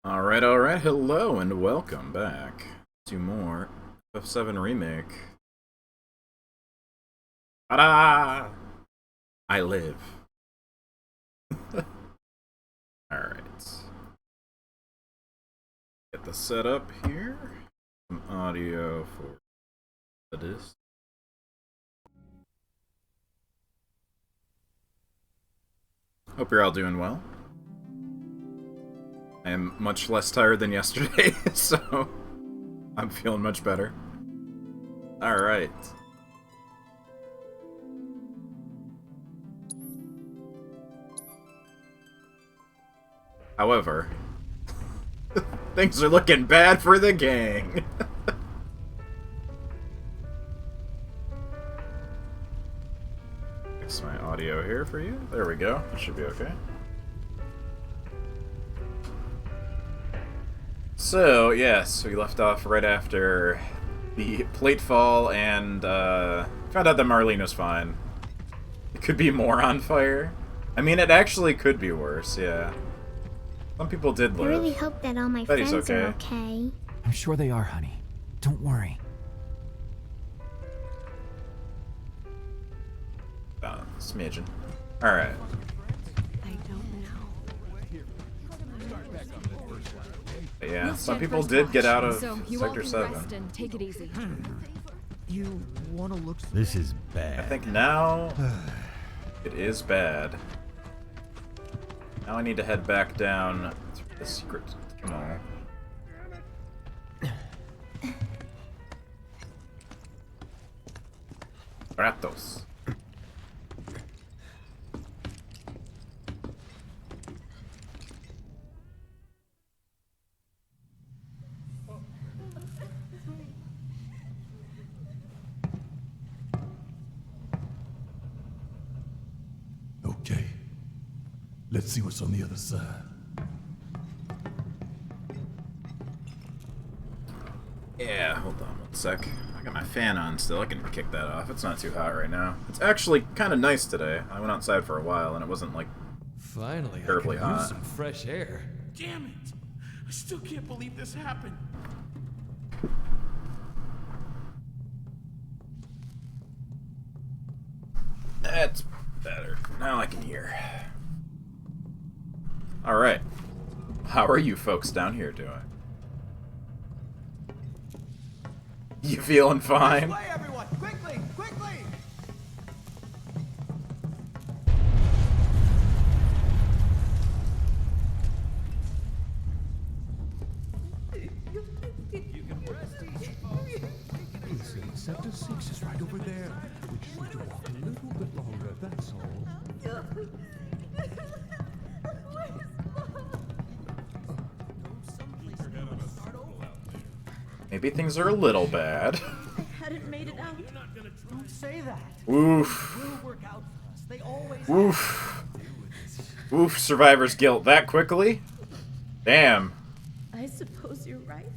Alright, hello and welcome back to more FF7 Remake. Ta-da! I live. Alright. Get the setup here. Some audio for this. Hope you're all doing well. I am much less tired than yesterday, so I'm feeling much better. Alright. However, things are looking bad for the gang. Fix my audio here for you. There we go. That should be okay. So, yes, we left off right after the plate fall and found out that Marlene was fine. It could be more on fire. I mean, it actually could be worse, yeah. Some people did live. I really hope that all my friends are okay. I'm sure they are, honey. Don't worry. Smidgen. Alright. Yeah, some people did get out of Sector 7. Take it easy. You want to look... This is bad. I think now it is bad. Now I need to head back down to the secret tunnel. Ratos. Okay. Let's see what's on the other side. Yeah, hold on one sec. I got my fan on still. I can kick that off. It's not too hot right now. It's actually kind of nice today. I went outside for a while and it wasn't like Finally, terribly I can hot. use some fresh air. Damn it! I still can't believe this happened. That's better. Now I can hear. Alright. How are you folks down here doing? You feeling fine? Play, everyone! Quickly! Quickly! Listen, Sector 6 is right over there. We just need to walk a little bit longer, that's all. Maybe things are a little bad. I hadn't made it out. Don't say that. Oof. It'll work out for us. They always Oof. Oof, survivor's guilt that quickly? Damn. I suppose you're right.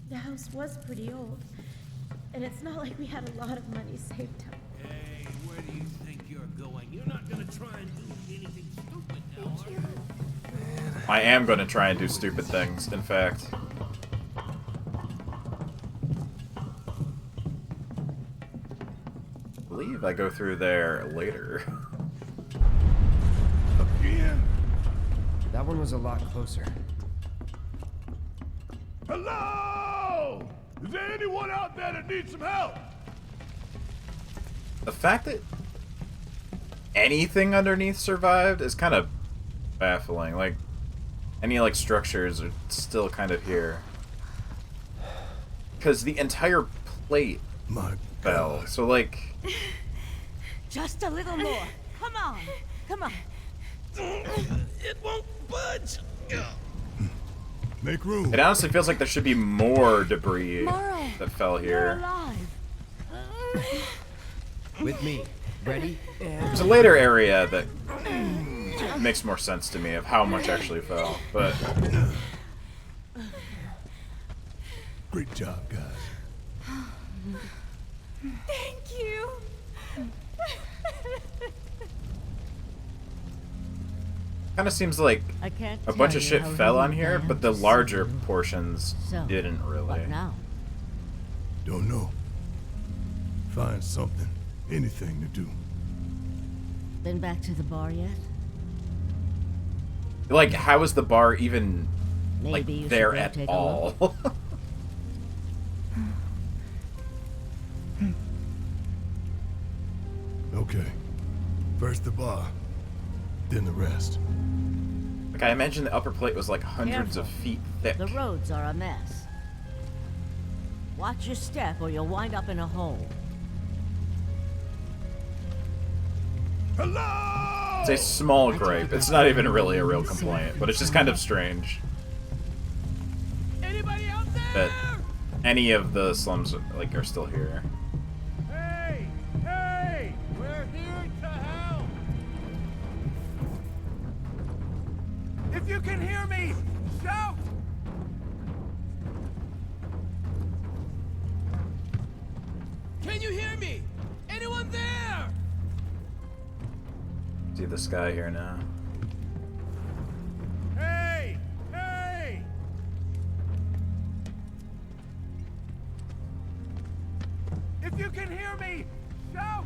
The house was pretty old. And it's not like we had a lot of money saved up. Hey, where do you think you're going? You're not gonna try and do anything stupid now, are you? I am going to try and do stupid things, in fact. I believe I go through there later. Again? That one was a lot closer. Hello? Is there anyone out there that needs some help? The fact that anything underneath survived is kind of baffling. Like, any, like, structures are still kind of here. Because the entire plate My fell. God. So, like, Just a little more. Come on. Come on. It won't budge. Make room. it honestly feels like there should be more debris Morrow, that fell You're here. alive. With me. Ready? And... There's a later area that makes more sense to me of how much actually fell, but Great job, guys. Thank you. Kind of seems like I can't a bunch tell of you shit how fell on relieved here, I am but the to see larger you. portions So, didn't really. What now? Don't know. Find something. Anything to do. Been back to the bar yet? Like, how is the bar even like Maybe you there should go at take a all? look. Okay. First the bar, then the rest. Like, I imagine the upper plate was like hundreds of Careful. feet thick. The roads are a mess. Watch your step or you'll wind up in a hole. Hello! It's a small I take gripe. it It's that not way even really a real you're safe complaint, but it's just and kind of sound. strange Anybody out there? that any of the slums like are still here. Hey! Hey! We're here to help! If you can hear me, shout! Can you hear me? Anyone there? See this guy here now. Hey! Hey! If you can hear me, shout!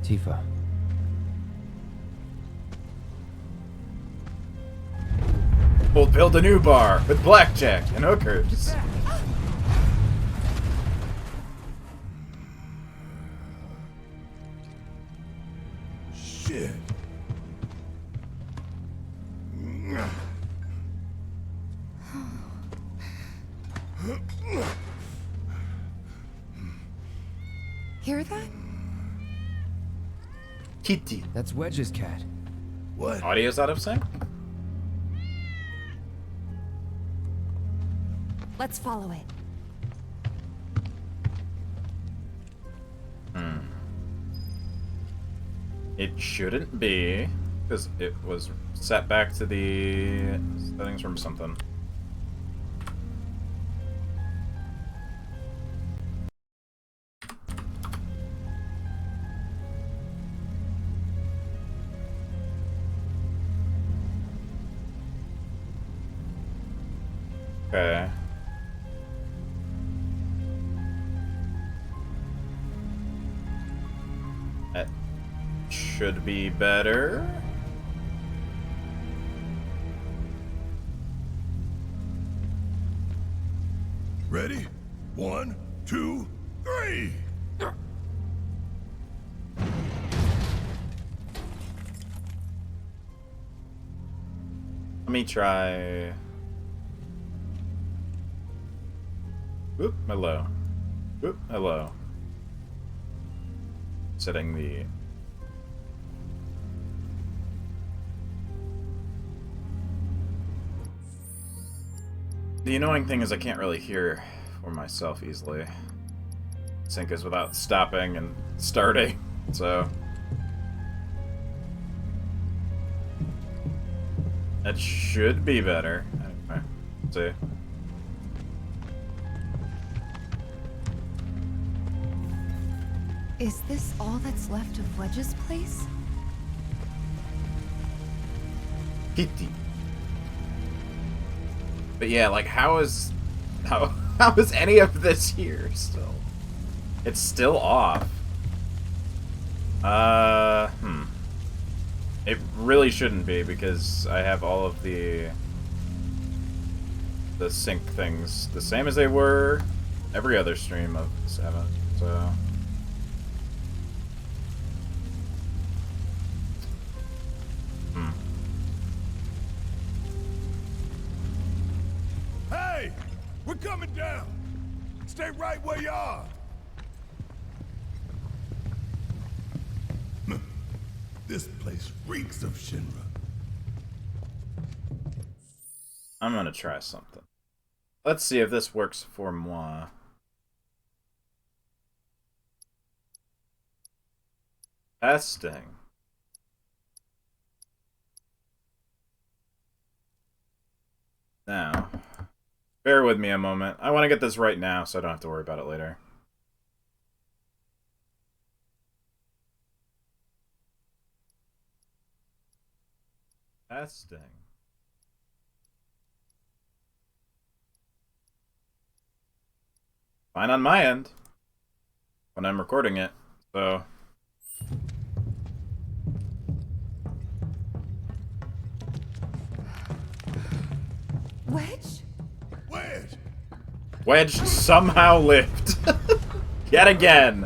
Tifa. We'll build a new bar with blackjack and hookers. Shit. Hear that? Kitty. That's Wedge's cat. What? Audio's out of sync? Let's follow it. It shouldn't be, because it was set back to the settings from something. Okay. That should be better. Ready? 1, 2, 3! Let me try. Whoop, hello. Whoop, hello. Setting the. The annoying thing is I can't really hear for myself easily. Sync is without stopping and starting, so. That should be better. Anyway, let's see. Is this all that's left of Wedge's place? Kitty. But yeah, like how is any of this here still? It's still off. It really shouldn't be because I have all of the sync things the same as they were every other stream of 7. So Hey! We're coming down! Stay right where you are! This place reeks of Shinra. I'm gonna try something. Let's see if this works for moi. Testing. Now, bear with me a moment. I want to get this right now so I don't have to worry about it later. Testing. Fine on my end when I'm recording it, so... Wedge? Wedge! Wedge somehow lived. Yet again.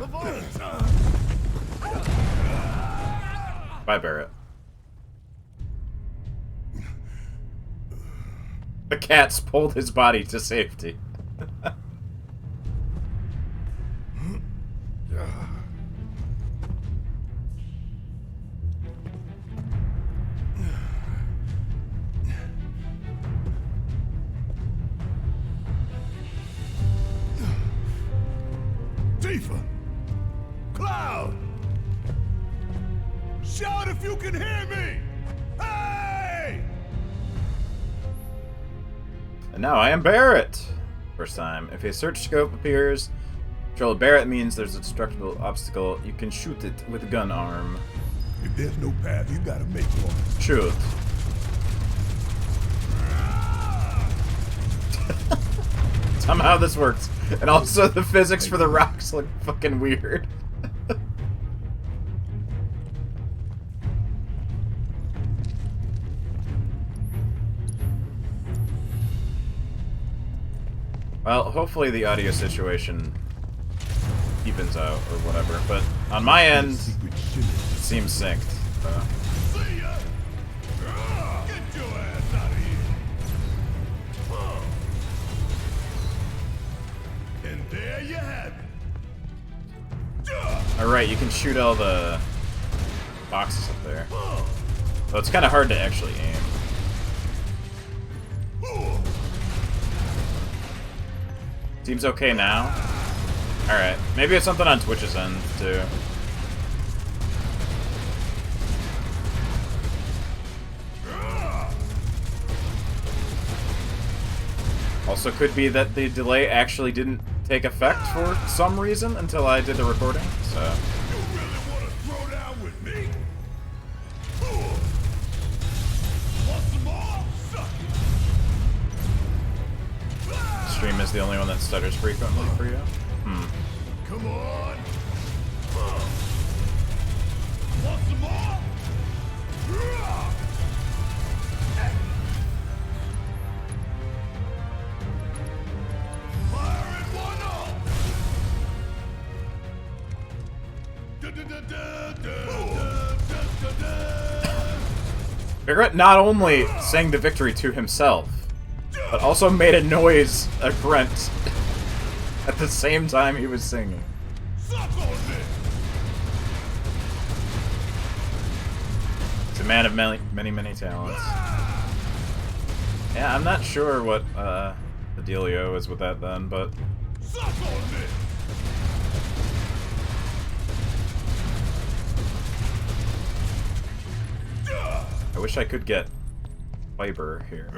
Bye, Barrett. The cats pulled his body to safety. Tifa! Cloud! Shout if you can hear me! Hey! And now I am Barrett. First time. If a search scope appears, control Barrett means there's a destructible obstacle. You can shoot it with a gun arm. If there's no path, you gotta make one. Shoot. Somehow this works. And also the physics for the rocks look fucking weird. Well, hopefully the audio situation evens out or whatever, but on my end, it seems synced. See ya! Get your ass out of here! And there you have it! Alright, you can shoot all the boxes up there. So it's kind of hard to actually aim. Seems okay now. Alright, maybe it's something on Twitch's end, too. Also could be that the delay actually didn't take effect for some reason until I did the recording, so... You really wanna throw down with me? Want some more? Suck it! Stream is the only one that stutters frequently for you? Come on! Want some more? Fire in one off! Barrett not only sang the victory to himself, but also made a noise, a grunt, at the same time he was singing. Suck on me! He's a man of many talents. Yeah, I'm not sure what the dealio is with that then, but... Suck on me! I wish I could get fiber here.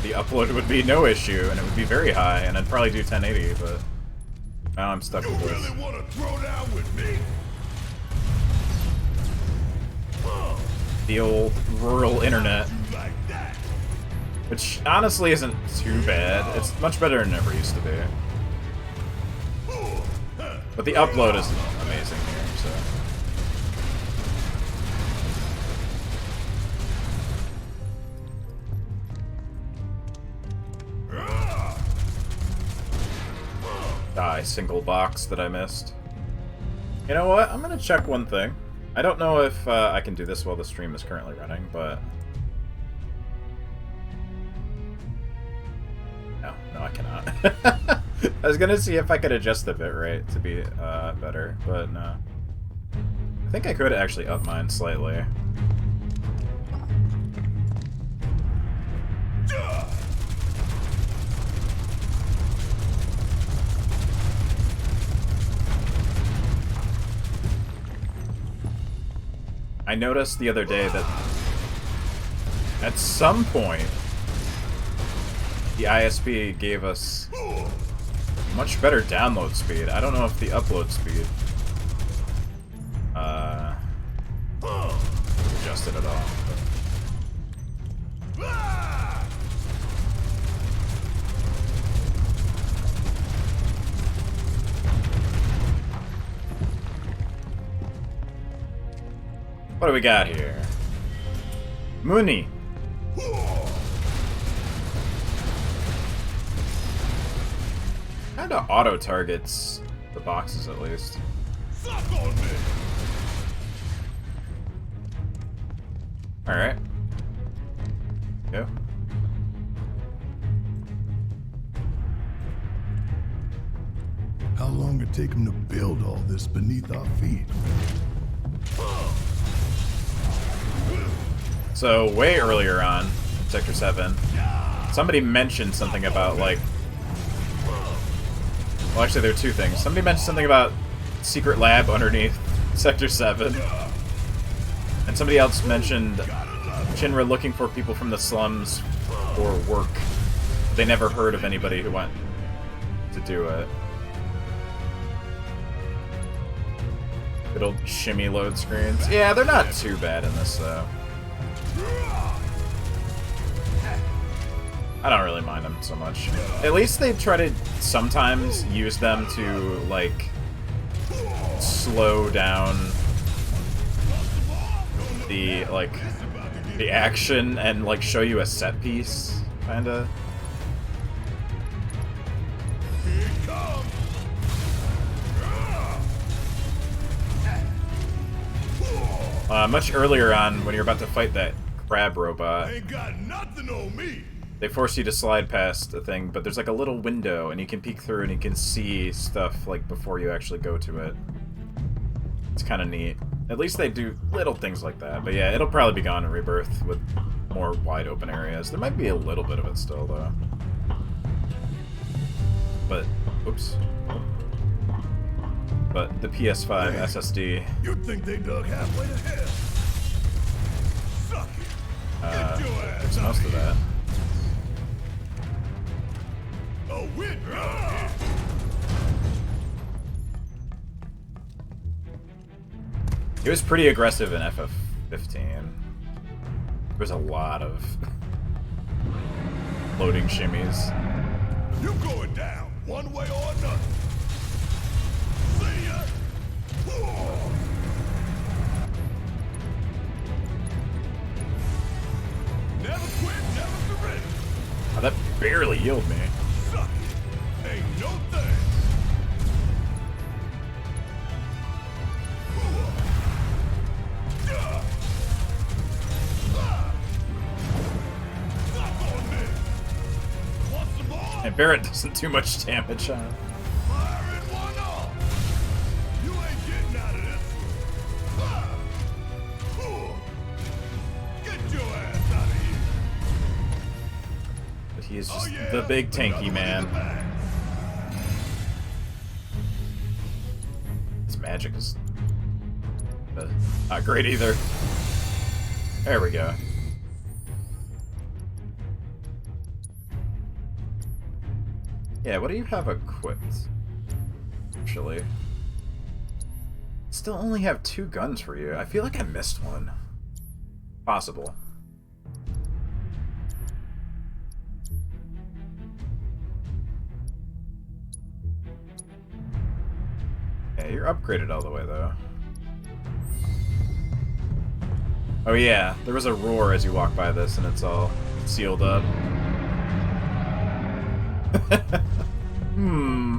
The upload would be no issue, and it would be very high, and I'd probably do 1080, but now I'm stuck with this. You really want to throw down with me? The old rural internet, Like that? which honestly isn't too bad. It's much better than it ever used to be. But the upload is amazing here, so... Die, single box that I missed. You know what? I'm gonna check one thing. I don't know if I can do this while the stream is currently running, but... No, I cannot. I was gonna see if I could adjust the bitrate to be better, but no. I think I could actually up mine slightly. I noticed the other day that at some point the ISP gave us much better download speed. I don't know if the upload speed adjusted at all. What do we got here? Mooney. Kinda auto targets the boxes at least. Alright. Go. How long it take him to build all this beneath our feet? So, way earlier on, Sector 7, somebody mentioned something about, like... Well, actually, there are two things. Somebody mentioned something about secret lab underneath Sector 7. And somebody else mentioned Shinra looking for people from the slums for work. They never heard of anybody who went to do it. Good old shimmy load screens. Yeah, they're not too bad in this, though. I don't really mind them so much. At least they try to sometimes use them to, like, slow down the, like, the action and, like, show you a set piece, kinda. Much earlier on, when you're about to fight that crab robot, Ain't got nothing on me. they force you to slide past a thing, but there's like a little window, and you can peek through and you can see stuff, like, before you actually go to it. It's kind of neat. At least they do little things like that. But yeah, it'll probably be gone in Rebirth with more wide open areas. There might be a little bit of it still, though. But, oops. But the PS5 SSD... You'd think they dug halfway to hell. Suck it. Get your ass fixed out most of that. A win. It was pretty aggressive in FF15. There was a lot of loading shimmies. You going down one way or another. See ya. Never quit, never surrender. Oh, that barely healed me. Suck it. Ain't no thing. And Barrett doesn't do much damage on it. Firing one off. You ain't getting out of this. Get your ass out of here. But he is just the big tanky man. His magic is not great either. There we go. Yeah, what do you have equipped? Actually. Still only have 2 guns for you. I feel like I missed one. Possible. Yeah, you're upgraded all the way, though. Oh yeah, there was a roar as you walk by this, and it's all sealed up. Hmm.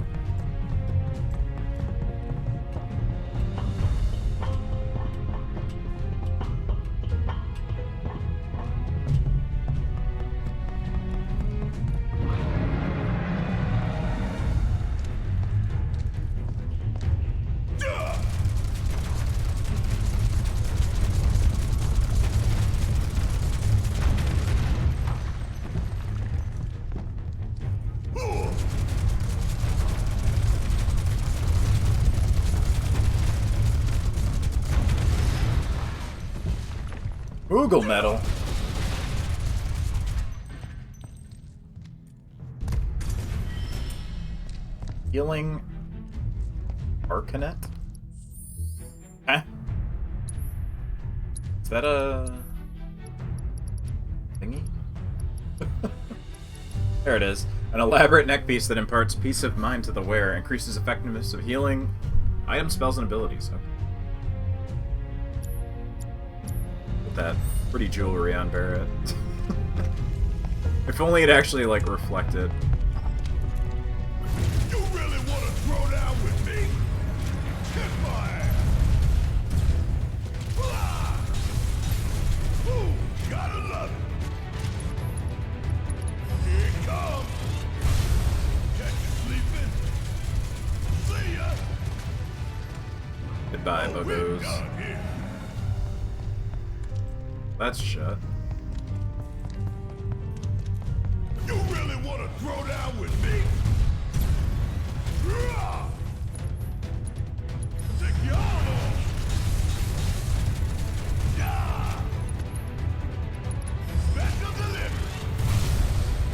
Oogle metal. Healing Arcanet? Huh? Is that a thingy? There it is. An elaborate neck piece that imparts peace of mind to the wearer, increases effectiveness of healing items, spells, and abilities. Okay. Put that pretty jewelry on Barrett. If only it actually, like, reflected. You really want to throw down with me? Kiss my ass! Ah! Ooh, gotta love it! Here it comes! Catch you sleeping? See ya! Goodbye, Oh, we're buggos. done here. That's shut. You really want to throw down with me? Ah! Take your arm off! Yeah! Special delivery!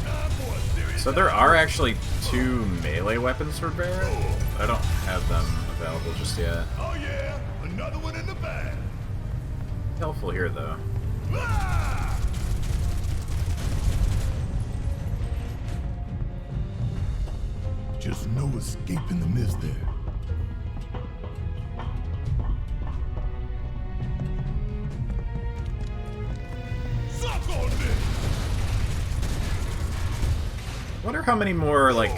Time for a serious So there are actually 2 melee weapons for Barrett. I don't have them available just yet. Oh yeah, another one in the bag. Helpful here, though. Ah! Just no escape in the mist there. Suck on this! Wonder how many more, like,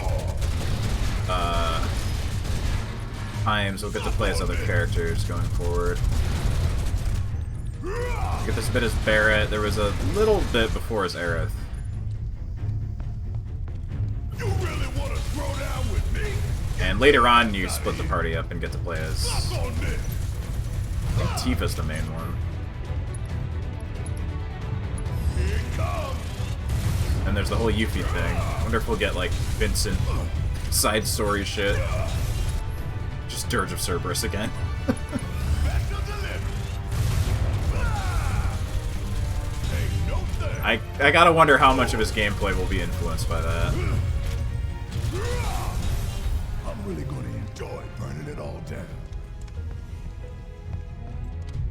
times we'll get to play as other characters going forward. Get this bit as Barrett. There was a little bit before as Aerith. You really want to throw down with me? And later on, you split the party up and get to play as... Suck on this! I think Tifa's the main one. Here it comes! And there's the whole Yuffie thing. I wonder if we'll get, like, Vincent side story shit. Just Dirge of Cerberus again. Special delivery! Ah! Ain't no thing! I gotta wonder how much of his gameplay will be influenced by that. I'm really gonna enjoy burning it all down.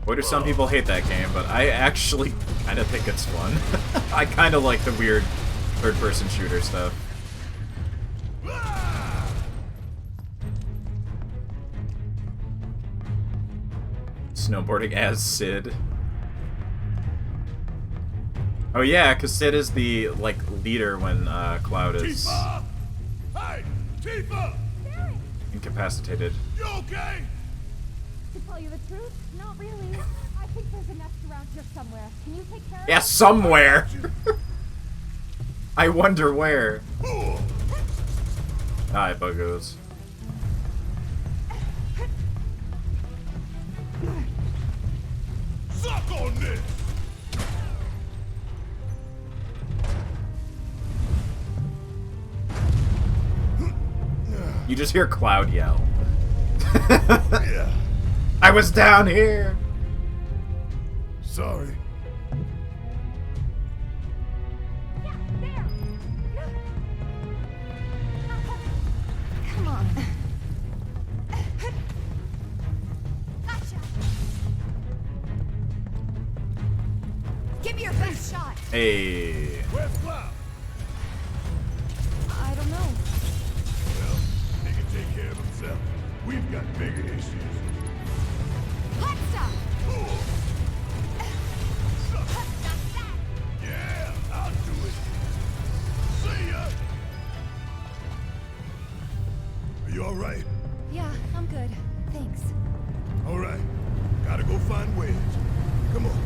Boy, do some people hate that game, but I actually kind of think it's fun. I kind of like the weird third-person shooter stuff. Snowboarding as Sid. Oh yeah, because Sid is the, like, leader when Cloud is Tifa! Hey! Tifa! incapacitated. You okay? To tell you the truth, not really. I think there's a nest around here somewhere. Can you take care of Yeah, somewhere! I wonder where. Hi, buggos. Suck on this! You just hear Cloud yell. Yeah. I was down here! Sorry. Come on. Gotcha. Give me your best shot. Hey. Where's Cloud? I don't know. Well, he can take care of himself. We've got bigger issues. Hot stuff. Yeah, I'll do it. See ya! Are you alright? Yeah, I'm good. Thanks. Alright. Gotta go find Wedge. Come on.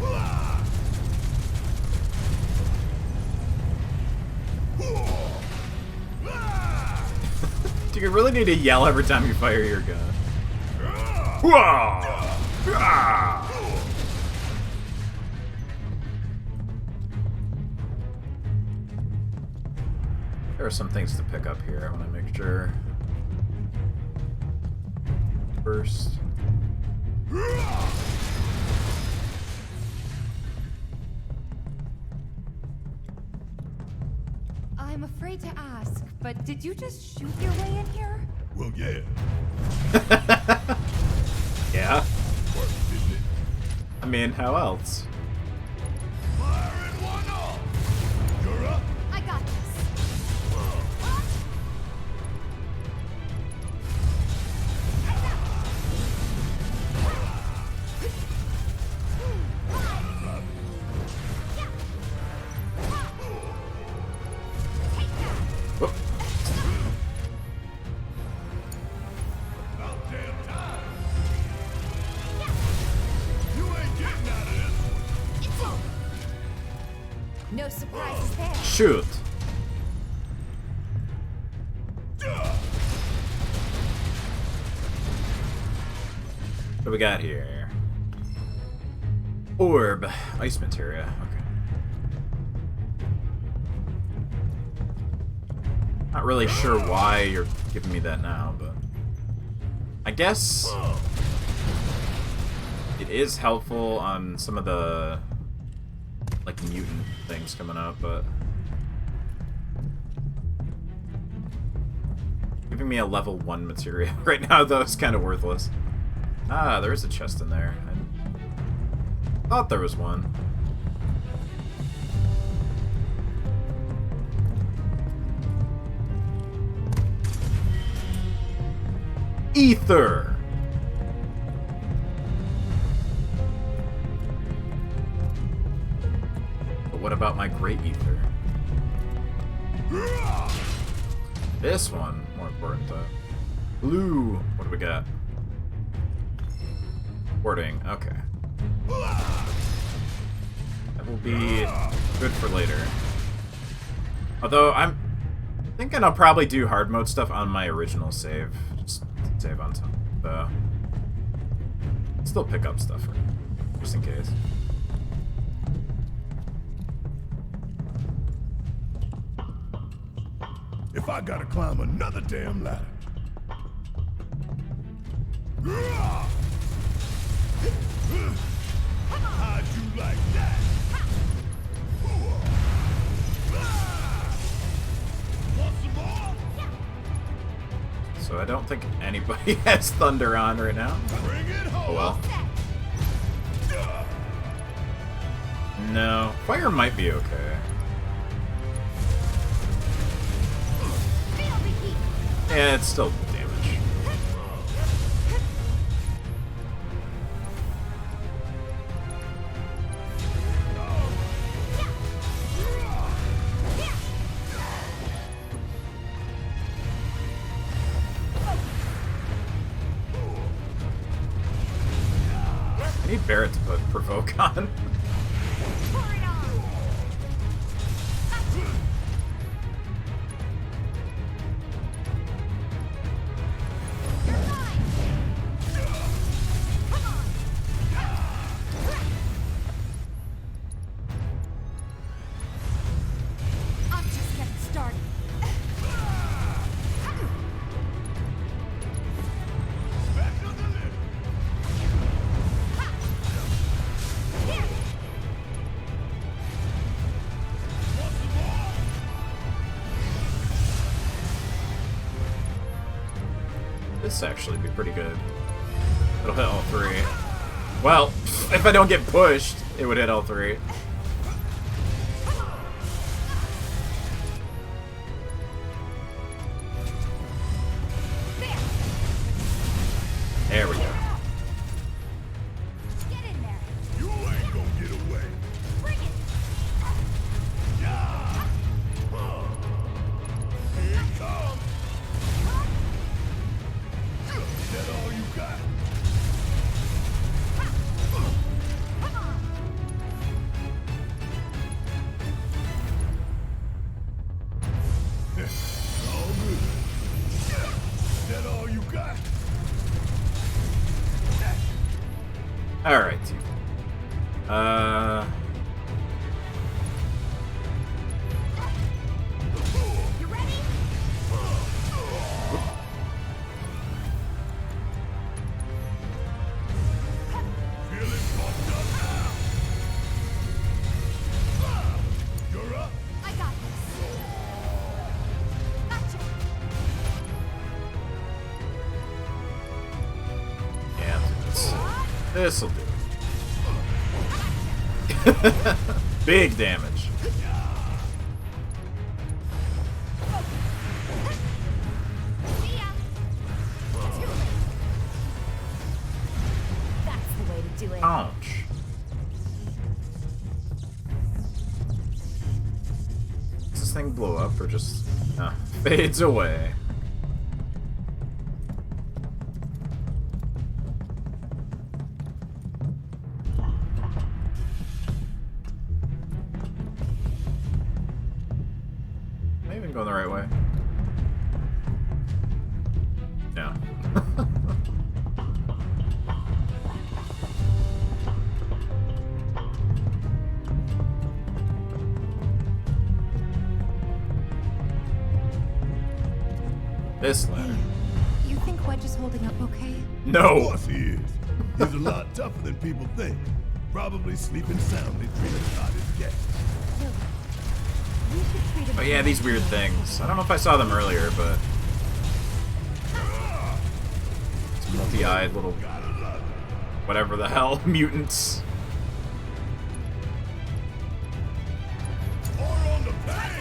Ah! Ah! Do you really need to yell every time you fire your gun? Whoa! Ah! There are some things to pick up here. I want to make sure. First. me to ask, but did you just shoot your way in here? Well, yeah. Yeah. Worked, didn't it? I mean, how else? Fire in one off. You're up. I got this. Whoop. About damn time. You ain't getting out of this. No surprises there. Shoot. What do we got here? Orb. Ice materia. Okay. Not really sure why you're giving me that now, but I guess it is helpful on some of the like mutant things coming up, but giving me a level 1 materia right now though is kind of worthless. Ah, there is a chest in there. I thought there was one. Ether! But what about my great ether? This one, more important though. Blue! What do we got? Wording, okay. That will be good for later. Although, I'm thinking I'll probably do hard mode stuff on my original save. Just save on top. Still pick up stuff, just in case. If I gotta climb another damn ladder. How'd you like that? Want some more? So I don't think anybody has thunder on right now. Bring it home. Oh well. No. Fire might be okay. Yeah, it's still damage. I need Barrett to put provoke on. I'm just getting started. This actually be pretty good. It'll hit all three. Well, if I don't get pushed, it would hit all three. There we go. Get in there. You ain't gonna get away. Bring it. Yeah. Here it comes. Is that all you got? Come on. All good. Is that all you got? Alright, team. You ready? Feeling pumped up now. You're up. I got this. This'll do. Big damage. That's the way to do it. Ouch. Does this thing blow up or just fades away? Am I even going the right way? No. This ladder. You think Wedge is holding up okay? Of No! course he is. He's a lot tougher than people think. Probably sleeping soundly, treating us not his guests. We should treat him. Oh yeah, these weird things. I don't know if I saw them earlier, but... It's multi-eyed little... whatever the hell, mutants. Or on the back.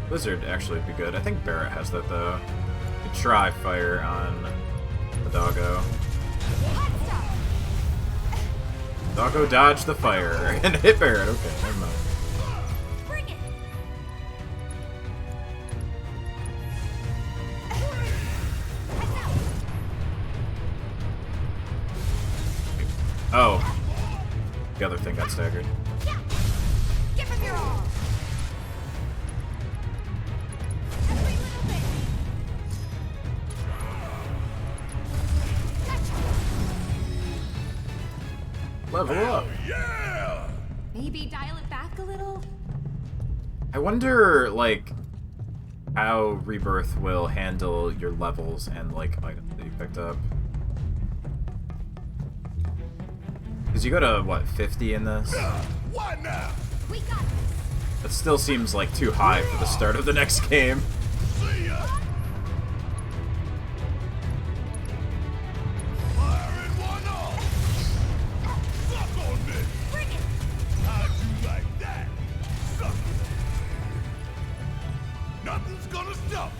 Blizzard actually would be good. I think Barrett has that though. Could try fire on the doggo. Doggo dodged the fire and hit Barrett. Okay, never mind. Bring it. Oh. The other thing got staggered. Give him your all. Every little bit. Level up. Yeah! Maybe dial it back a little. I wonder, like, how Rebirth will handle your levels and, like, items that you picked up. Because you go to, what, 50 in this? Why now? We got this. That still seems, like, too high for the start of the next game. See ya! Firing one off! Suck on this! Bring it. How'd you like that? Suck it! Nothing's gonna stop!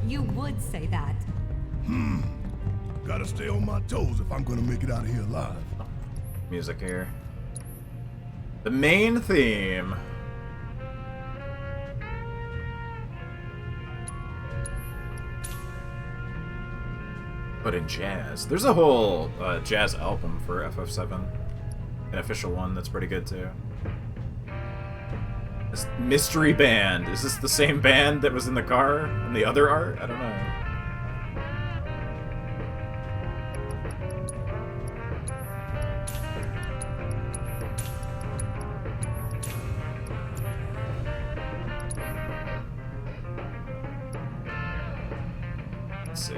You would say that. Gotta stay on my toes if I'm gonna make it out of here alive. Music here. The main theme. But in jazz. There's a whole jazz album for FF7. An official one that's pretty good too. This mystery band. Is this the same band that was in the car in the other art? I don't know. Let's see.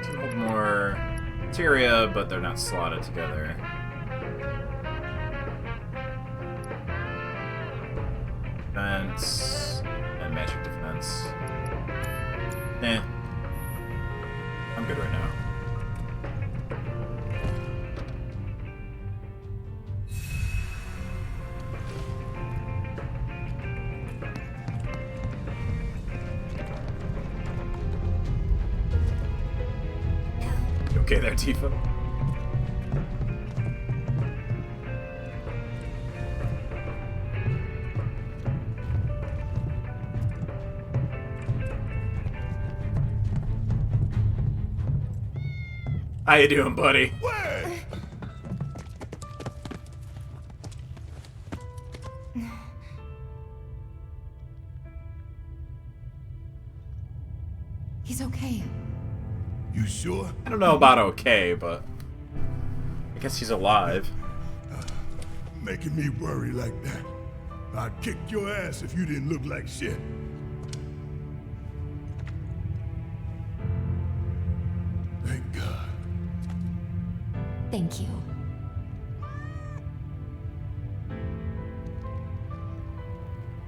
It's a little more materia, but they're not slotted together. Defense and magic defense. Eh. I'm good right now. You okay there, Tifa? How you doing, buddy? Wait! He's okay. You sure? I don't know about okay, but I guess he's alive. Making me worry like that. I'd kick your ass if you didn't look like shit. Thank God. Thank you.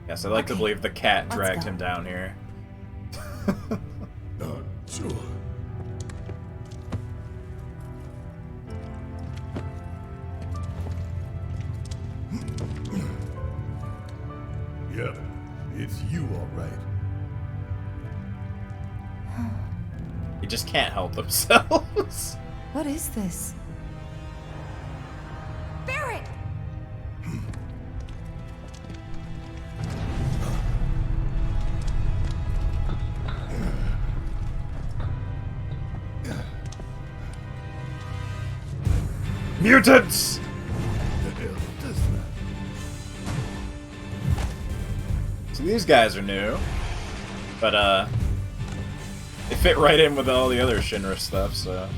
Yes, I like to Okay, believe the cat let's dragged go. him down here. Sure. Yep, it's you, all right. They just can't help themselves. What is this? Barrett! Mutants! The hell does that? So these guys are new. But, they fit right in with all the other Shinra stuff, so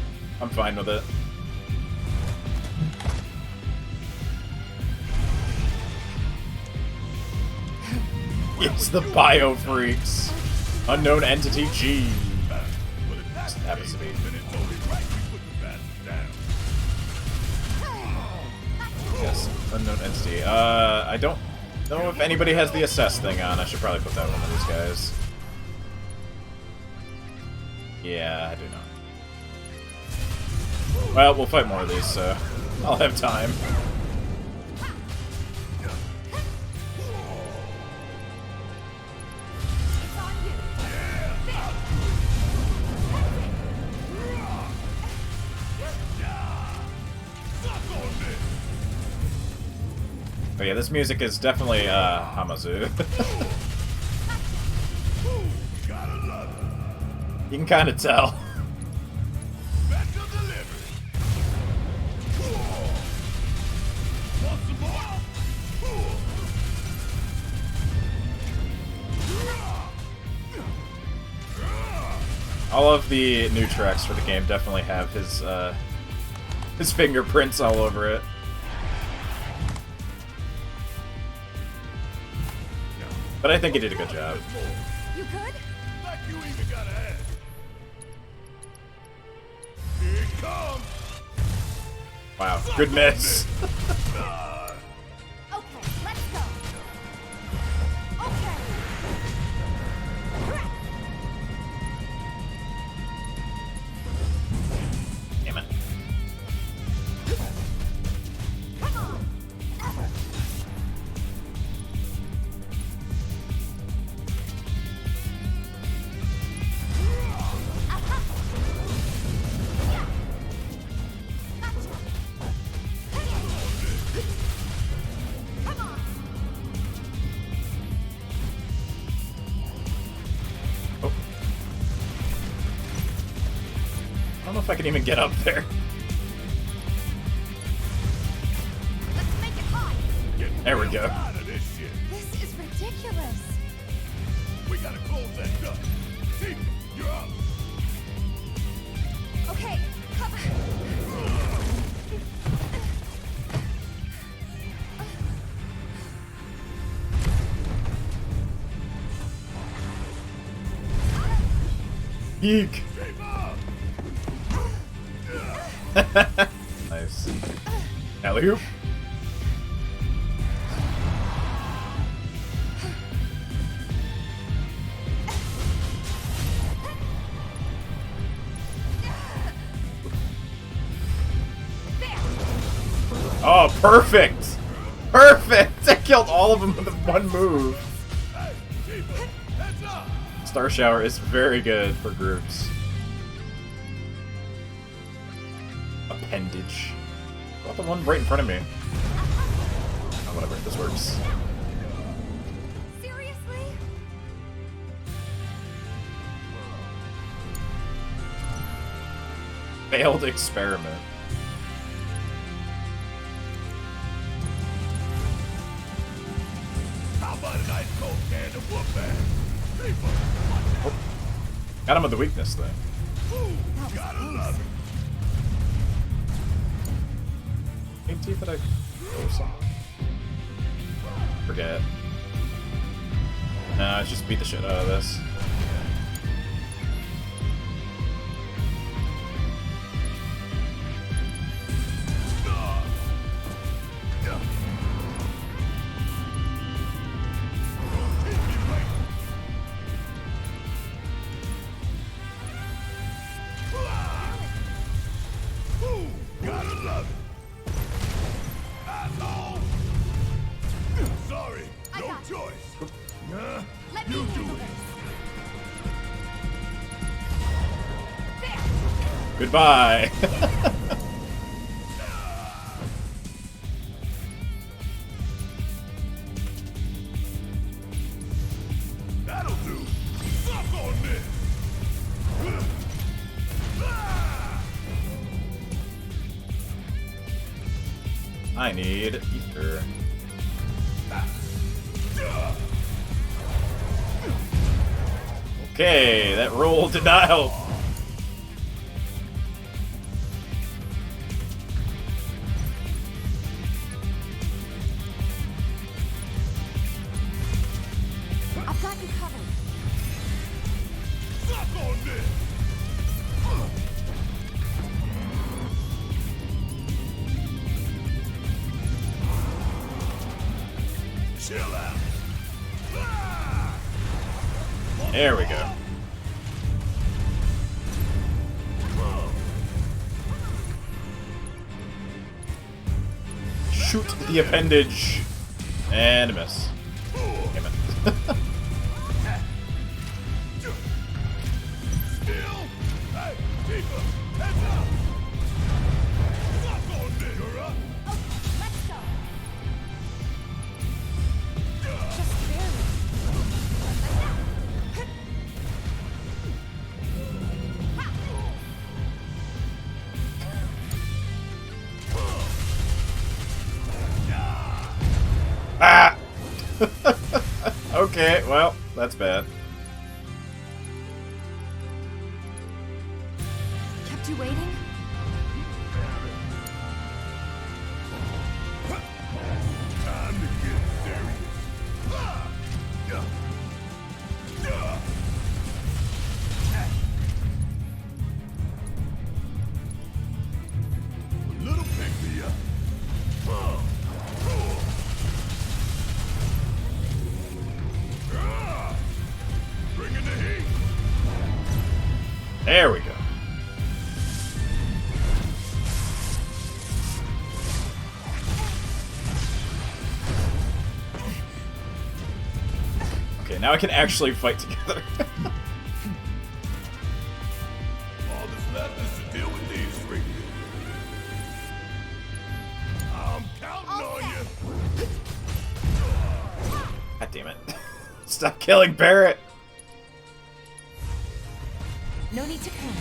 I'm fine with it. It's the Bio Freaks. Unknown Entity G. Just happens to be. Yes, Unknown Entity. I don't know if anybody has the assess thing on. I should probably put that on one of these guys. Yeah, I do not. Well, we'll fight more of these, so I'll have time. But yeah, this music is definitely Hamazu. You can kind of tell. All of the new tracks for the game definitely have his fingerprints all over it. But I think he did a good job. You good? Like you even got a head. Here it comes. Wow, good miss. Okay, let's go. Okay. Damn it. Come on. I don't know if I can even get up there. Let's make it hot. There we go. Out of this shit. This is ridiculous. We gotta close that gut. See, you're up. Okay, cover. Eek. Keep up. Nice. Alley-oop. Oh, perfect! Perfect! I killed all of them with one move. Hey, keep up. Heads up. Star Shower is very good for groups. Appendage. What about the one right in front of me? Oh, whatever, this works. Seriously? Failed experiment. How about a nice cold can of whoop ass? Keep up. Oh. Got him with the weakness thing. Gotta love it. Ain't teeth that I or something. Forget. Nah, let's just beat the shit out of this. Goodbye. That'll do. Suck on this. I need ether. Okay, that roll did not help. I've got you covered. Suck on this. Chill out. There we go. Shoot the appendage. And a miss. Damn it. Still. Hey, keep up. Heads up. Suck on this. You're up. Let's go. Just barely. Ah! Okay, well, that's bad. Kept you waiting? Time to get serious. A little pick me up. Bringing the heat. There we go. Okay, now I can actually fight together. All that's left is to deal with these three. I'm counting on you. God damn it. Stop killing Barrett. No need to panic.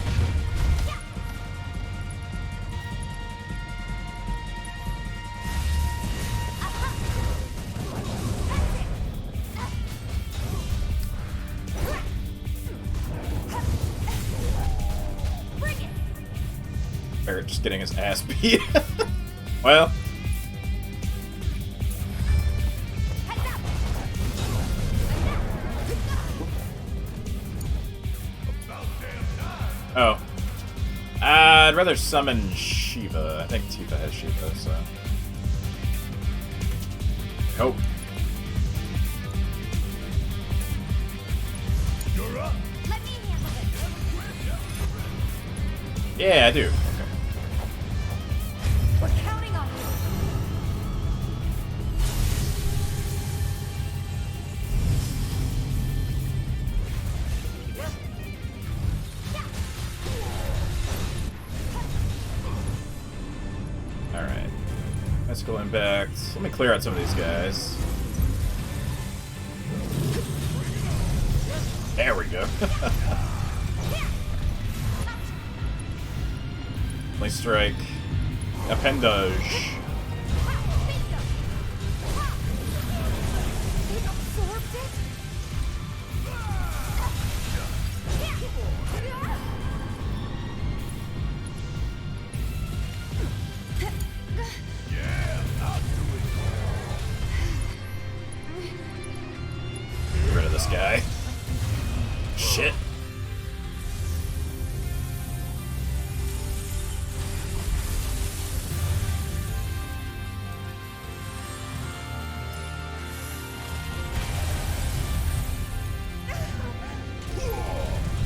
Bring it. Barrett just getting his ass beat. Well, Heads up. oh. I'd rather summon Shiva. I think Tifa has Shiva, so. Hope. You're up. Let me handle it. Yeah, I do. Okay. We're counting on you. Alright. Mystical Impact. Let me clear out some of these guys. There we go. Only strike. Appendage. It absorbed it? Get rid of this guy. Shit.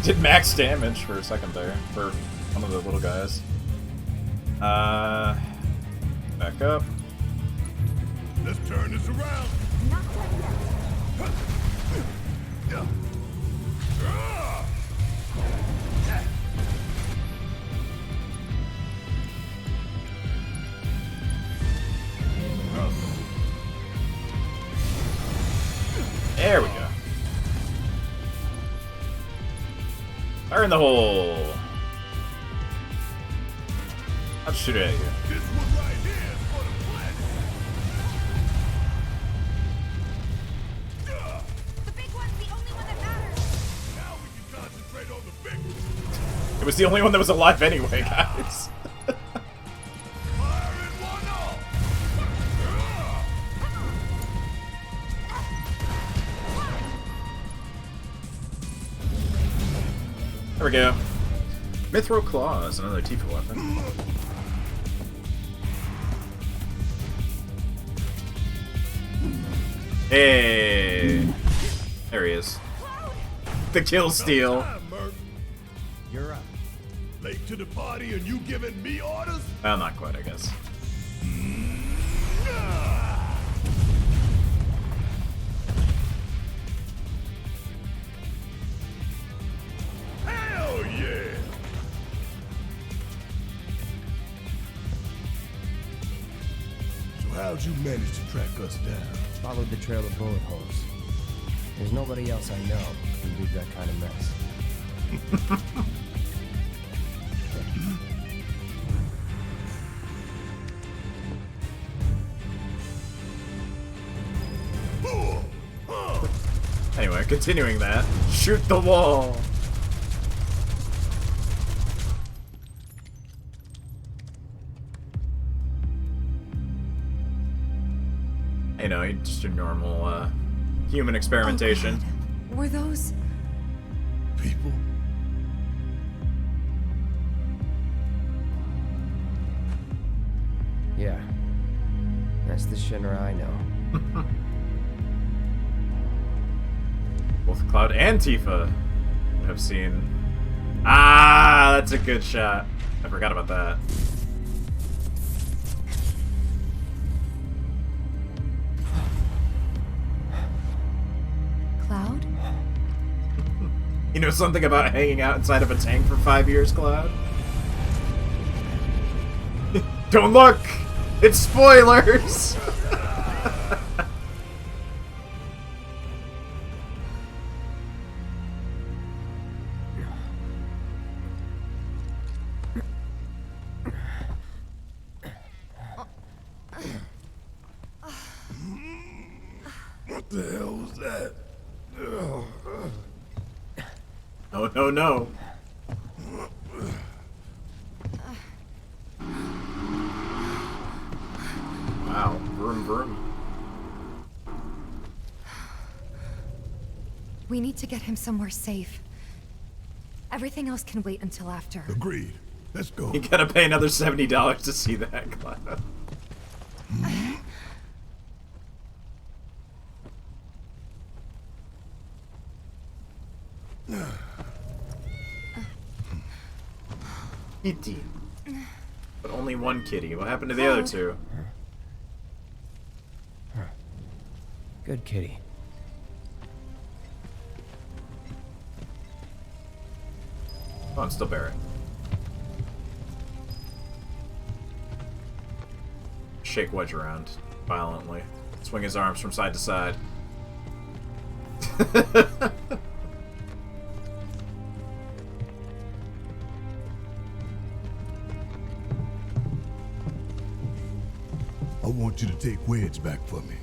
Did max damage for a second there, for one of the little guys. Back up. Let's turn this around. Not done yet. Fire in the hole. I'll shoot it at you. This one right here is for the planet. The big one's the only one that matters. Now we can concentrate on the big one. It was the only one that was alive anyway, guys. Fire in one off. There we go. Mithril Claws, another Tifa weapon. Hey! There he is. The kill steal. Time, Merc. You're up. Late to the party and you giving me orders? Well, not quite, I guess. Hell yeah! So how'd you manage to track us down? Followed the trail of bullet holes. There's nobody else I know who'd leave that kind of mess. Anyway, continuing that. Shoot the wall! You know, just your normal, human experimentation. Oh, were those... People? Yeah. That's the Shinra I know. Both Cloud and Tifa have seen. Ah, that's a good shot. I forgot about that. Cloud? You know something about hanging out inside of a tank for 5 years, Cloud? Don't look! It's spoilers! What the hell was that? Oh, no, no. Wow, vroom vroom. We need to get him somewhere safe. Everything else can wait until after. Agreed. Let's go. You gotta pay another $70 to see that, Cloud. Kitty. But only one kitty. What happened to the other two? Good kitty. Come on, still bear it. Shake Wedge around violently. Swing his arms from side to side. I want you to take Wedge back for me.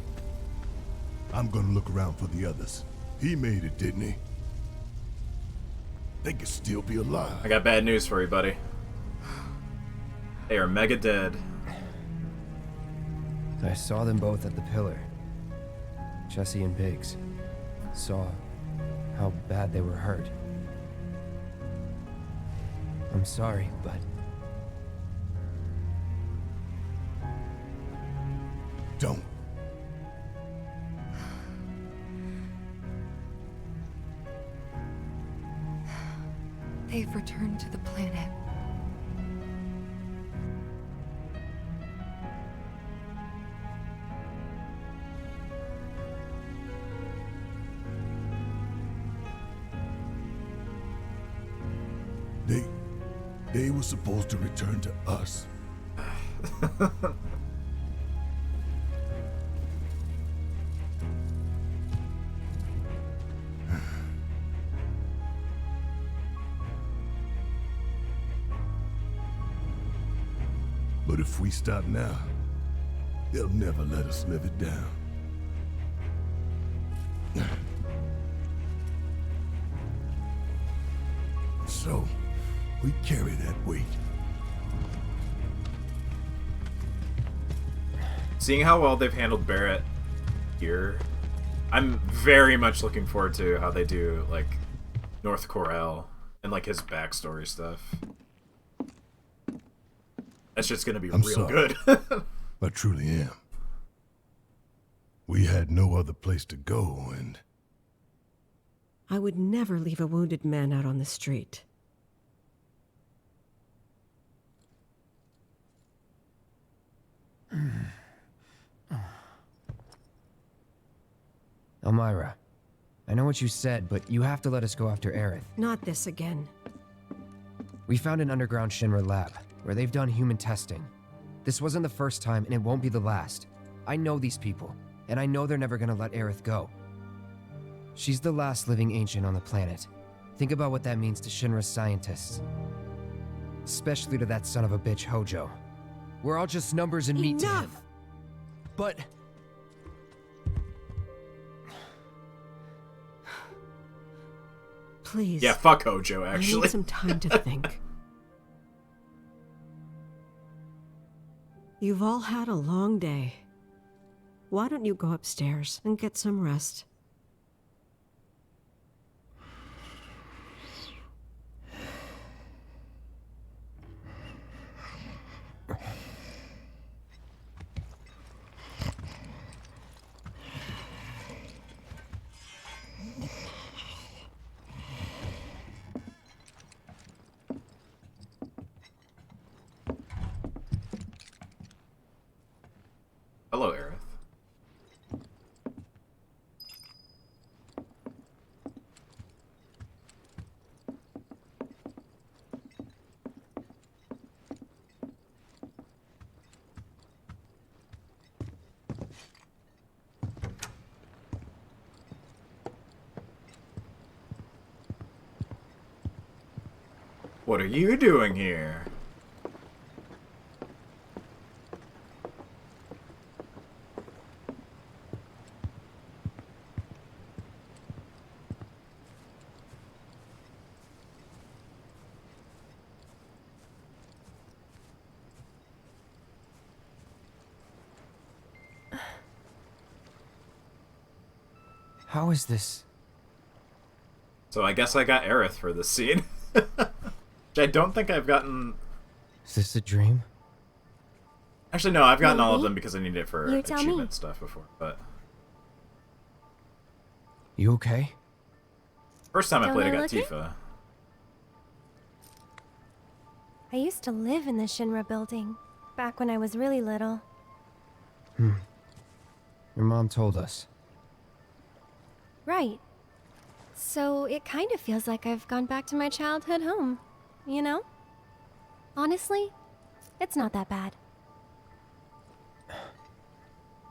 I'm gonna look around for the others. He made it, didn't he? They could still be alive. I got bad news for you, buddy. They are mega dead. I saw them both at the pillar. Jesse and Biggs. Saw how bad they were hurt. I'm sorry, but... Don't. They've returned to the planet. They were supposed to return to us. But if we stop now, they'll never let us live it down. So, we carry that weight. Seeing how well they've handled Barrett here, I'm very much looking forward to how they do, like, North Corel and, like, his backstory stuff. That's just gonna be real sorry. good. I truly am. We had no other place to go, and... I would never leave a wounded man out on the street. Elmira, I know what you said, but you have to let us go after Aerith. Not this again. We found an underground Shinra lab, where they've done human testing. This wasn't the first time, and it won't be the last. I know these people, and I know they're never gonna let Aerith go. She's the last living ancient on the planet. Think about what that means to Shinra's scientists. Especially to that son of a bitch Hojo. We're all just numbers and meat to him. Enough! But... Please. Yeah, fuck Hojo, I actually. need some time to think. You've all had a long day. Why don't you go upstairs and get some rest? Hello, Aerith. What are you doing here? How is this? So I guess I got Aerith for this scene. Which I don't think I've gotten... Is this a dream? Actually, no, I've gotten all of Maybe. them because I need it for You tell me. achievement stuff before, but... You okay? First time I Don't played, I I got look it? Tifa. I used to live in the Shinra building, back when I was really little. Your mom told us. Right. So it kind of feels like I've gone back to my childhood home, you know? Honestly, it's not that bad.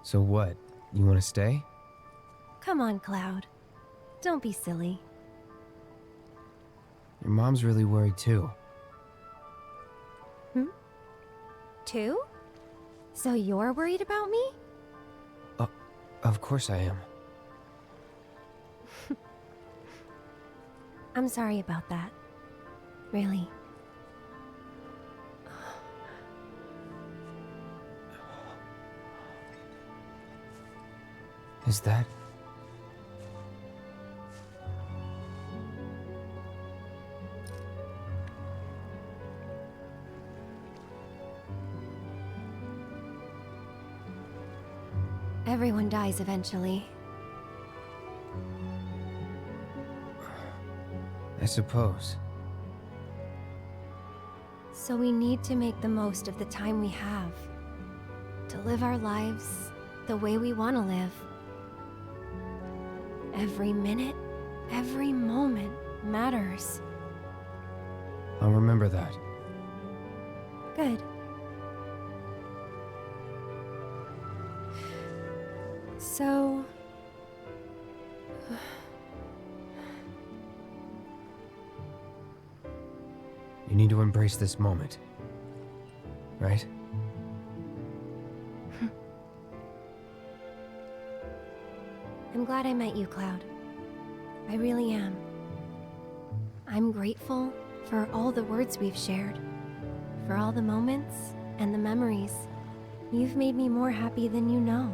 So what? You want to stay? Come on, Cloud. Don't be silly. Your mom's really worried too. Two? So you're worried about me? Of course I am. I'm sorry about that. Really. Is that... Everyone dies eventually. I suppose. So we need to make the most of the time we have. To live our lives the way we want to live. Every minute, every moment matters. I'll remember that. Good. So... You need to embrace this moment. Right? I'm glad I met you, Cloud. I really am. I'm grateful for all the words we've shared, for all the moments and the memories. You've made me more happy than you know.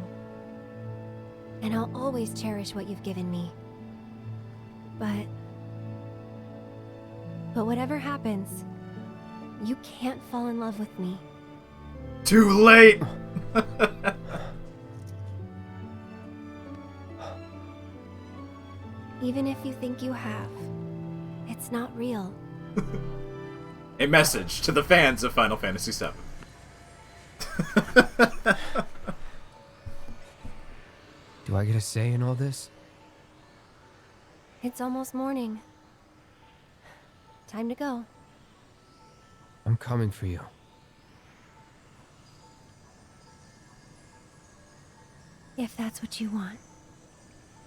And I'll always cherish what you've given me. But whatever happens, you can't fall in love with me. Too late! Even if you think you have, it's not real. A message to the fans of Final Fantasy VII. Do I get a say in all this? It's almost morning. Time to go. I'm coming for you. If that's what you want.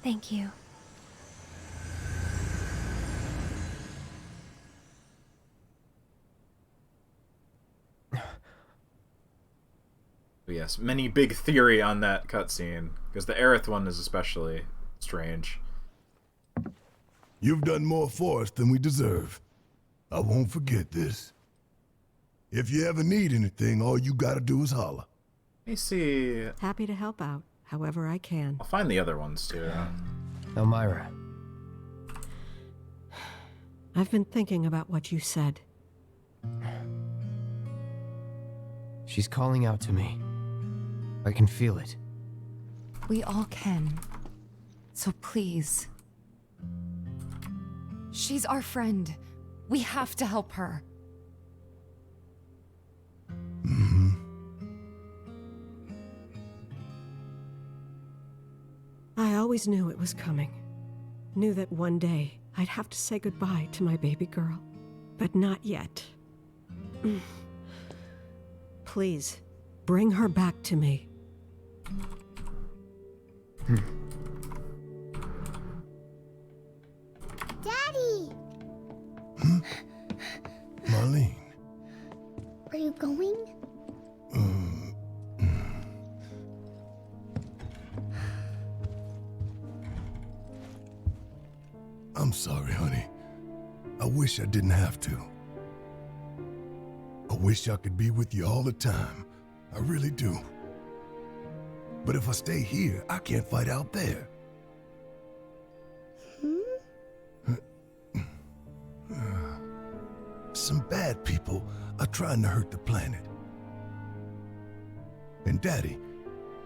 Thank you. Yes, many big theory on that cutscene, because the Aerith one is especially strange. You've done more for us than we deserve. I won't forget this. If you ever need anything, all you gotta do is holler. Let me see. Happy to help out, however I can. I'll find the other ones too. Elmira. I've been thinking about what you said. She's calling out to me. I can feel it. We all can. So please. She's our friend. We have to help her. I always knew it was coming. Knew that one day I'd have to say goodbye to my baby girl. But not yet. Please, bring her back to me. Daddy! Marlene. Are you going? I'm sorry, honey. I wish I didn't have to. I wish I could be with you all the time. I really do. But if I stay here, I can't fight out there. Some bad people are trying to hurt the planet. And Daddy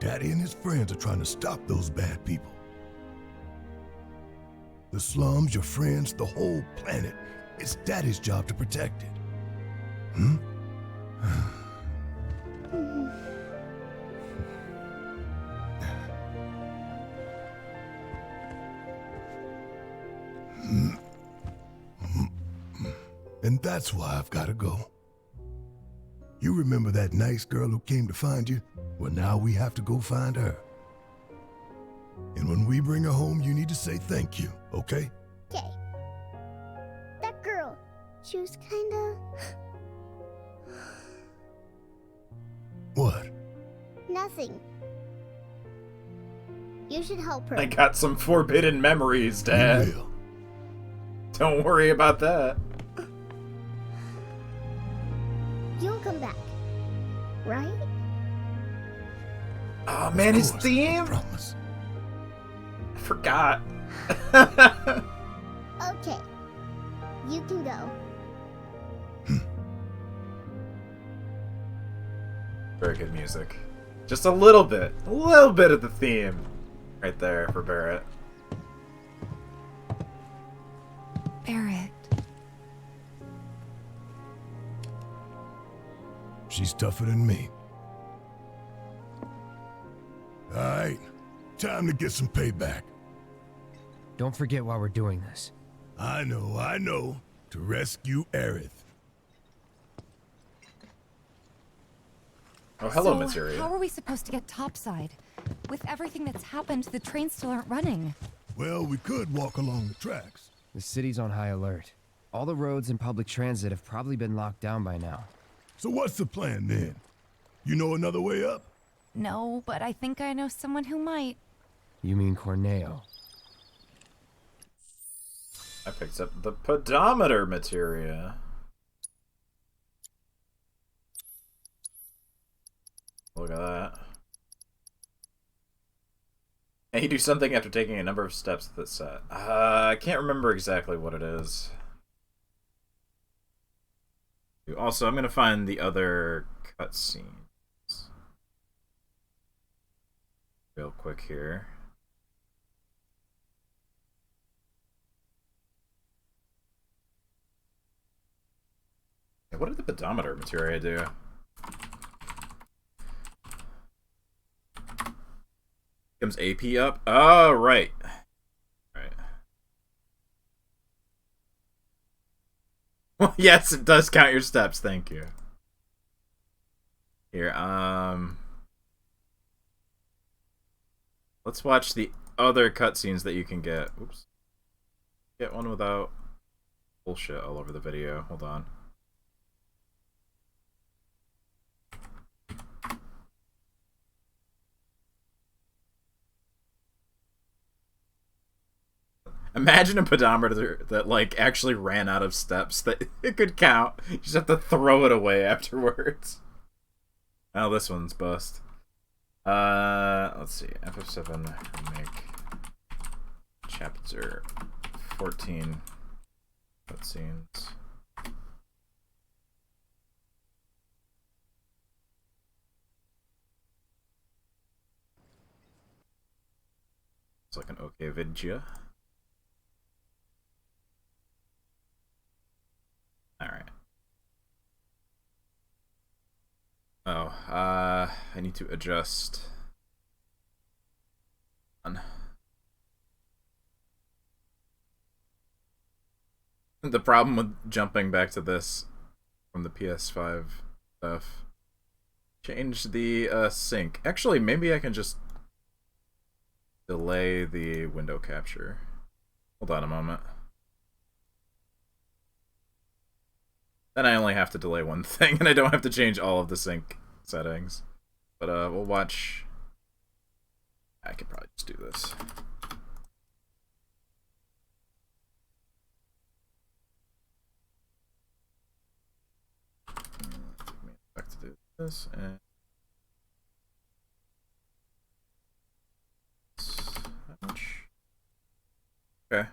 and his friends are trying to stop those bad people. The slums, your friends, the whole planet. It's Daddy's job to protect it. And that's why I've got to go. You remember that nice girl who came to find you? Well, now we have to go find her. And when we bring her home, you need to say thank you, okay? Okay. That girl, she was kinda... What? Nothing. You should help her. I got some forbidden memories, Dad. You will. Don't worry about that. You'll come back, right? Oh man, his Of course, theme? I promise. I forgot. Okay. You can go. Very good music. Just a little bit of the theme right there for Barrett. Barrett. She's tougher than me. All right, time to get some payback. Don't forget why we're doing this. I know. To rescue Aerith. Oh, hello, So, Materia. how are we supposed to get topside? With everything that's happened, the trains still aren't running. Well, we could walk along the tracks. The city's on high alert. All the roads and public transit have probably been locked down by now. So what's the plan then? You know another way up? No, but I think I know someone who might. You mean Corneo? I picked up the pedometer materia. Look at that. And you do something after taking a number of steps to this set. I can't remember exactly what it is. Also, I'm going to find the other cutscenes. Real quick here. What did the pedometer materia do? Comes AP up? Oh, right. Right. Well, yes, it does count your steps. Thank you. Here, let's watch the other cutscenes that you can get. Oops. Get one without bullshit all over the video. Hold on. Imagine a pedometer that, like, actually ran out of steps that it could count. You just have to throw it away afterwards. Oh, this one's bust. Let's see. FF7 remake. Chapter 14. Cutscenes. It's like an okay vidya. Alright. Oh, I need to adjust. The problem with jumping back to this from the PS5 stuff. Change the sync. Actually, maybe I can just delay the window capture. Hold on a moment. Then I only have to delay one thing, and I don't have to change all of the sync settings. But we'll watch. I could probably just do this. Take me back to do this, and how much? Okay,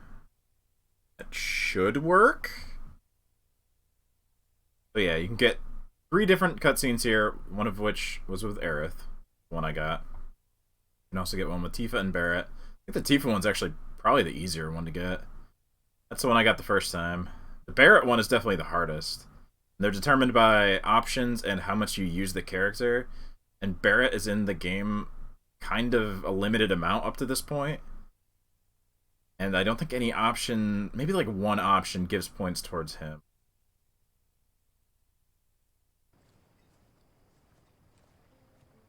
that should work. So yeah, you can get 3 different cutscenes here, one of which was with Aerith, the one I got. You can also get one with Tifa and Barrett. I think the Tifa one's actually probably the easier one to get. That's the one I got the first time. The Barrett one is definitely the hardest. They're determined by options and how much you use the character. And Barrett is in the game kind of a limited amount up to this point. And I don't think any option, maybe like one option gives points towards him.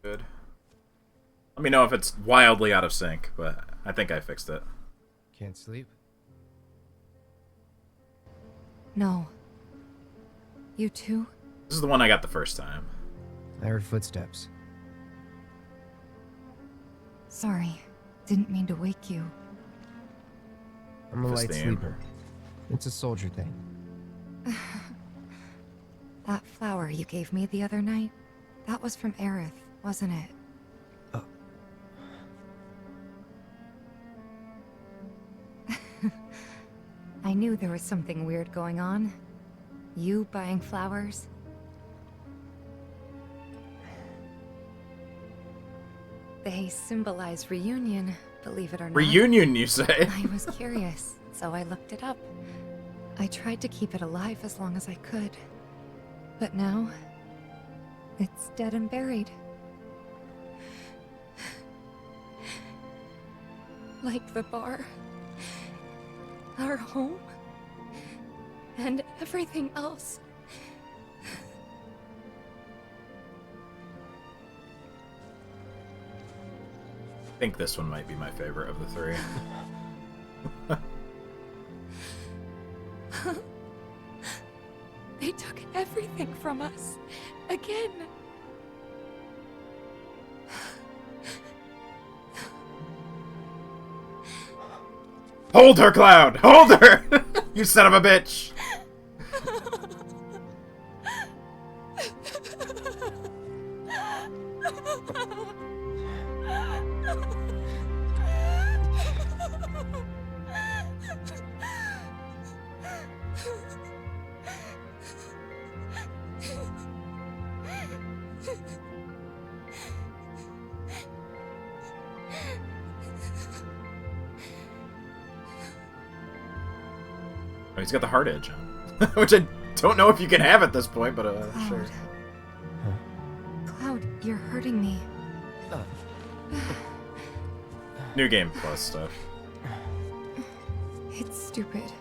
Good. Let me know if it's wildly out of sync, but I think I fixed it. Can't sleep? No. You too? This is the one I got the first time. I heard footsteps. Sorry. Didn't mean to wake you. I'm a light Fist aim. sleeper. It's a soldier thing. That flower you gave me the other night, that was from Aerith, wasn't it? I knew there was something weird going on. You buying flowers? They symbolize reunion, believe it or not. Reunion, you say? I was curious, so I looked it up. I tried to keep it alive as long as I could. But now, it's dead and buried. Like the bar, our home, and everything else. I think this one might be my favorite of the 3. They took everything from us. Again. Hold her, Cloud! Hold her! You son of a bitch! Oh, he's got the hard edge on. Which I don't know if you can have at this point, but Cloud. sure. Cloud, you're hurting me. New Game Plus stuff. It's stupid.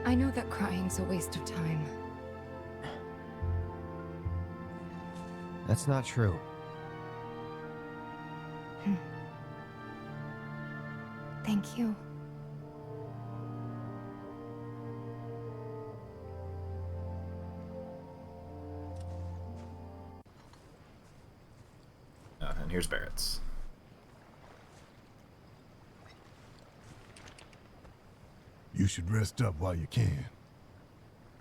I know that crying's a waste of time. That's not true. Thank you. And here's Barrett's. You should rest up while you can.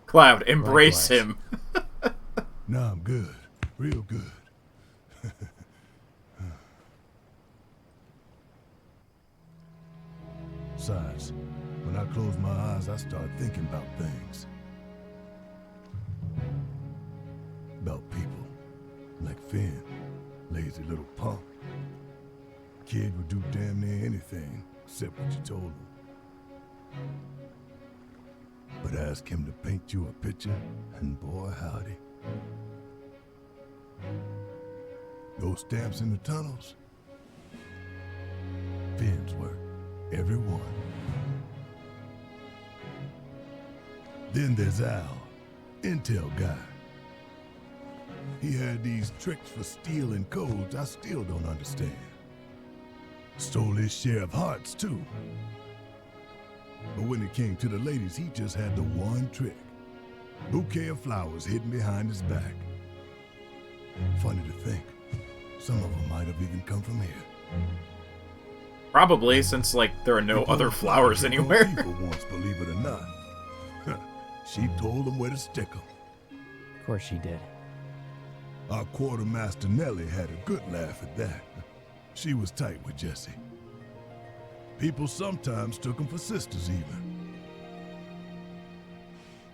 Cloud, embrace Likewise. him. No, I'm good. Real good. Besides, when I close my eyes, I start thinking about things. About people. Like Finn. Lazy little punk. Kid would do damn near anything, except what you told him. But ask him to paint you a picture, and boy howdy. Those stamps in the tunnels? Finn's work. Every one. Then there's Al, intel guy. He had these tricks for stealing codes I still don't understand. Stole his share of hearts, too. But when it came to the ladies, he just had the one trick. Bouquet of flowers hidden behind his back. Funny to think, some of them might have even come from here. Probably, since, like, there are no other flowers anywhere. People once, believe it or not. She told them where to stick them. Of course she did. Our quartermaster Nellie had a good laugh at that. She was tight with Jesse. People sometimes took them for sisters, even.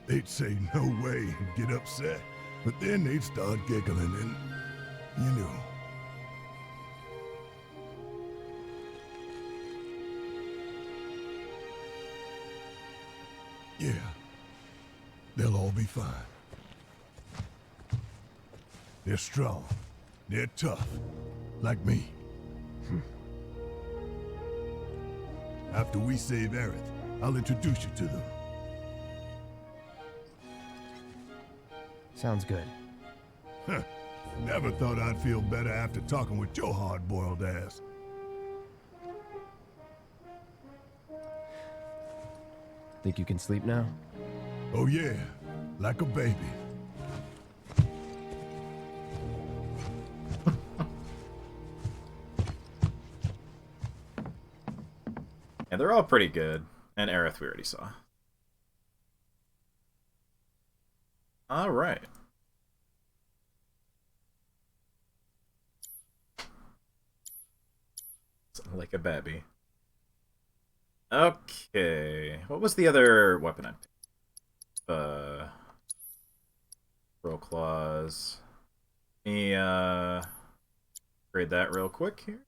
They'd say no way and get upset, but then they'd start giggling and, you know. Yeah, they'll all be fine. They're strong. They're tough. Like me. After we save Aerith, I'll introduce you to them. Sounds good. Huh. Never thought I'd feel better after talking with your hard-boiled ass. Think you can sleep now? Oh yeah, like a baby. Yeah, they're all pretty good. And Aerith we already saw. Alright. Like a baby. Okay. What was the other weapon I picked? Roll claws. Let me upgrade that real quick here.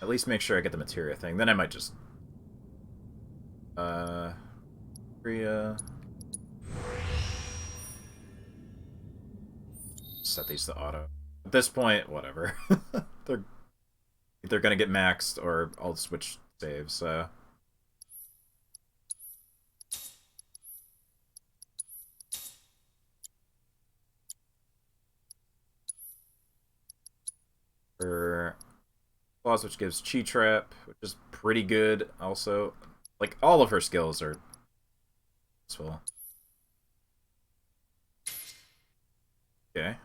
At least make sure I get the materia thing. Then I might just set these to auto. At this point, whatever. they're gonna get maxed, or I'll switch saves. So for claws, which gives Chi Trap, which is pretty good. Also, like all of her skills are useful. Okay.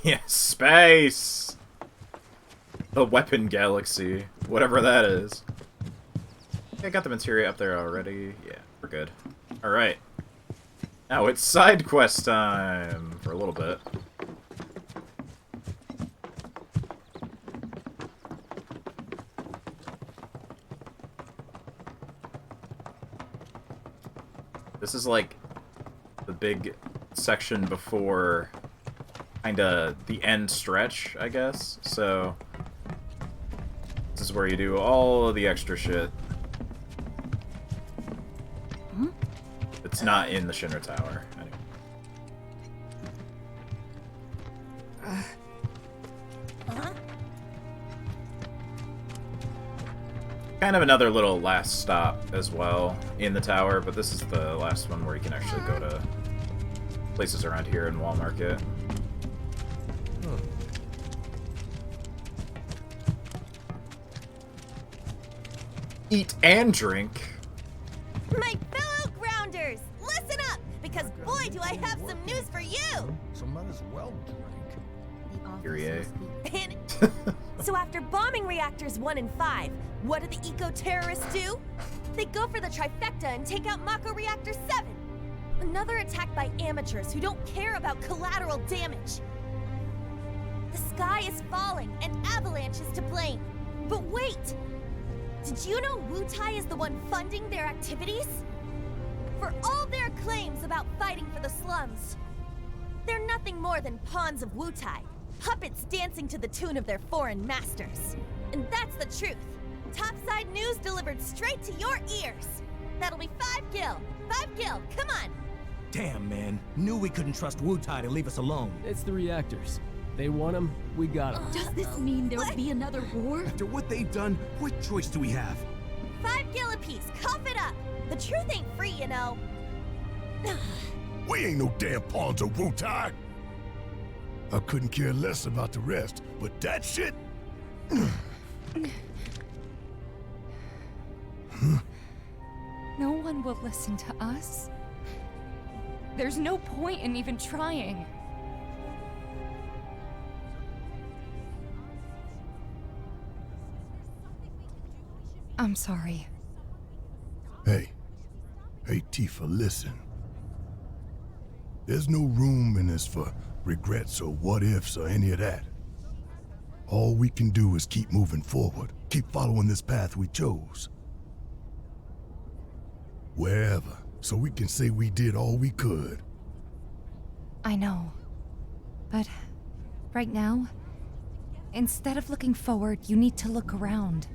Yeah, space! The weapon galaxy. Whatever that is. I got the materia up there already. Yeah, we're good. Alright. Now it's side quest time! For a little bit. This is like the big section before kinda the end stretch, I guess. So this is where you do all of the extra shit. It's not in the Shinra Tower. Anyway. Kind of another little last stop as well in the tower, but this is the last one where you can actually go to places around here in Wall Market. Eat and drink. My fellow grounders, listen up, because boy do I have some news for you! So might as well Kyrie. So after bombing reactors 1 and 5, what do the eco-terrorists do? They go for the trifecta and take out Mako Reactor 7. Another attack by amateurs who don't care about collateral damage. The sky is falling and Avalanche is to blame. But wait! Did you know Wutai is the one funding their activities? For all their claims about fighting for the slums, they're nothing more than pawns of Wutai. Puppets dancing to the tune of their foreign masters. And that's the truth. Topside news delivered straight to your ears. That'll be 5 gil. 5 gil, come on. Damn, man. Knew we couldn't trust Wutai to leave us alone. It's the reactors. They want them, we got them. Does this mean there'll be another war? After what they've done, what choice do we have? 5 gil apiece, cough it up. The truth ain't free, you know. We ain't no damn pawns of Wutai. I couldn't care less about the rest, but that shit? No one will listen to us. There's no point in even trying. I'm sorry. Hey. Hey, Tifa, listen. There's no room in this for regrets or what-ifs or any of that. All we can do is keep moving forward, keep following this path we chose. Wherever, so we can say we did all we could. I know. But right now, instead of looking forward, you need to look around.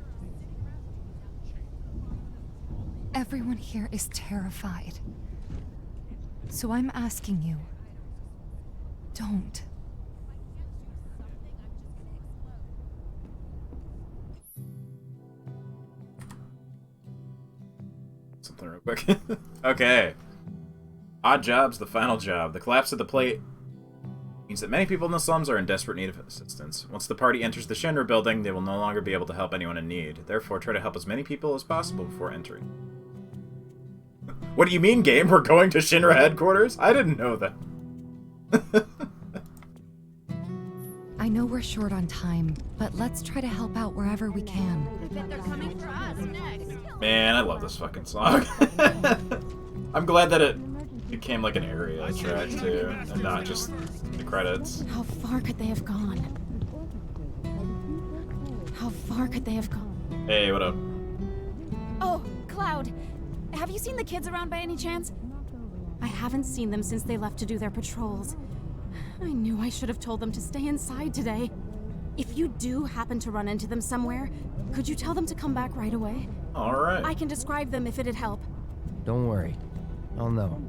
Everyone here is terrified. So I'm asking you, don't. Something real quick. Okay. Odd Job's the final job. The collapse of the plate means that many people in the slums are in desperate need of assistance. Once the party enters the Shinra building, they will no longer be able to help anyone in need. Therefore, try to help as many people as possible before entering. What do you mean, game? We're going to Shinra headquarters? I didn't know that. I know we're short on time, but let's try to help out wherever we can. I bet they're coming for us next. Man, I love this fucking song. I'm glad that it became like an area track too, and not just the credits. How far could they have gone? How far could they have gone? Hey, what up? Oh, Cloud. Have you seen the kids around by any chance? I haven't seen them since they left to do their patrols. I knew I should have told them to stay inside today. If you do happen to run into them somewhere, could you tell them to come back right away? Alright. I can describe them if it'd help. Don't worry. I'll know.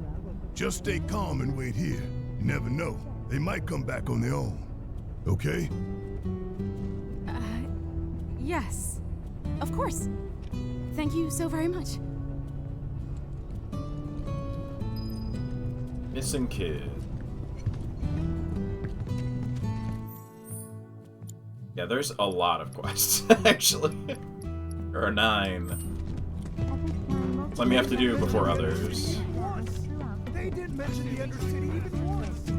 Just stay calm and wait here. You never know. They might come back on their own. Okay? Yes. Of course. Thank you so very much. Missing kid. Yeah, there's a lot of quests, actually. There are 9. Let me have to do before others. They didn't mention the Undercity even once.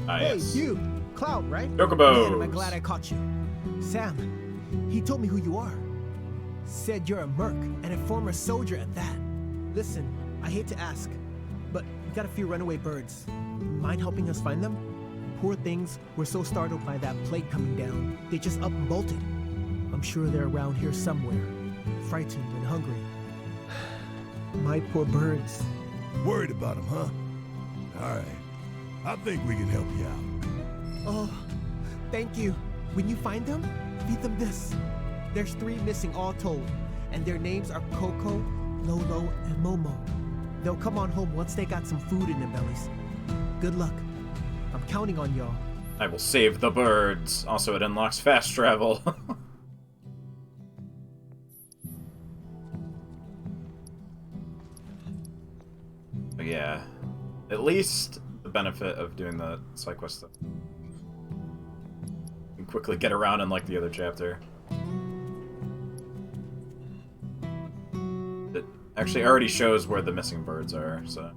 Hey, Yes. you! Cloud, right? Chocobos. Man, am I glad I caught you. Sam, he told me who you are. Said you're a merc, and a former soldier at that. Listen, I hate to ask, but we got a few runaway birds. Mind helping us find them? Poor things were so startled by that plate coming down, they just up and bolted. I'm sure they're around here somewhere, frightened and hungry. My poor birds. Worried about them, huh? All right. I think we can help you out. Oh, thank you. When you find them, feed them this. There's 3 missing all told, and their names are Coco, Lolo, and Momo. They'll come on home once they got some food in their bellies. Good luck. I'm counting on y'all. I will save the birds. Also, it unlocks fast travel. But yeah, at least the benefit of doing the side quest stuff. You can quickly get around in like the other chapter. It actually already shows where the missing birds are, so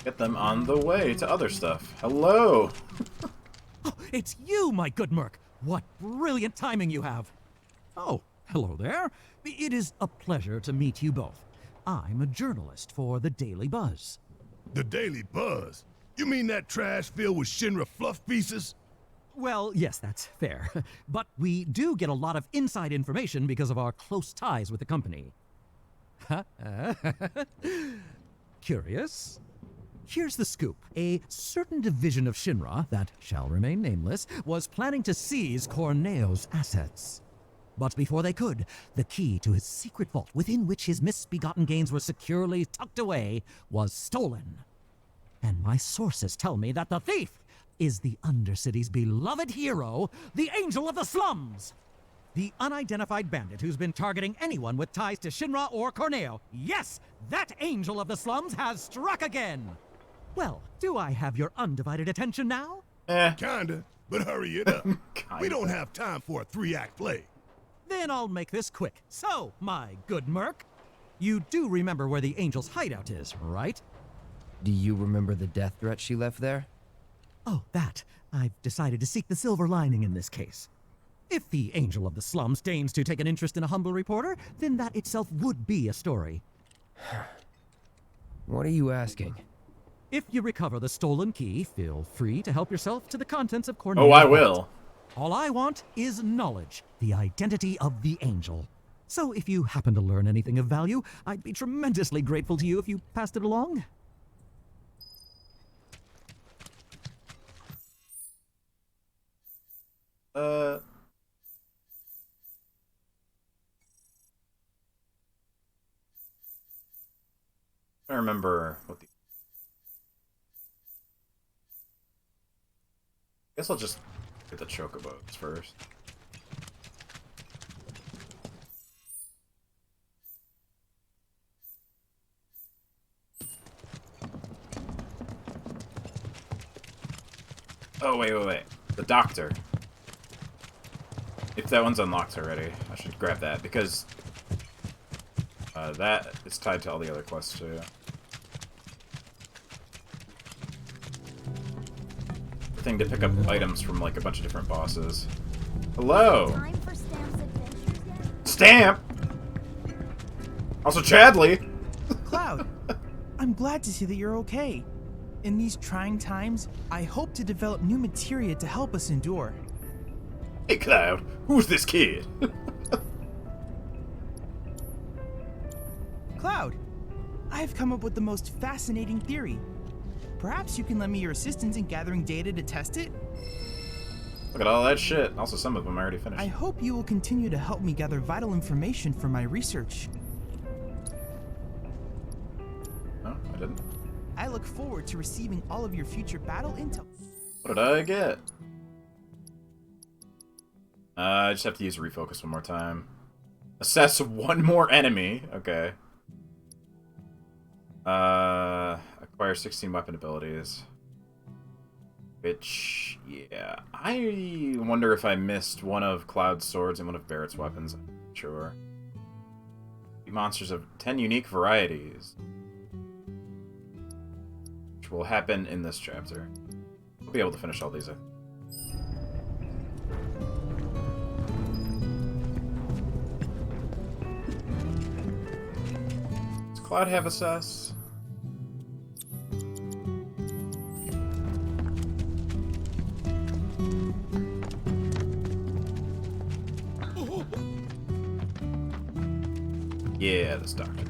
get them on the way to other stuff. Hello! Oh, it's you, my good merc. What brilliant timing you have. Oh, hello there. It is a pleasure to meet you both. I'm a journalist for the Daily Buzz. The Daily Buzz? You mean that trash filled with Shinra fluff pieces? Well, yes, that's fair. But we do get a lot of inside information because of our close ties with the company. Curious? Here's the scoop. A certain division of Shinra, that shall remain nameless, was planning to seize Corneo's assets. But before they could, the key to his secret vault, within which his misbegotten gains were securely tucked away, was stolen. And my sources tell me that the thief is the Undercity's beloved hero, the Angel of the Slums! The unidentified bandit who's been targeting anyone with ties to Shinra or Corneo. Yes, that Angel of the Slums has struck again! Well, do I have your undivided attention now? Kinda, but hurry it up. We don't have time for a 3-act play. Then I'll make this quick. So, my good merc, you do remember where the Angel's hideout is, right? Do you remember the death threat she left there? Oh, that. I've decided to seek the silver lining in this case. If the Angel of the Slums deigns to take an interest in a humble reporter, then that itself would be a story. What are you asking? If you recover the stolen key, feel free to help yourself to the contents of Corneo's Oh, I vault. will. All I want is knowledge, the identity of the Angel. So if you happen to learn anything of value, I'd be tremendously grateful to you if you passed it along. I remember what the... Guess I'll just get the chocobos first. Oh, wait. The doctor. If that one's unlocked already, I should grab that, because that is tied to all the other quests, too. The thing to pick up items from, like, a bunch of different bosses. Hello! Time for Stamp's adventures yet? Stamp! Also Chadley! Cloud, I'm glad to see that you're okay. In these trying times, I hope to develop new materia to help us endure. Hey, Cloud, who's this kid? Cloud, I've come up with the most fascinating theory. Perhaps you can lend me your assistance in gathering data to test it? Look at all that shit. Also, some of them I already finished. I hope you will continue to help me gather vital information for my research. No, I didn't. I look forward to receiving all of your future battle intel. What did I get? I just have to use refocus one more time. Assess one more enemy. Okay. Acquire 16 weapon abilities. Which, yeah, I wonder if I missed one of Cloud's swords and one of Barrett's weapons. I'm not sure. The monsters of 10 unique varieties. Which will happen in this chapter. I'll be able to finish all these. Does Cloud have assess? Yeah, this doctor.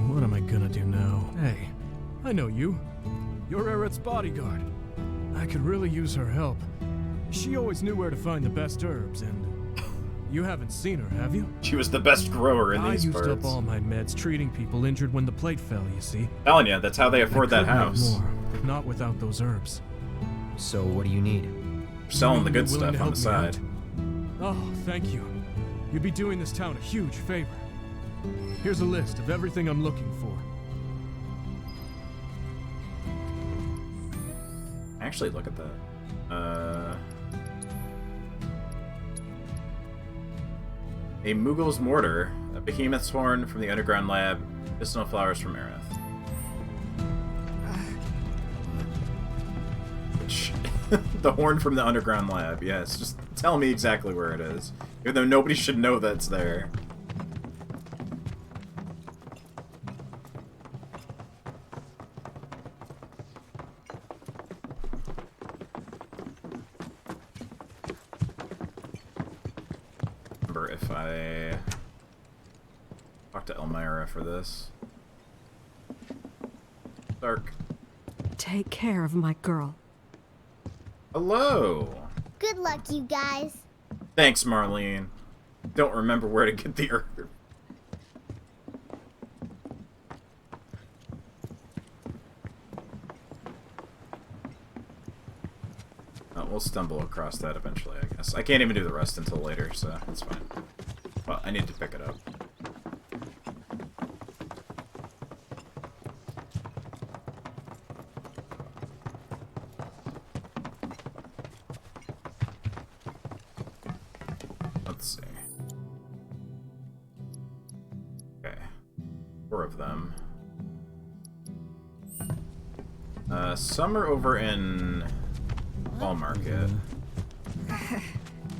What am I gonna do now? Hey, I know you. You're Aerith's bodyguard. I could really use her help. She always knew where to find the best herbs, and you haven't seen her, have you? She was the best grower in these parts. I used up all my meds treating people injured when the plate fell, you see. Telling you, that's how they afford that house. More, not without those herbs. So what do you need? Selling the good stuff on the side. Oh, thank you. You'd be doing this town a huge favor. Here's a list of everything I'm looking for. Actually, look at that. A Mughals mortar, a behemoth's horn from the underground lab, medicinal flowers from Aerith. Which, the horn from the underground lab, yes. Just tell me exactly where it is. Even though nobody should know that's there. Remember if I talk to Elmira for this. Dark. Take care of my girl. Hello. Good luck, you guys. Thanks, Marlene. Don't remember where to get the herb. We'll stumble across that eventually, I guess. I can't even do the rest until later, so that's fine. Well, I need to pick it up. Let's see. Okay. 4 of them. Some are over in Fall Market.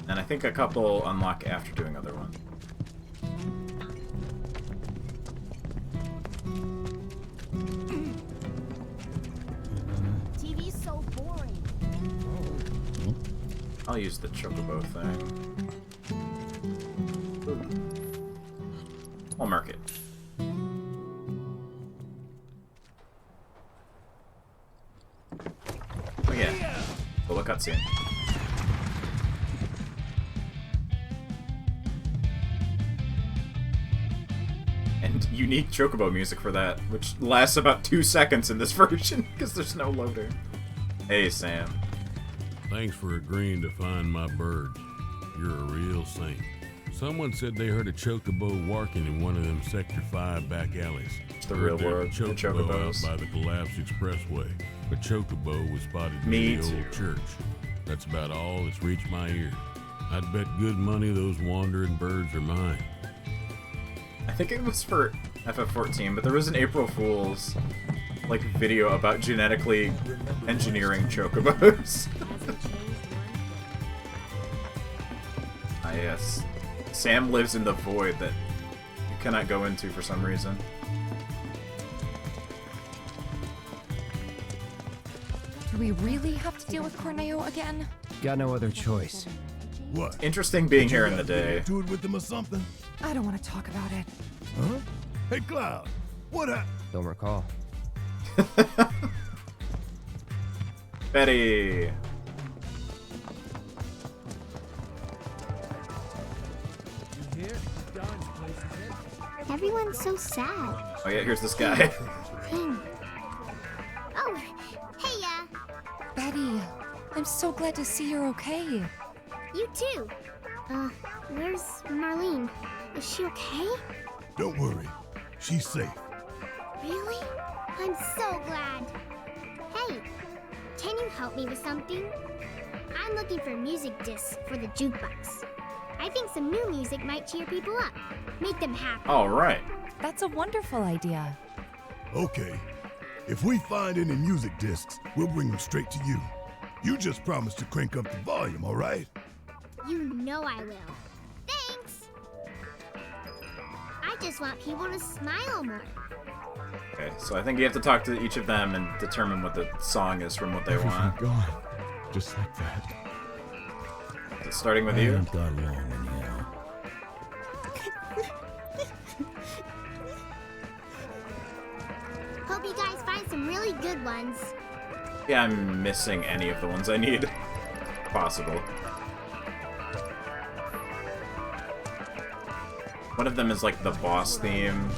And I think a couple unlock after doing other ones. TV's so boring. I'll use the chocobo thing. Fall Market. Oh yeah. Full cutscene. And unique chocobo music for that, which lasts about 2 seconds in this version, because there's no loader. Hey, Sam. Thanks for agreeing to find my birds. You're a real saint. Someone said they heard a chocobo walking in one of them Sector 5 back alleys. It's the real world. The chocobos. Out by the collapsed expressway. A chocobo was spotted Me near the too. old church. That's about all that's reached my ears. I'd bet good money those wandering birds are mine. I think it was for FF14, but there was an April Fool's like video about genetically engineering chocobos. Ah yes. Sam lives in the void that you cannot go into for some reason. Do we really have to deal with Corneo again? Got no other choice. What? Interesting being here in the day. Do it with them or something? I don't want to talk about it. Huh? Hey, Cloud. What happened? Don't recall. Betty. Everyone's so sad. Oh yeah, here's this guy. Oh, hey, Betty, I'm so glad to see you're okay. you too. Where's Marlene? Is she okay? Don't worry. She's safe. Really? I'm so glad. Hey, can you help me with something? I'm looking for music discs for the jukebox. I think some new music might cheer people up, make them happy. All right. That's a wonderful idea. Okay. If we find any music discs, we'll bring them straight to you. You just promise to crank up the volume, all right? You know I will. Thanks! I just want people to smile more. Okay, so I think you have to talk to each of them and determine what the song is from what they want. Gone. Just like that. So starting with you. Ain't got long anyhow. Hope you guys find some really good ones. Yeah, I'm missing any of the ones I need. Possible. One of them is like the boss theme.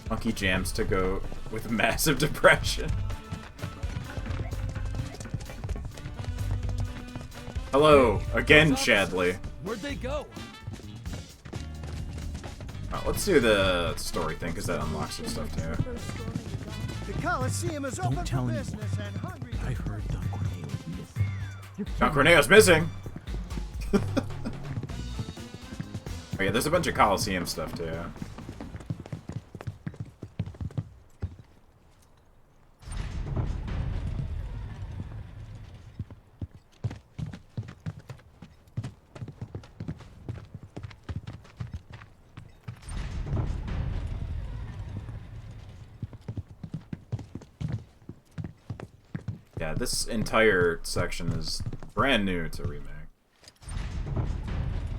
Monkey jams to go with massive depression. Hello, again, Chadley. Where'd they go? Let's do the story thing, because that unlocks some stuff too. The Coliseum is open for business and hungry. I heard Don Corneo's missing. Don Corneo's missing! Oh yeah, there's a bunch of Coliseum stuff too. Yeah, this entire section is brand new to Remake.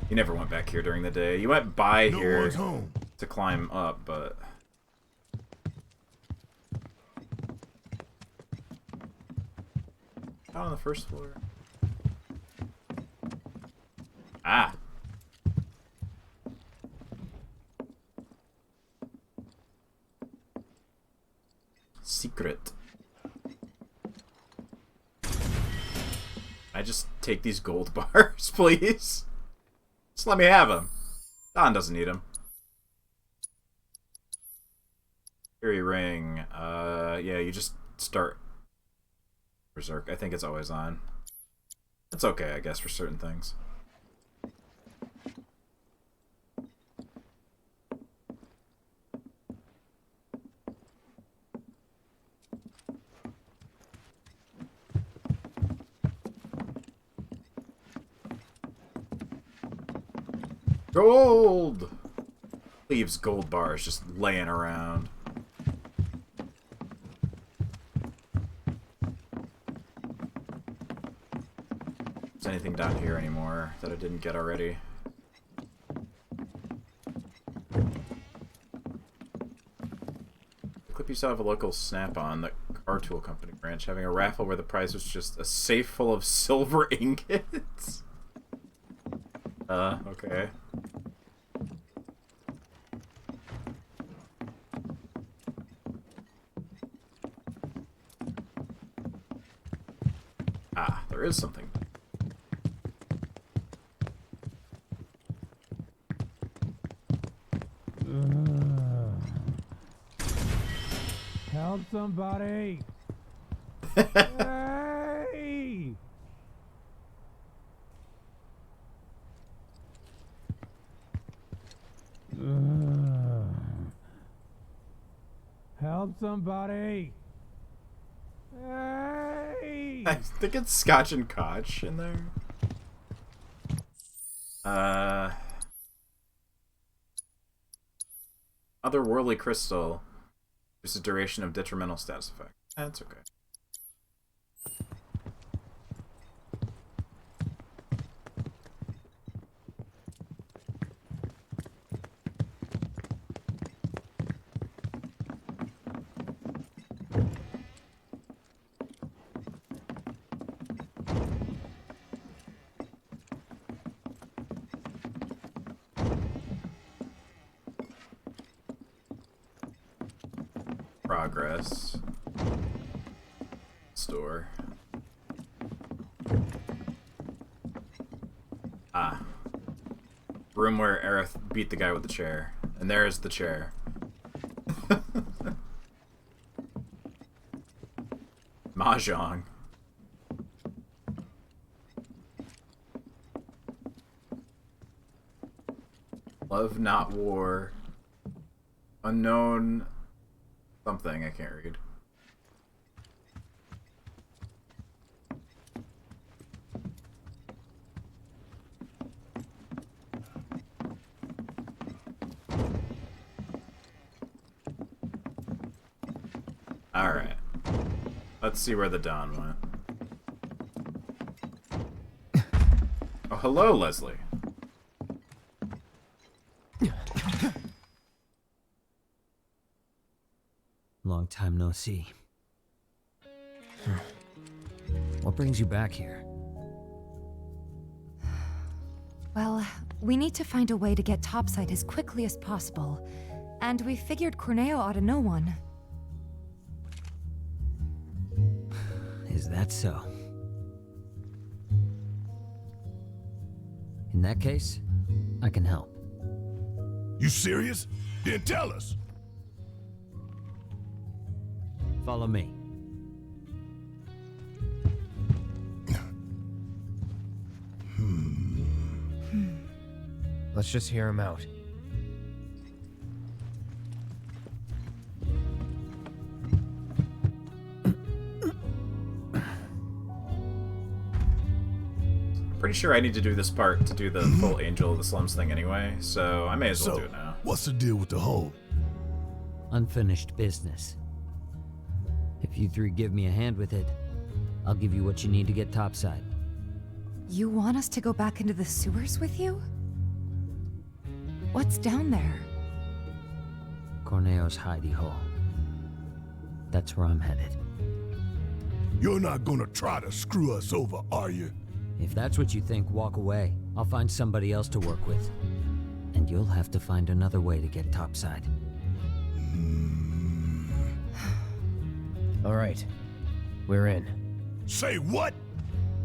You never went back here during the day. You went by here to climb up, but... Not on the first floor. Ah! Secret. I just take these gold bars, please? Just let me have them. Don doesn't need them. Fury Ring. Yeah, you just start Berserk. I think it's always on. It's okay, I guess, for certain things. Gold! Leaves gold bars just laying around. Is anything down here anymore that I didn't get already? Clip you saw of a local Snap-on, the car tool company branch, having a raffle where the prize was just a safe full of silver ingots. Okay. Ah, there is something. Help somebody! Hey! Help somebody! Hey! I think it's Scotch and Koch in there. Otherworldly crystal. There's a duration of detrimental status effect. That's okay. Progress. Store. room where Aerith beat the guy with the chair. And there's the chair. Mahjong. Love, not war. Unknown something, I can't read. Alright. Let's see where the Dawn went. Oh, hello, Leslie. Long time no see. What brings you back here? Well, we need to find a way to get topside as quickly as possible. And we figured Corneo ought to know one. Is that so? In that case, I can help. You serious? Then tell us. Follow me. Let's just hear him out. Pretty sure I need to do this part to do the full Angel of the Slums thing anyway, so I may as well do it now. What's the deal with the hole? Unfinished business. If you three give me a hand with it, I'll give you what you need to get topside. You want us to go back into the sewers with you? What's down there? Corneo's hidey hole. That's where I'm headed. You're not gonna try to screw us over, are you? If that's what you think, walk away. I'll find somebody else to work with. And you'll have to find another way to get topside. All right. We're in. Say what?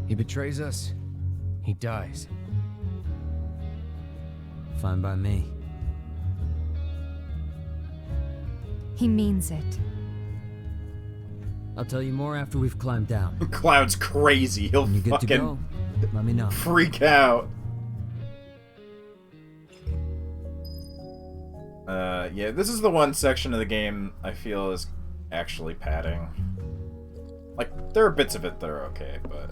He betrays us. He dies. Fine by me. He means it. I'll tell you more after we've climbed down. Cloud's crazy. He'll when you get to fucking go, let me know. Freak out. Yeah, this is the one section of the game I feel is actually padding. Like, there are bits of it that are okay, but...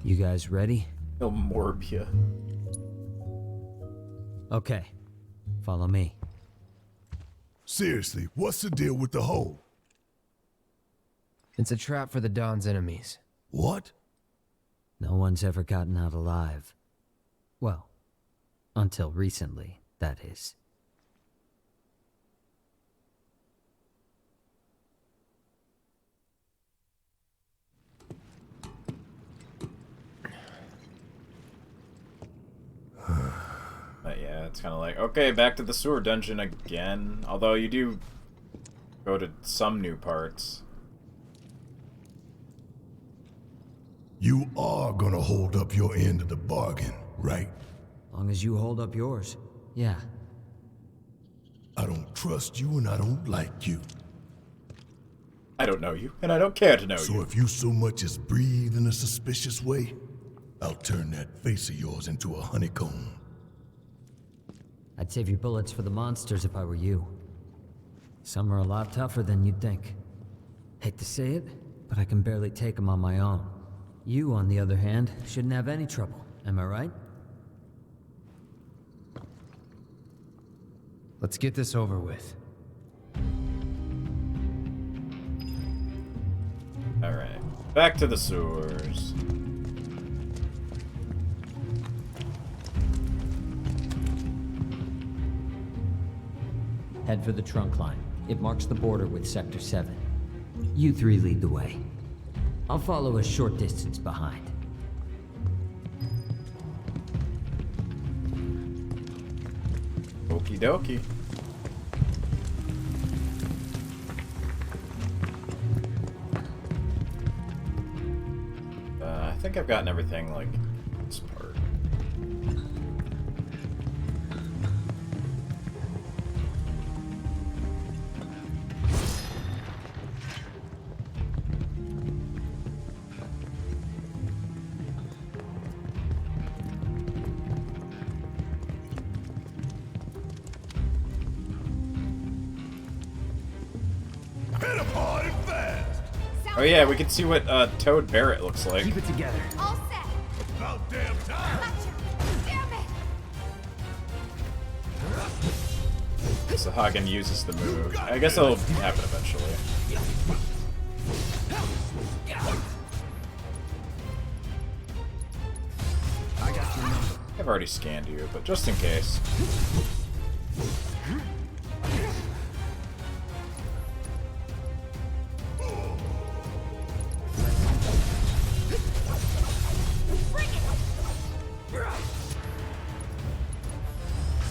You guys ready? He'll morb you. Okay. Follow me. Seriously, what's the deal with the hole? It's a trap for the Dawn's enemies. What? No one's ever gotten out alive. Well, until recently, that is. But yeah, it's kind of like, okay, back to the sewer dungeon again. Although you do go to some new parts. You are gonna hold up your end of the bargain, right? Long as you hold up yours, yeah. I don't trust you and I don't like you. I don't know you, and I don't care to know you. So if you so much as breathe in a suspicious way, I'll turn that face of yours into a honeycomb. I'd save your bullets for the monsters if I were you. Some are a lot tougher than you'd think. Hate to say it, but I can barely take them on my own. You, on the other hand, shouldn't have any trouble. Am I right? Let's get this over with. Alright, back to the sewers. Head for the trunk line. It marks the border with Sector 7. You three lead the way. I'll follow a short distance behind. Okie dokie. I think I've gotten everything, like, this part. Hit him hard and fast. Oh yeah, we can see what Toad Barrett looks like. Keep it together. All set. About damn time. Gotcha. Damn it. So Hagen uses the move. I guess it'll happen eventually. I got your number. I've already scanned you, but just in case.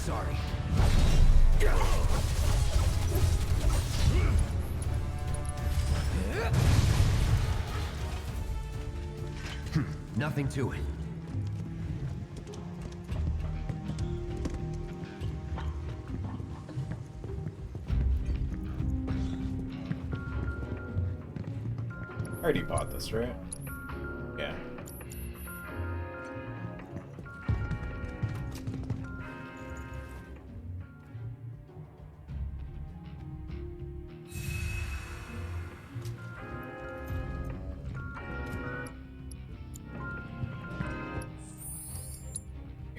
Sorry. Nothing to it. I already bought this, right? Yeah.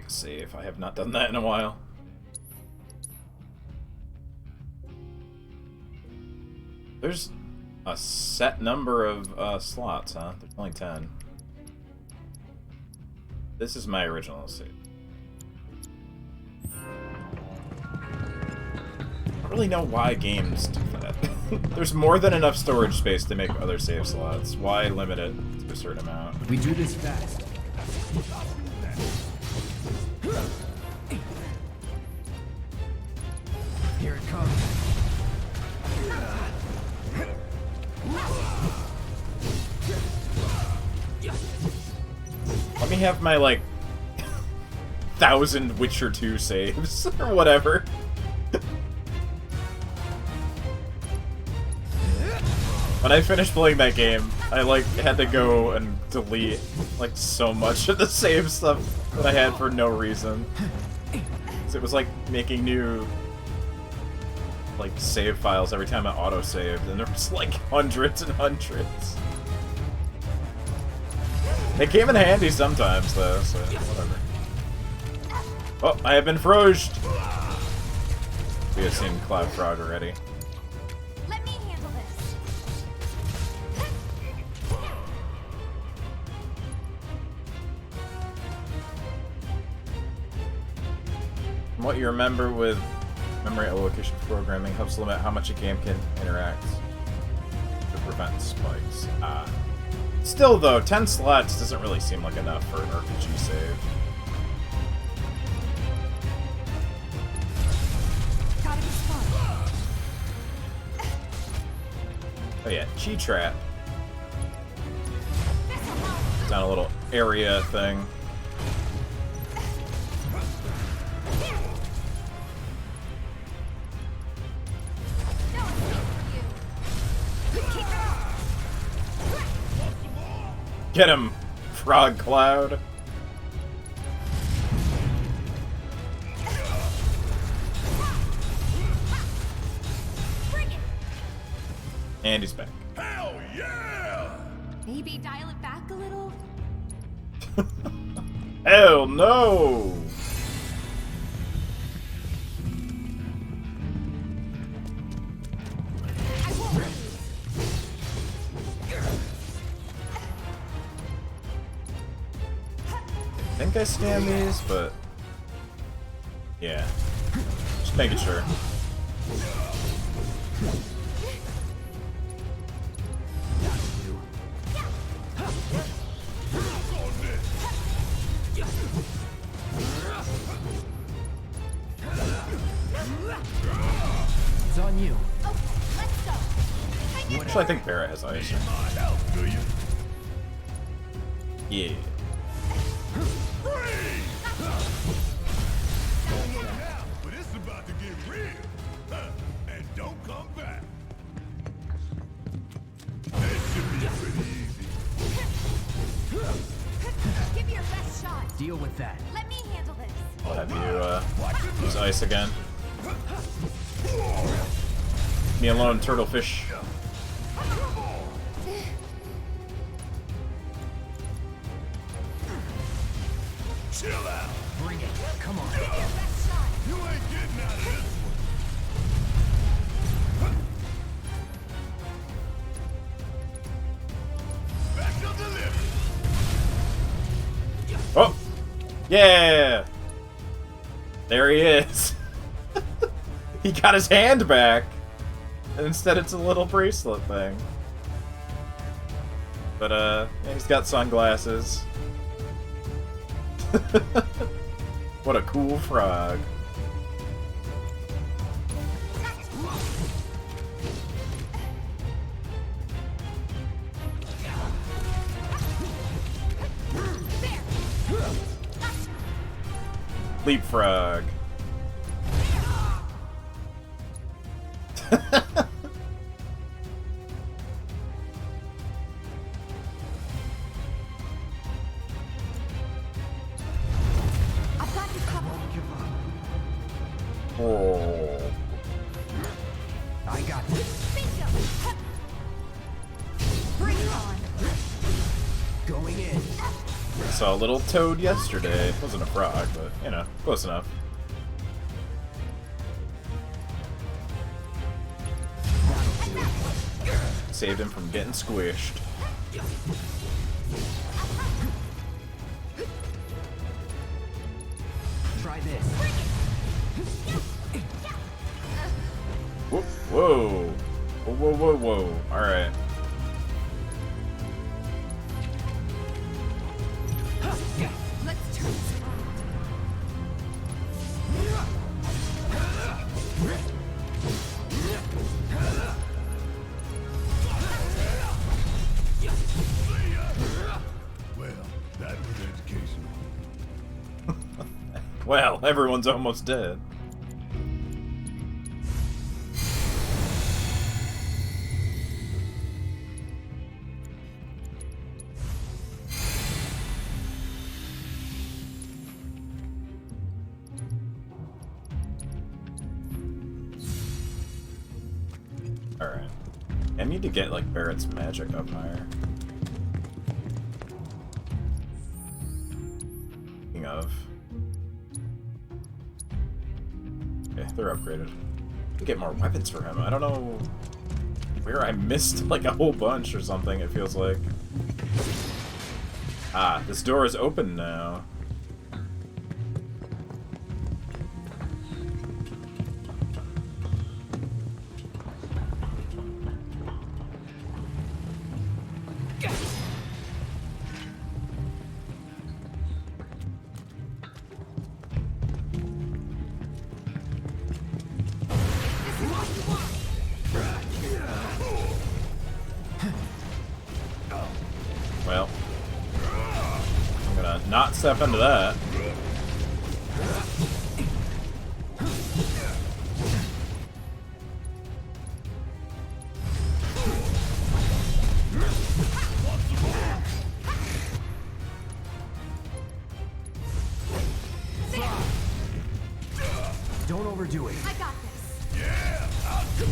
Save. I have not done that in a while. There's a set number of slots, huh? There's only 10. This is my original save. I don't really know why games do that. There's more than enough storage space to make other save slots. Why limit it to a certain amount? We do this fast. Here it comes. Let me have my, like, 1,000 Witcher 2 saves, or whatever. When I finished playing that game, I, like, had to go and delete, like, so much of the save stuff that I had for no reason. So it was like making new, like, save files every time I auto-saved, and there was, like, hundreds and hundreds. They came in handy sometimes, though, so whatever. Oh, I have been frozen. We have seen Cloud Frog already. Let me handle this. From what you remember with memory allocation programming helps limit how much a game can interact to prevent spikes. Still, though, 10 slots doesn't really seem like enough for an RPG save. Gotta be smart. Oh yeah, Chi Trap. Done a little area thing. Get him, Frog Cloud. And he's back. Hell yeah! Maybe dial it back a little. Hell no! I think I scanned these, but yeah, just making sure. It's on you. Actually, I think Barrett has ice. Yeah. But it's about to get real. And don't come back. That should be pretty easy. Give me your best shot. Deal with that. Let me handle this. I'll have you use ice again. Me alone, turtlefish. Chill out. Bring it. Come on. You ain't getting out of this one. Special delivery. Oh! Yeah! There he is. He got his hand back. And instead it's a little bracelet thing. But, yeah, he's got sunglasses. What a cool frog. Leapfrog. Oh. I got this. Bring it on. Going in. I saw a little toad yesterday. It wasn't a frog, but, you know, close enough. Saved him from getting squished. Try this. Whoa, whoa, whoa, whoa, whoa, whoa. All right. Let's turn this around. Well, that was educational. Well, everyone's almost dead. Alright. I need to get, like, Barrett's magic up higher. Speaking of... Okay, they're upgraded. To get more weapons for him. I don't know where I missed, like, a whole bunch or something, it feels like. Ah, this door is open now. Well, I'm gonna not step into that. Don't overdo it. I got this. Yeah, I'll do it.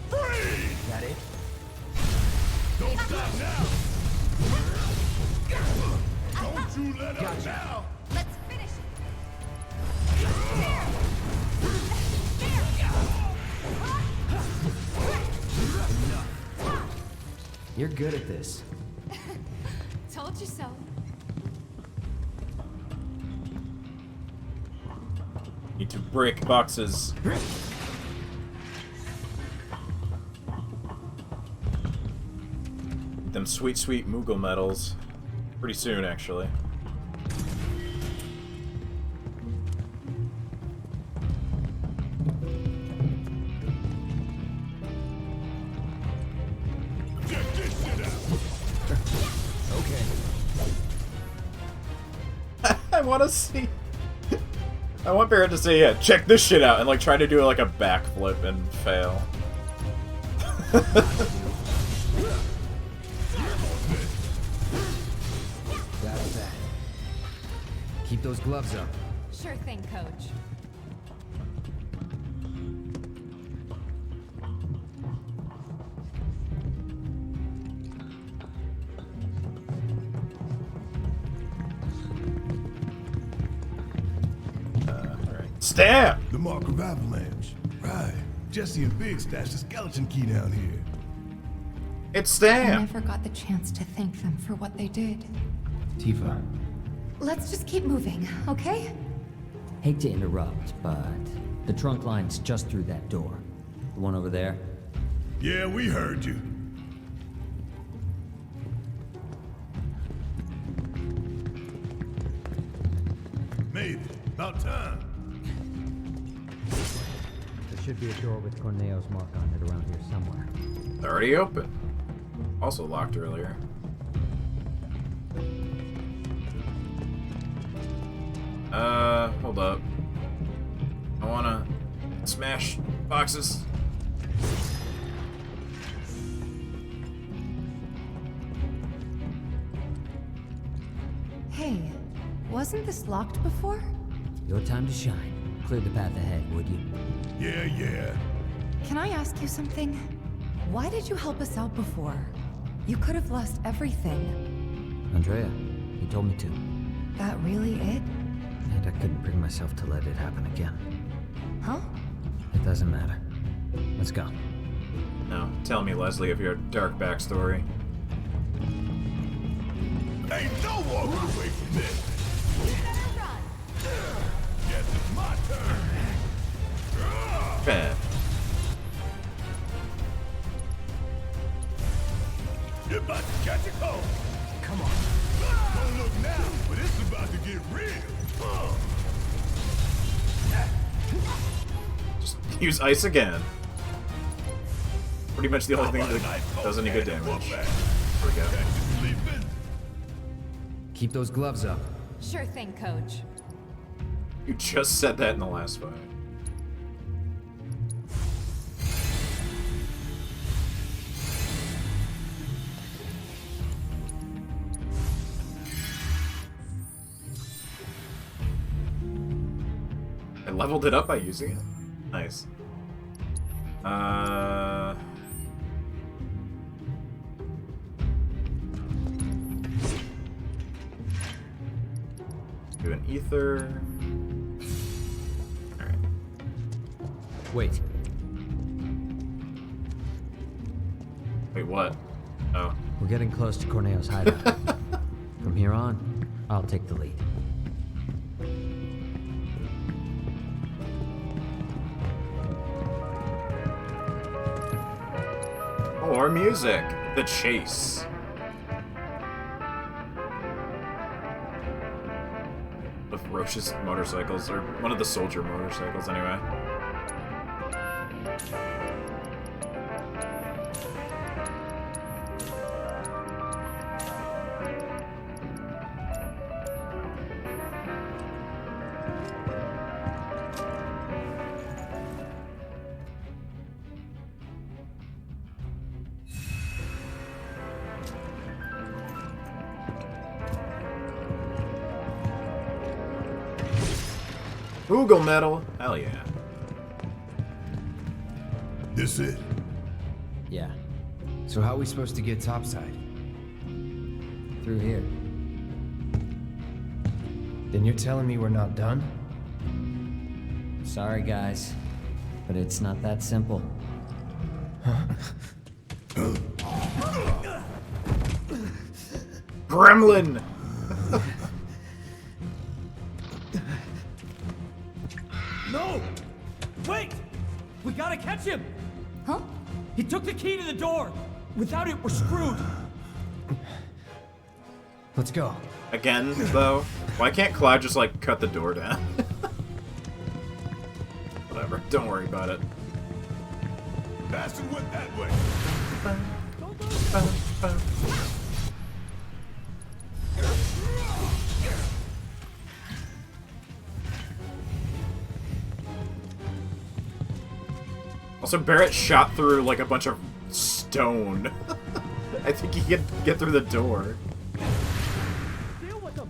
Freeze! That it? Don't stop now. Don't you let up now. Let's finish You're good at this. it. Told you so. Need to break boxes. Them sweet, sweet Moogle medals. Pretty soon, actually. Check this shit out. Okay. I want to see... I want Barrett to say, yeah, check this shit out, and like try to do like a backflip and fail. That's that. Keep those gloves up. Sure thing, Coach. Stab! The mark of avalanche. Right. Jesse and Big stashed the skeleton key down here. It's I Stab! never got the chance to thank them for what they did. Tifa. Let's just keep moving, okay? Hate to interrupt, but the trunk line's just through that door. The one over there. Yeah, we heard you. Made it. About time. There should be a door with Corneo's mark on it around here somewhere. Already open. Also locked earlier. Hold up. I wanna smash boxes. Hey, wasn't this locked before? Your time to shine. Clear the path ahead, would you? Yeah. Can I ask you something? Why did you help us out before? You could have lost everything. Andrea, he told me to. That really it? And I couldn't bring myself to let it happen again. Huh? It doesn't matter. Let's go. Now, tell me, Leslie, of your dark backstory. Ain't no walking away from this. Guess it's my turn. Bad. You're about to catch a cold. Come on. Don't look now, but it's about to get real. Just use ice again. Pretty much the only thing that does any good damage. There we go. Keep those gloves up. Sure thing, Coach. You just said that in the last fight. I leveled it up by using it. Nice. Do an ether. Alright. Wait. Wait, what? Oh. We're getting close to Corneo's hideout. From here on, I'll take the lead. More music. The chase. Of Roche's motorcycles, or one of the soldier motorcycles, anyway. Google medal. Hell yeah. This it? Yeah. So how are we supposed to get topside? Through here. Then you're telling me we're not done? Sorry, guys. But it's not that simple. Gremlin! No! Wait! We gotta catch him! Huh? He took the key to the door! Without it, we're screwed! Let's go. Again, though? Why can't Cloud just, like, cut the door down? Whatever, don't worry about it. Bastard went that way. Also, Barrett shot through, like, a bunch of stone. I think he can get through the door. Deal with him!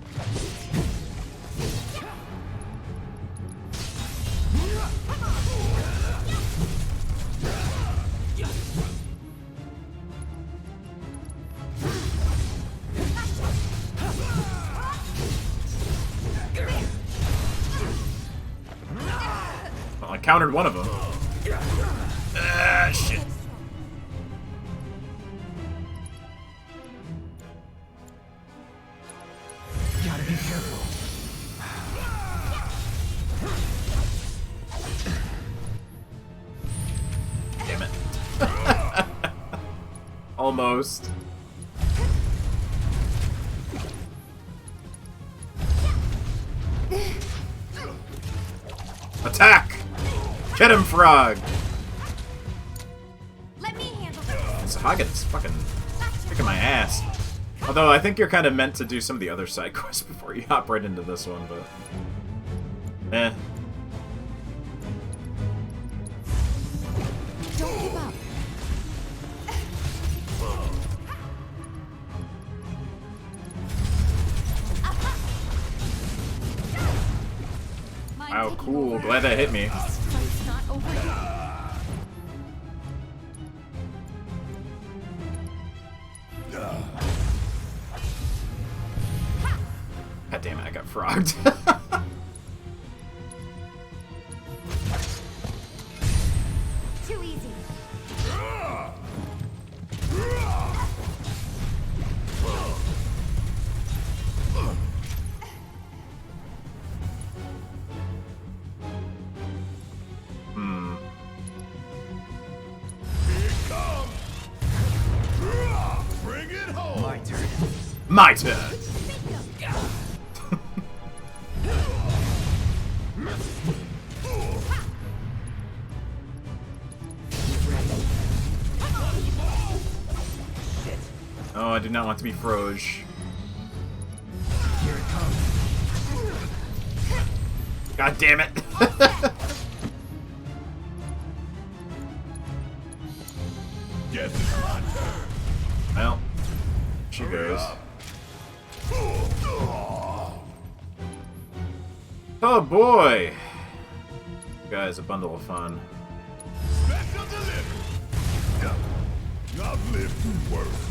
countered one of them. Ah, shit. Gotta be careful. Damn it. Almost. Attack! Get him, frog! Let me handle this. So Hagen's fucking kicking my ass. Although I think you're kind of meant to do some of the other side quests before you hop right into this one, but... Eh. Don't give up. Wow, cool. Glad that hit me. Fight's not over yet. God damn it, I got frogged. Too easy. Hmm. Bring it home. My turn. My turn. Oh, I do not want to be froge. Here it comes. God damn it. Guess it's my turn. Well, she goes. Oh boy! You guys, a bundle of fun. Special delivery. I've lived through worse.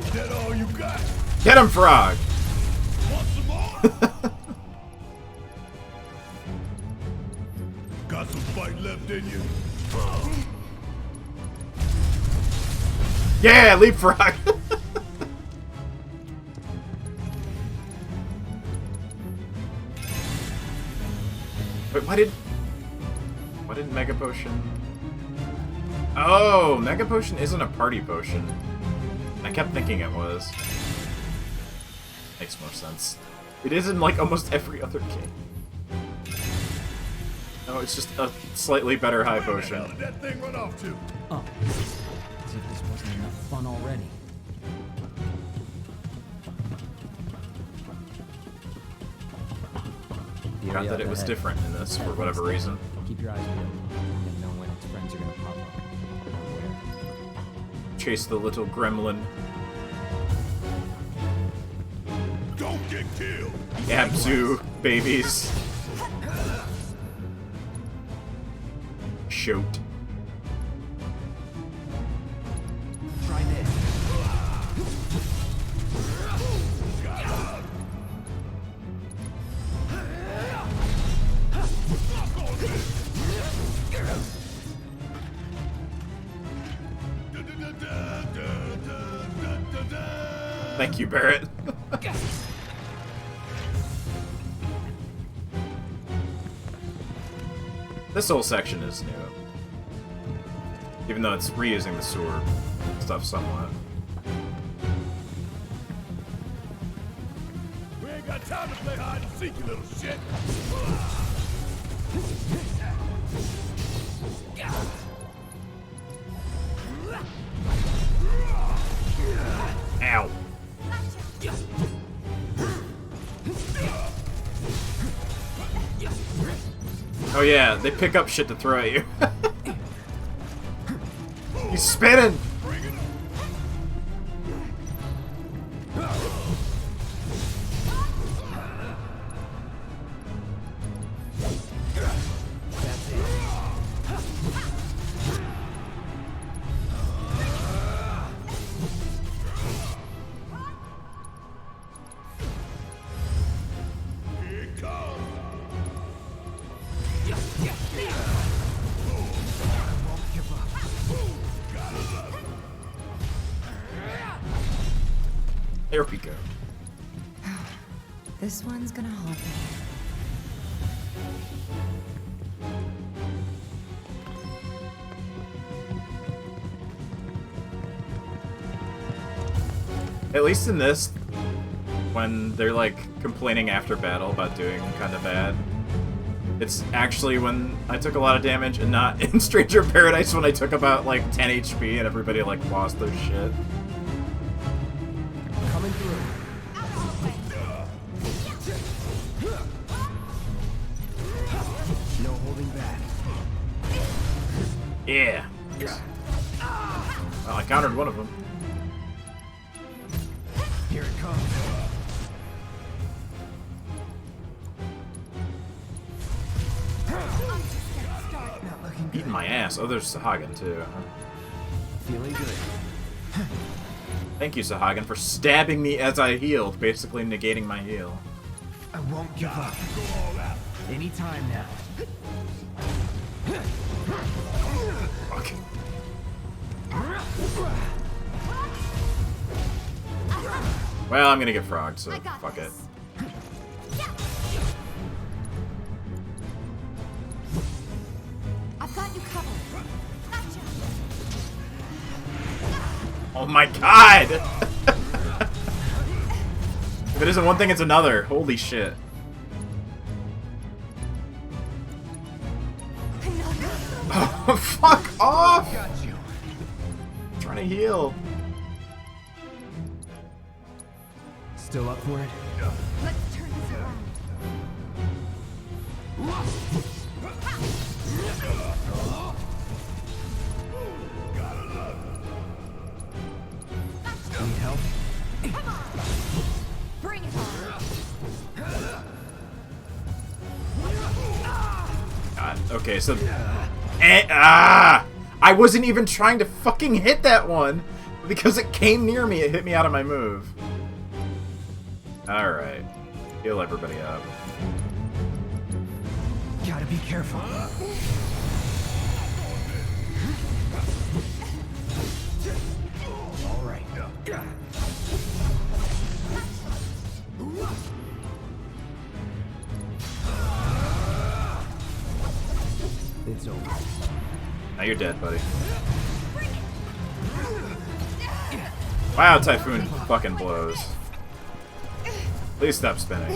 Is that all you got? Get him, frog! Want some more? Got some fight left in you? Yeah, leapfrog! Wait, why didn't Mega Potion... Oh, Mega Potion isn't a party potion. I kept thinking it was. Makes more sense. It is in, like, almost every other game. No, it's just a slightly better high Where the hell potion. did that thing run off to? Oh, as if this wasn't enough fun already. Not that it was different in this, for whatever reason. Keep your eyes peeled. You never know when its friends are gonna pop up. Or where. Chase the little gremlin. Don't get killed. Abzu babies. Shoot. Try this. Thank you, Barrett. This whole section is new. Even though it's reusing the sewer stuff somewhat. We ain't got time to play hide and seek, you little shit. Ow. Oh yeah, they pick up shit to throw at you. He's spinning! There we go. This one's gonna haunt me. At least in this, when they're like complaining after battle about doing kind of bad, it's actually when I took a lot of damage, and not in Stranger in Paradise when I took about like 10 HP and everybody like lost their shit. Coming through. No holding back. Yeah. Well, I countered one of them. Here it comes. Eating my ass. Oh, there's Sahagin too. Huh? Feeling good. Thank you, Sahagin, for stabbing me as I healed, basically negating my heal. I won't give up. Anytime now. Fuck. Well, I'm gonna get frogged, so fuck it. I've got you covered. Gotcha. Oh my god! If it isn't one thing, it's another. Holy shit. Oh, fuck off! Got you. I'm trying to heal. Still up for it? Let's turn this around. Need help? Come on. Bring it on. God. Okay, so... I wasn't even trying to fucking hit that one! Because it came near me, it hit me out of my move. Alright. Heal everybody up. Gotta be careful. All right. It's over. Now you're dead, buddy. Wow, Typhoon fucking blows. Please stop spinning.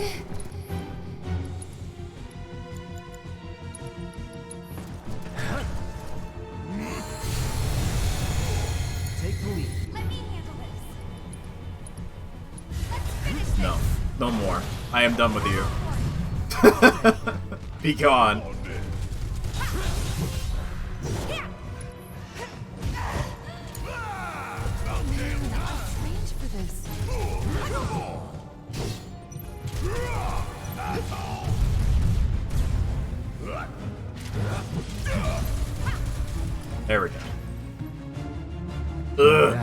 Take the lead. Let me handle this. Let's finish this. No. No more. I am done with you. Be gone. Strange for this. There we go. Ugh.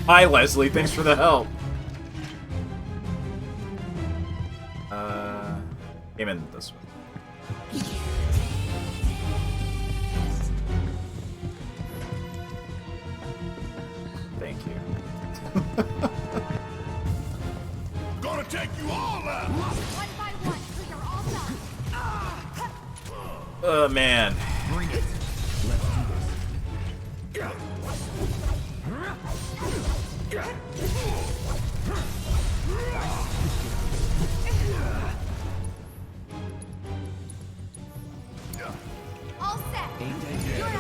Hi, Leslie. Thanks for the help. Came in this one. Thank you. Gonna take you all out. One by one, so you're all done. Oh, man. Bring it. Let's do this. All set.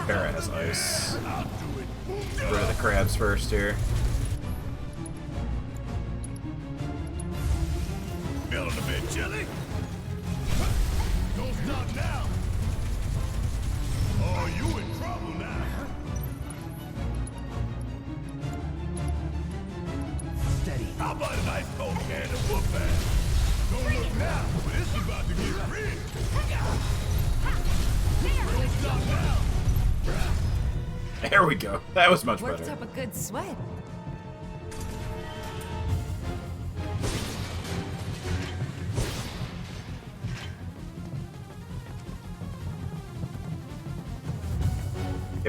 Para has ice. Get rid of the crabs first here. Feeling a bit chilly? Don't stop now. Oh, you in trouble now. Steady. How about a nice cold can of whoop ass? Don't look now, but it's about to get real. Don't stop now. There we go. That was much Worked better. up a good sweat.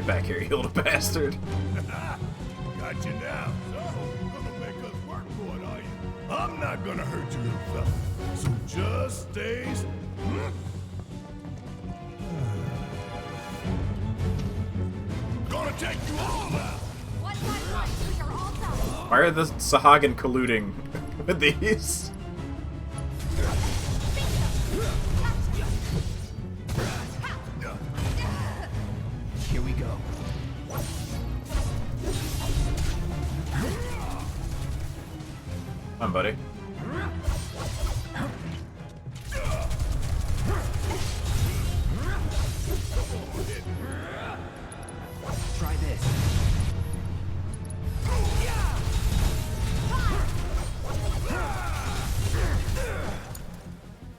back here, you little bastard. Got you now. So, gonna make us work for it, are you? I'm not gonna hurt you, little fella. So just stay. Gonna take you all out. Why are the Sahagin colluding with these? Here we go. Come on, buddy. Try this.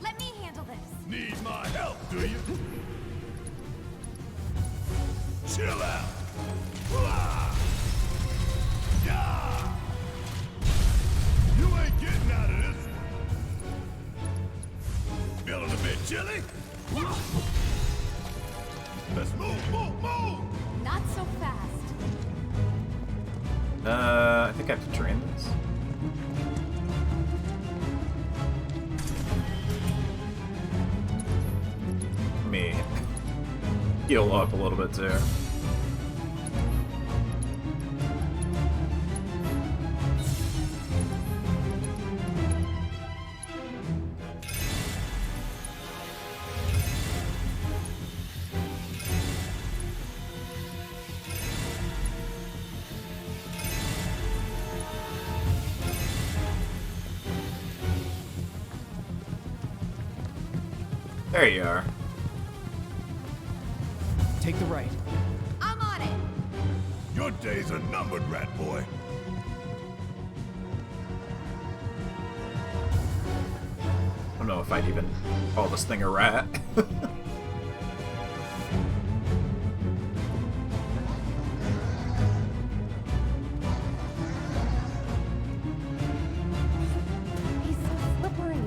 Let me handle this. Need my help, do you? Chill out. Yeah. You ain't getting out of this one. Feeling a bit chilly? Let's move, move, move! Not so fast. I think I have to train this. Let me heal up a little bit too. There you are. Take the right. I'm on it. Your days are numbered, rat boy. I don't know if I'd even call this thing a rat. He's so slippery.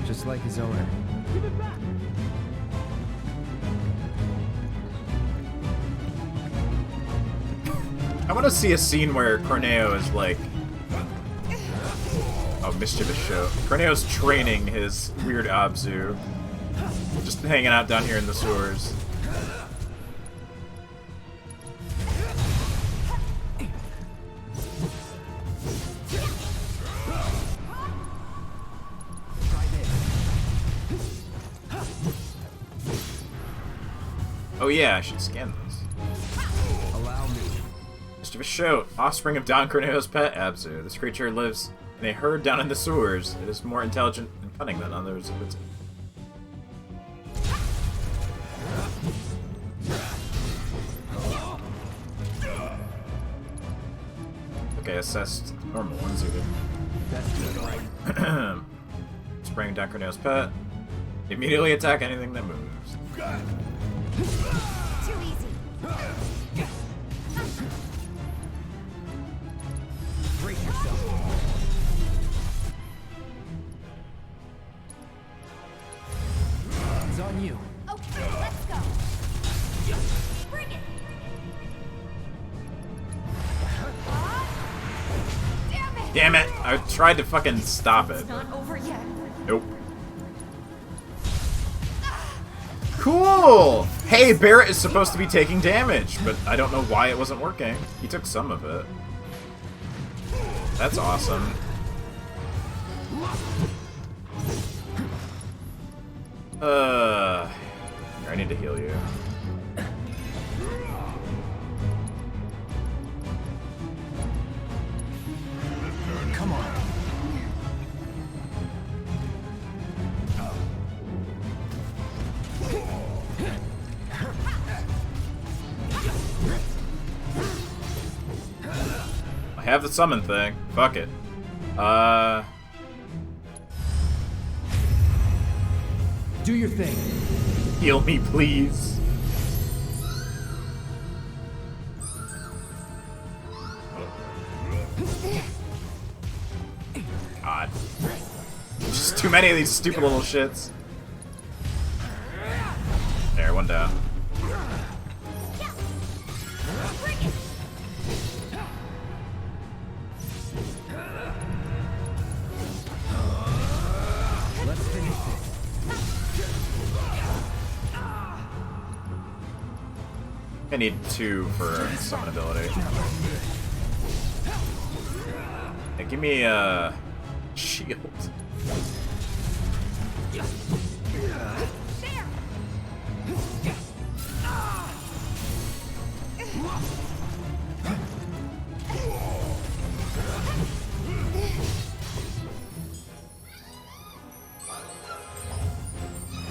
Just like his owner. Give it back. I want to see a scene where Corneo is like... Oh, mischievous show. Corneo's training his weird Abzu. Just hanging out down here in the sewers. Oh yeah, I should scan this. Allow me. Mischievous show. Offspring of Don Corneo's pet, Abzu. This creature lives in a herd down in the sewers. It is more intelligent and cunning than others of its... Okay, assessed normal ones even. Spraying down Corneo's pet. Immediately attack anything that moves. Too easy. Brace yourself. It's on you. Okay, let's go. Bring it. Damn it. Damn it! I tried to fucking stop it. It's not over yet. Nope. Cool! Hey, Barrett is supposed to be taking damage, but I don't know why it wasn't working. He took some of it. That's awesome. Here, I need to heal you. Come on. I have the summon thing. Fuck it. Do your thing. Heal me, please. God. Just too many of these stupid little shits. There, one down. I need 2 for summon ability. Hey, give me a shield.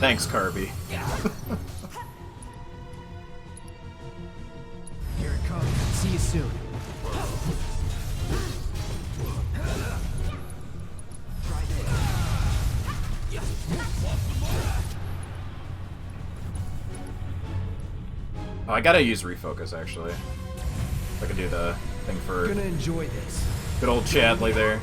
Thanks, Kirby. Here it comes. See you soon. Oh, I gotta use refocus actually. If I can do the thing for Gonna enjoy this. good old Chadley there.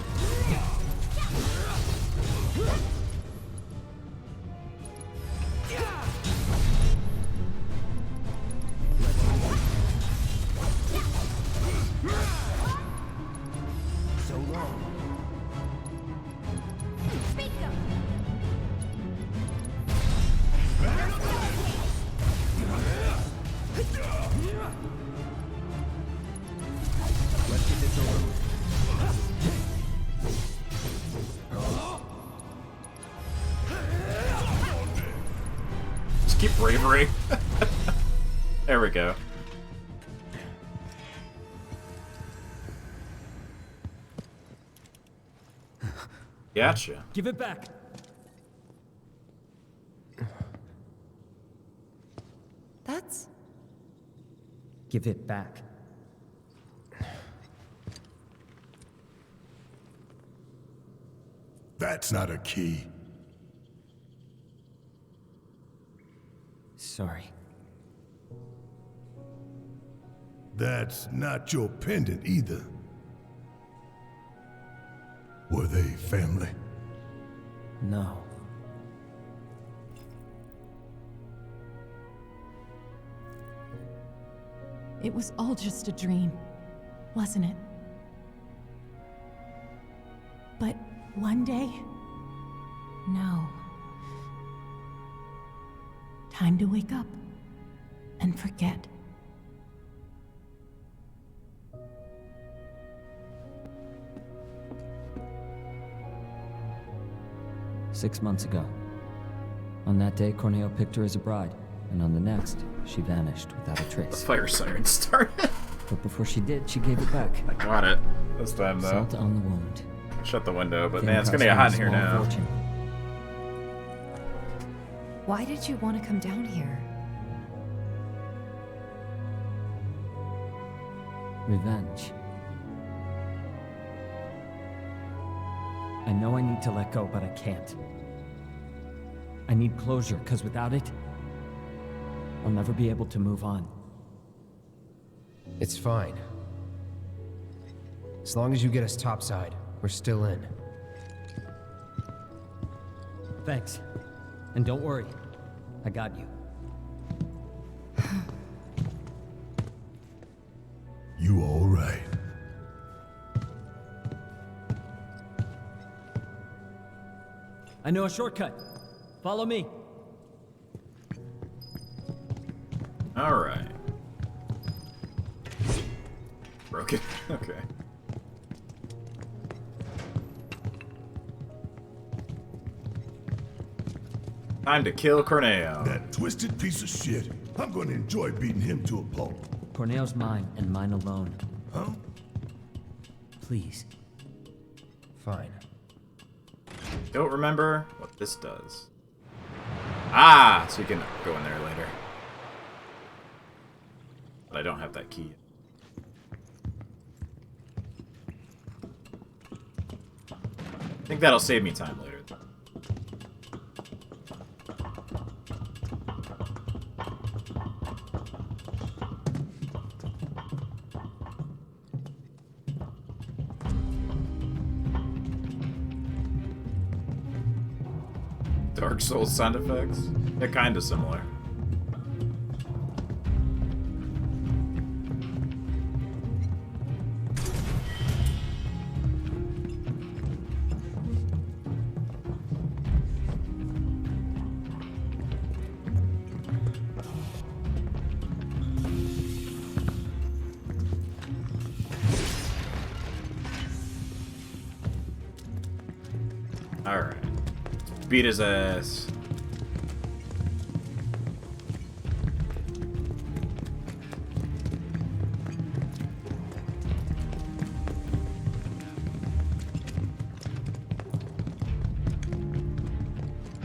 So long. Let's get this over with. Just keep bravery. There we go. Gotcha. Give it back. That's... Give it back. That's not a key. Sorry. That's not your pendant either. Were they family? No. It was all just a dream, wasn't it? But one day, no. Time to wake up and forget. Six months ago. On that day, Corneo picked her as a bride, and on the next, she vanished without a The trace. fire siren started. But before she did, she gave it back. I got it. This time though. Salt on the wound. Shut the window, but Thing man, it's gonna cost get me hot a in here small now. fortune. Why did you want to come down here? Revenge. I know I need to let go, but I can't. I need closure, because without it, I'll never be able to move on. It's fine. As long as you get us topside, we're still in. Thanks. And don't worry. I got you. You all right? I know a shortcut. Follow me. All right. Broke it. Okay. Time to kill Corneo. That twisted piece of shit. I'm gonna enjoy beating him to a pulp. Corneo's mine, and mine alone. Huh? Please. Fine. Don't remember what this does. Ah, so you can go in there later. But I don't have that key. I think that'll save me time later. Dark Souls sound effects? They're kinda similar. Alright. Beat his ass.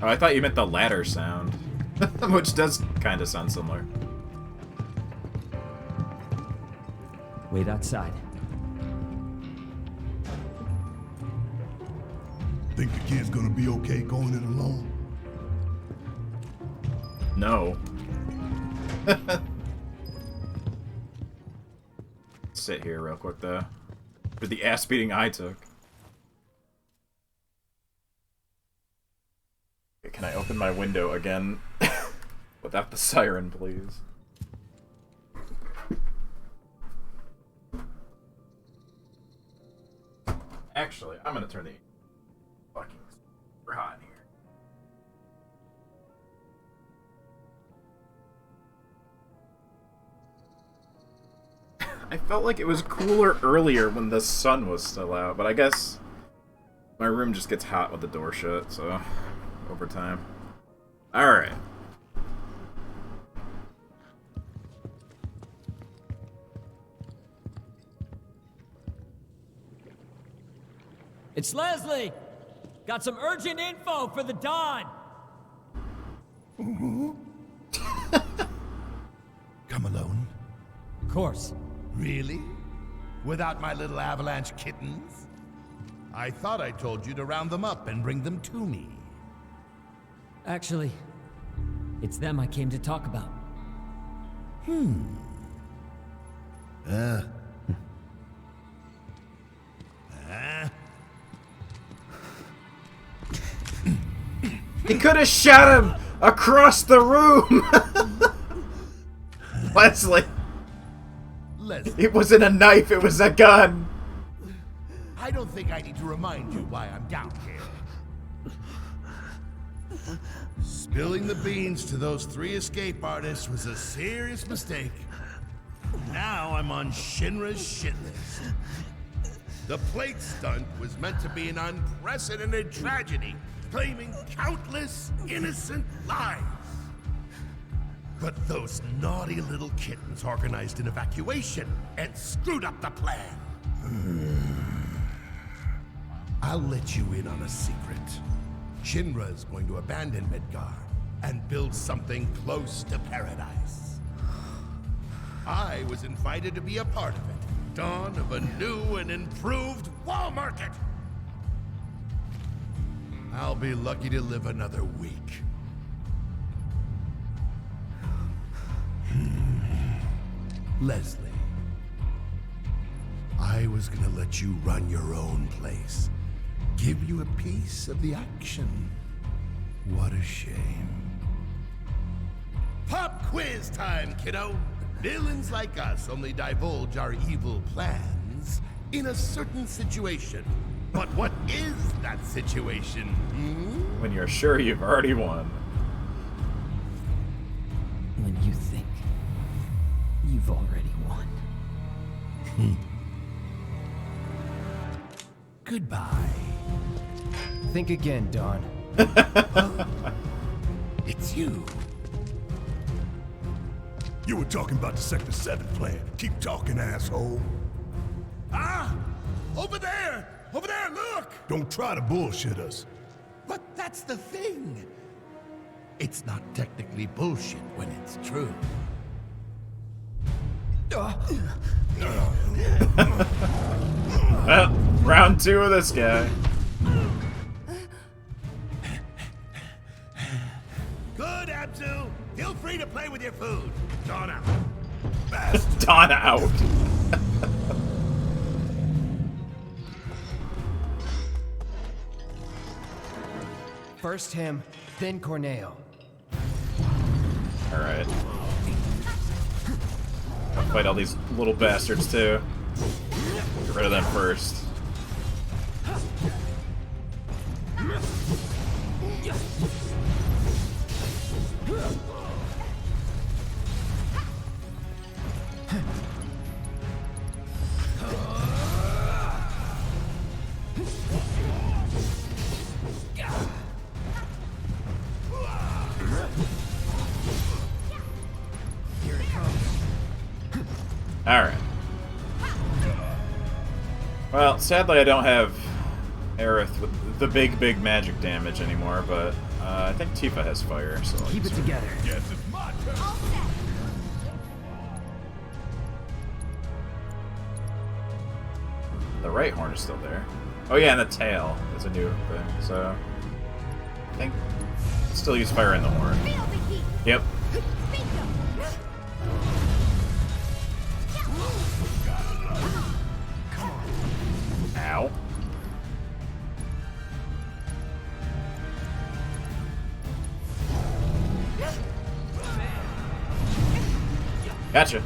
Oh, I thought you meant the ladder sound. Which does kind of sound similar. Wait outside. Think the kid's gonna be okay going it alone? No. Sit here real quick, though. For the ass beating I took. Okay, can I open my window again? Without the siren, please. Actually, I'm gonna turn the fucking super hot in here. I felt like it was cooler earlier when the sun was still out, but I guess my room just gets hot with the door shut, so over time. Alright. It's Leslie! Got some urgent info for the Dawn! Come alone? Of course. Really? Without my little avalanche kittens? I thought I told you to round them up and bring them to me. Actually, it's them I came to talk about. He could have shot him across the room! Leslie. It wasn't a knife, it was a gun! I don't think I need to remind you why I'm down here. Spilling the beans to those 3 escape artists was a serious mistake. Now I'm on Shinra's shit list. The plate stunt was meant to be an unprecedented tragedy, claiming countless innocent lives. But those naughty little kittens organized an evacuation and screwed up the plan. I'll let you in on a secret. Shinra's going to abandon Midgar and build something close to paradise. I was invited to be a part of it. Dawn of a new and improved wall market. I'll be lucky to live another week. Leslie, I was gonna let you run your own place. Give you a piece of the action. What a shame. Pop quiz time, kiddo! Villains like us only divulge our evil plans in a certain situation. But what is that situation? When you're sure you've already won. When you think you've already won. Goodbye. Think again, Dawn. It's you. You were talking about the Sector 7 plan. Keep talking, asshole. Ah! Over there! Over there, look! Don't try to bullshit us. But that's the thing. It's not technically bullshit when it's true. Well, round 2 of this guy. Good, Abzu. Feel free to play with your food. Dawn out. Dawn out. First him, then Corneo. Alright. I'll fight all these little bastards too. Get rid of them first. Alright. Well, sadly I don't have Aerith with the big magic damage anymore, but I think Tifa has fire, so I'll Keep it together. Yes, it's my turn. The right horn is still there. Oh yeah, and the tail is a new thing, so I think I'll still use fire in the horn. Yep. Ow. Gotcha.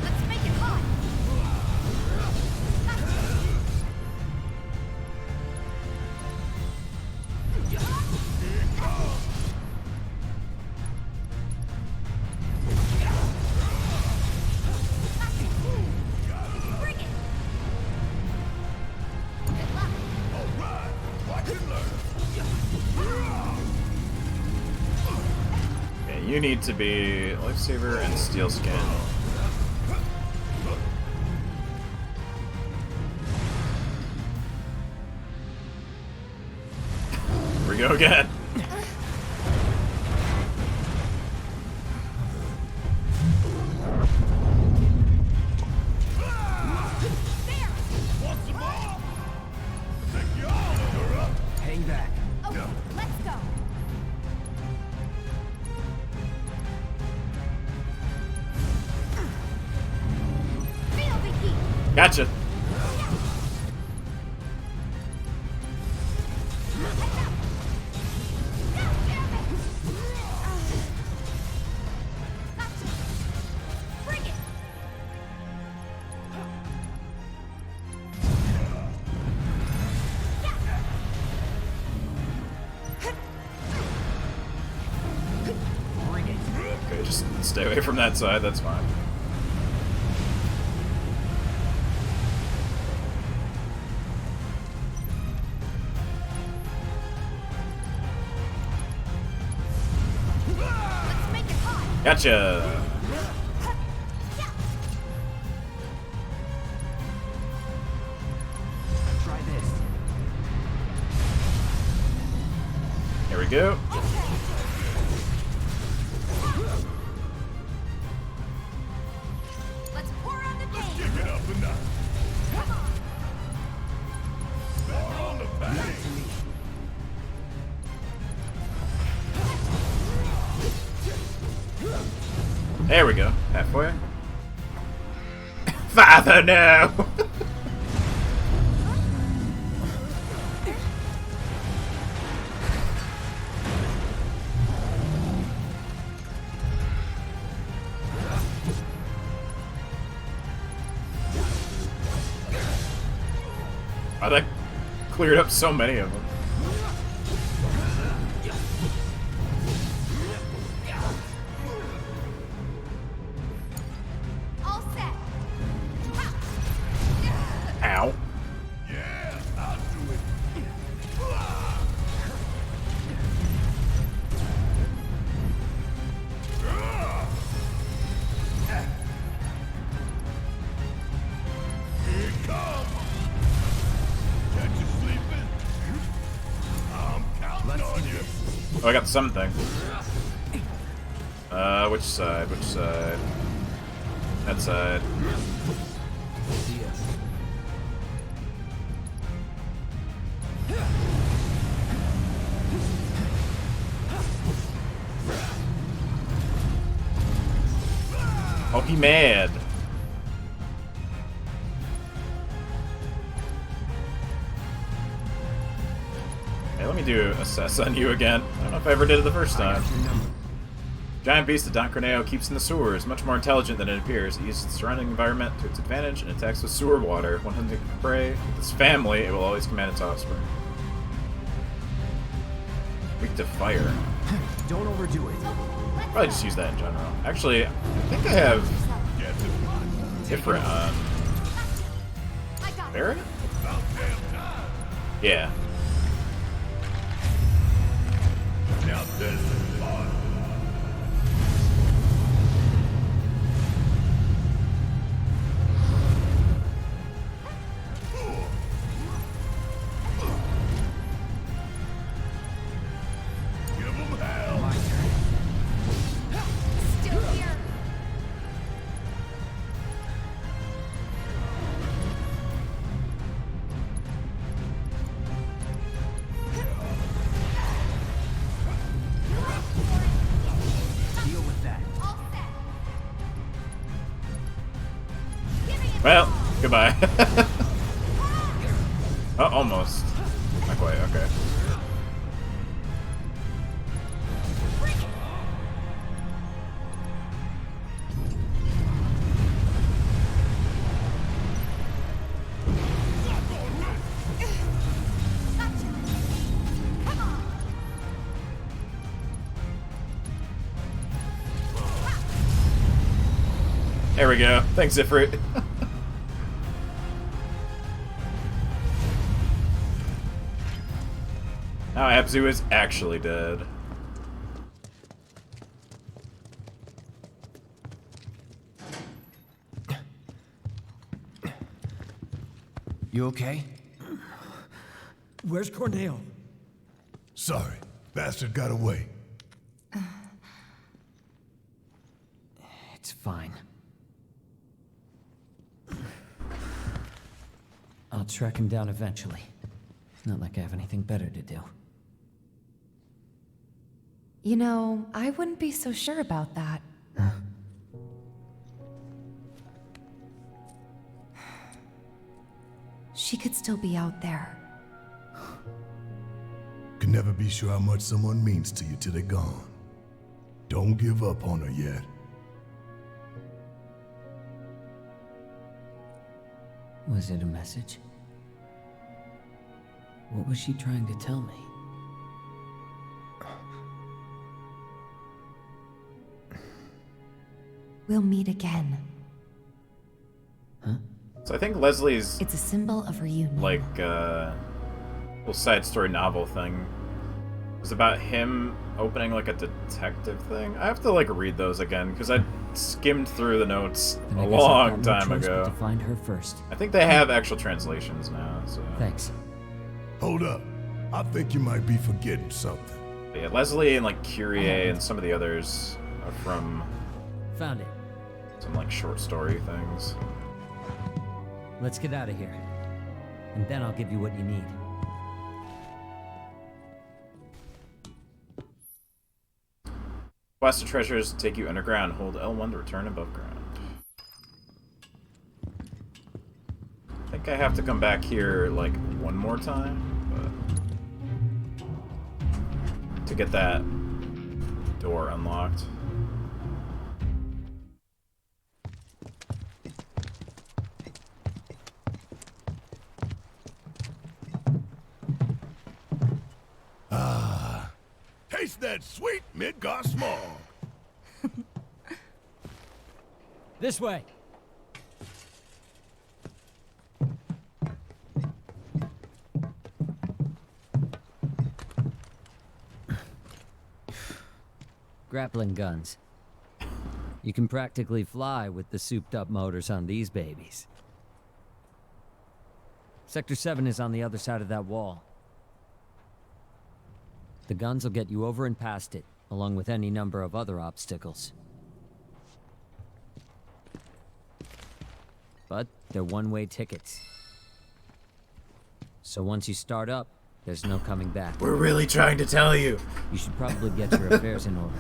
Let's make it hot. Okay, you need to be Lifesaver and Steel Skin. Here we go again. Hang back. Okay, let's go. Feel the heat. Gotcha. Bring it. Okay, just stay away from that side, that's fine. Let's make it hot. Gotcha. Try this. Here we go. Let's pour on the pain. Kick it up a notch. Come on. Start on the bang. There we go. Halfway. Father, no! Oh, that cleared up so many of them. All set. Ow. Yeah, I'll do it. Here it comes. Catch you sleeping. I'm counting on you. Oh, I got something. Which side? Which side? That side. Oh, he mad. Hey, let me do assess on you again. I don't know if I ever did it the first time. Giant beast that Don Corneo keeps in the sewer is much more intelligent than it appears. It uses the surrounding environment to its advantage and attacks with sewer water. When hunting prey with its family, it will always command its offspring. Weak to fire. Don't overdo it. Probably just use that in general. Actually, I think I have different on Barrett? Yeah. Now this is fun. Well, goodbye. Oh, almost. Not quite, okay. There we go. Thanks, FFVIIR. Now Abzu is actually dead. You okay? Where's Corneo? Sorry, bastard got away. It's fine. I'll track him down eventually. It's not like I have anything better to do. You know, I wouldn't be so sure about that. She could still be out there. Can never be sure how much someone means to you till they're gone. Don't give up on her yet. Was it a message? What was she trying to tell me? We'll meet again. So I think Leslie's It's a symbol of reunion. like little side story novel thing was about him opening like a detective thing. I have to like read those again because I skimmed through the notes Then a I guess I've long got no time choice but ago. to find her first. I think they have actual translations now. So Thanks. Hold up. I think you might be forgetting something. But yeah, Leslie and like Curie and some of the others are from Found it. some like short story things. Let's get out of here. And then I'll give you what you need. Quest of treasures take you underground. Hold L1 to return above ground. I think I have to come back here like one more time, but to get that door unlocked. Taste that sweet Midgar smog. This way. Grappling guns. You can practically fly with the souped-up motors on these babies. Sector 7 is on the other side of that wall. The guns will get you over and past it, along with any number of other obstacles. But they're one-way tickets. So once you start up, there's no coming back. We're really trying to tell you. You should probably get your affairs in order,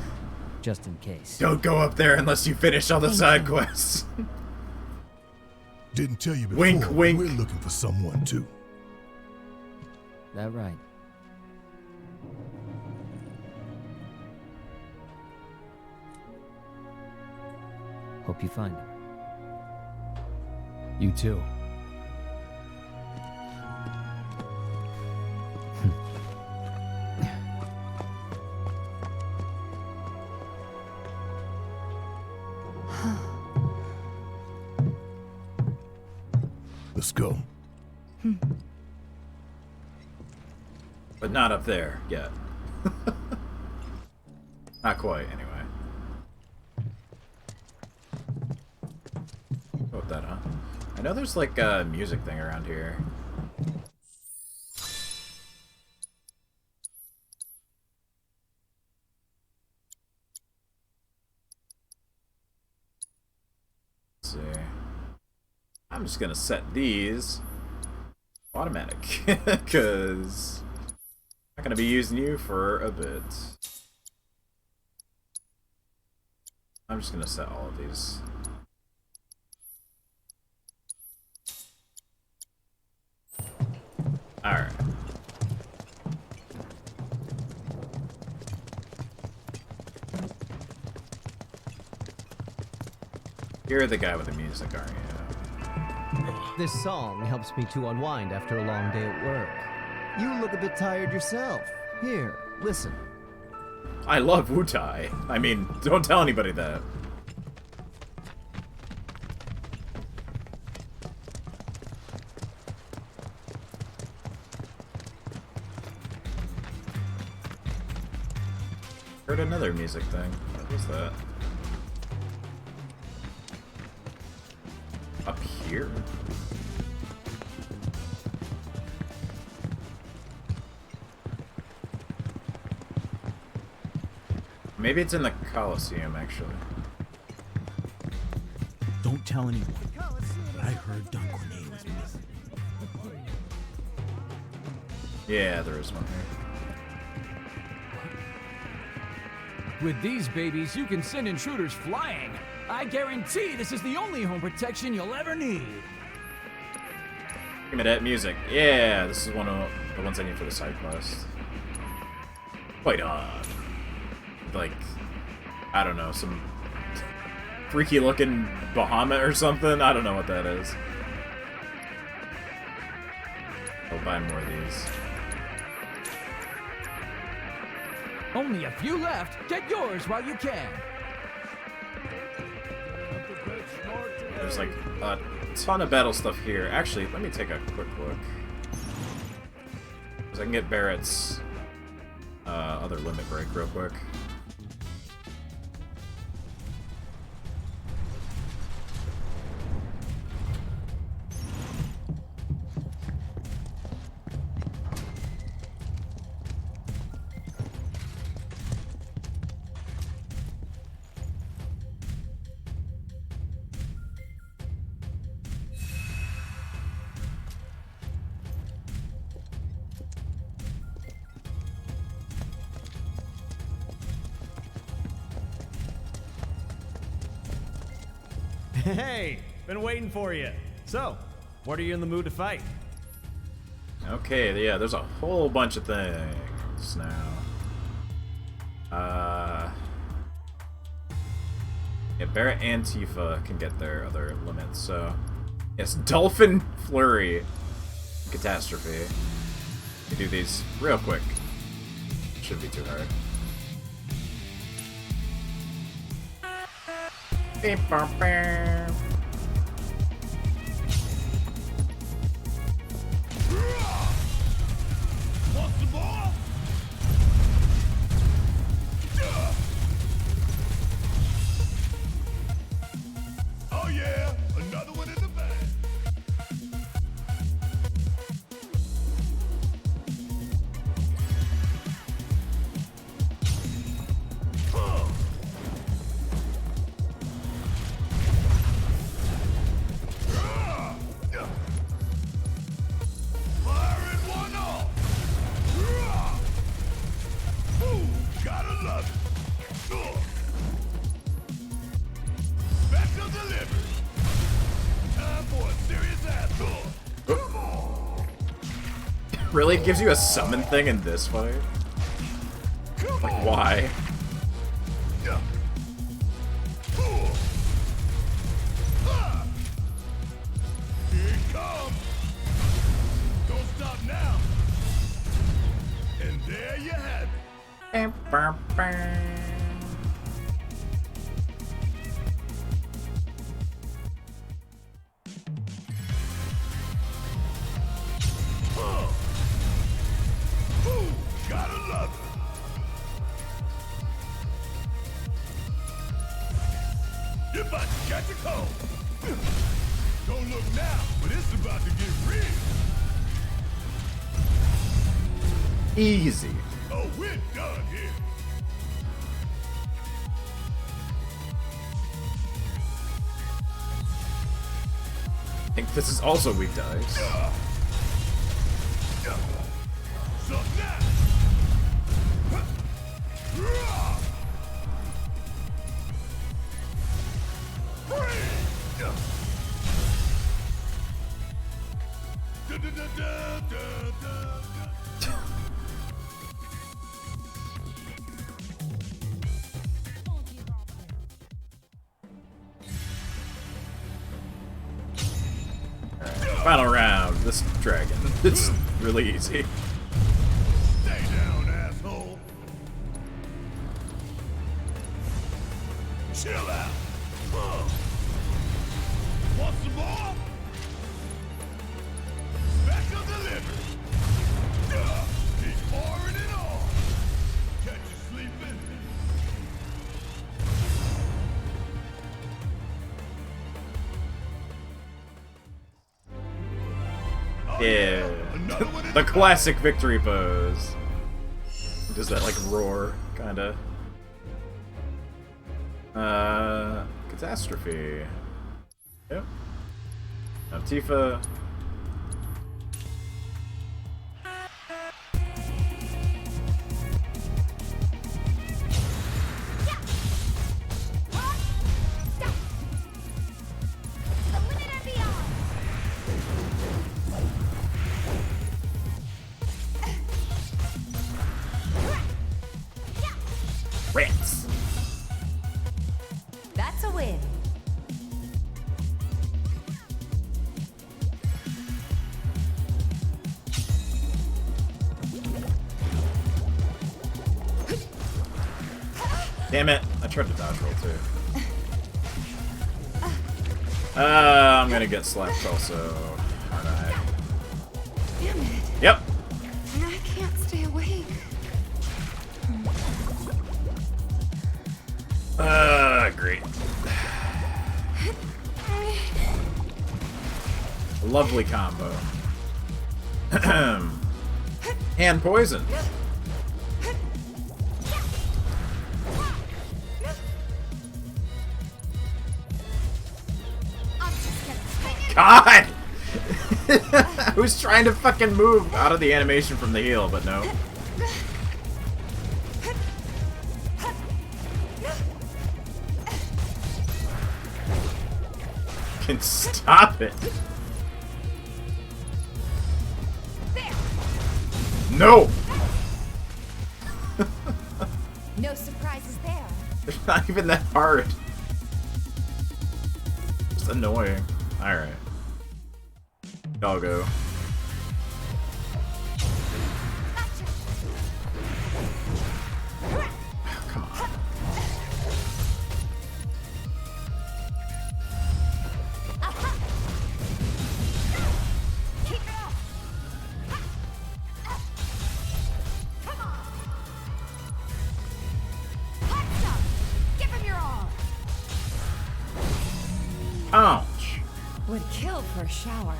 just in case. Don't go up there unless you finish all the side quests. Didn't tell you before. Wink, wink. We're looking for someone too. That right. Hope you find him. You too. Let's go. But not up there yet. Not quite, anyway. Go with that, huh? I know there's like a music thing around here. Let's see. I'm just gonna set these automatic because I'm not gonna be using you for a bit. I'm just gonna set all of these. You're the guy with the music, aren't you? This song helps me to unwind after a long day at work. You look a bit tired yourself. Here, listen. I love Wu-Tai. I mean, don't tell anybody that. Heard another music thing. What was that? Up here? Maybe it's in the Coliseum, actually. Don't tell anyone. But I heard Don Corneo was missing. Yeah, there is one here. With these babies, you can send intruders flying. I guarantee this is the only home protection you'll ever need. Give me that music. Yeah, this is one of the ones I need for the side quest. Quite odd. Like, I don't know, some freaky looking Bahamut or something? I don't know what that is. I'll buy more of these. Only a few left. Get yours while you can. There's like a ton of battle stuff here. Actually, let me take a quick look. Because I can get Barrett's other limit break real quick. Hey, been waiting for you. So, what are you in the mood to fight? Okay, yeah, there's a whole bunch of things now. Yeah, Barrett and Tifa can get their other limits, so... Yes, Dolphin Flurry. Catastrophe. You do these real quick. Shouldn't be too hard. Beep, bum, bam. Wants the ball? Oh yeah, another one in the bag. Firing one off. Ooh, gotta love it. Special delivery. Time for a serious asshole. Really? It gives you a summon thing in this fight? Like, why? Here it comes. Don't stop now. And there you have it. Ooh, gotta love it. You're about to catch a cold. Don't look now, but it's about to get real. Easy. Oh, we're done here. I think this is also weak to ice. So now. Final round. This dragon. It's really easy. Stay down, asshole. Chill out. Want some more? Special delivery. He's pouring it on. Catch you sleeping. Yeah. The classic victory pose. Does that like roar, kinda? Catastrophe. Yep. Now Tifa. Rats. That's a win. Damn it! I tried to dodge roll too. I'm gonna get slapped also. Alright. Damn it. Yep. I can't stay awake. Great. Lovely combo. Hand poison. God! I was trying to fucking move out of the animation from the heel, but no. Can stop it. No! No surprises there. It's not even that hard. Just annoying. Alright. I'll go. Come on. Give him your all. Ouch. Would kill for a shower.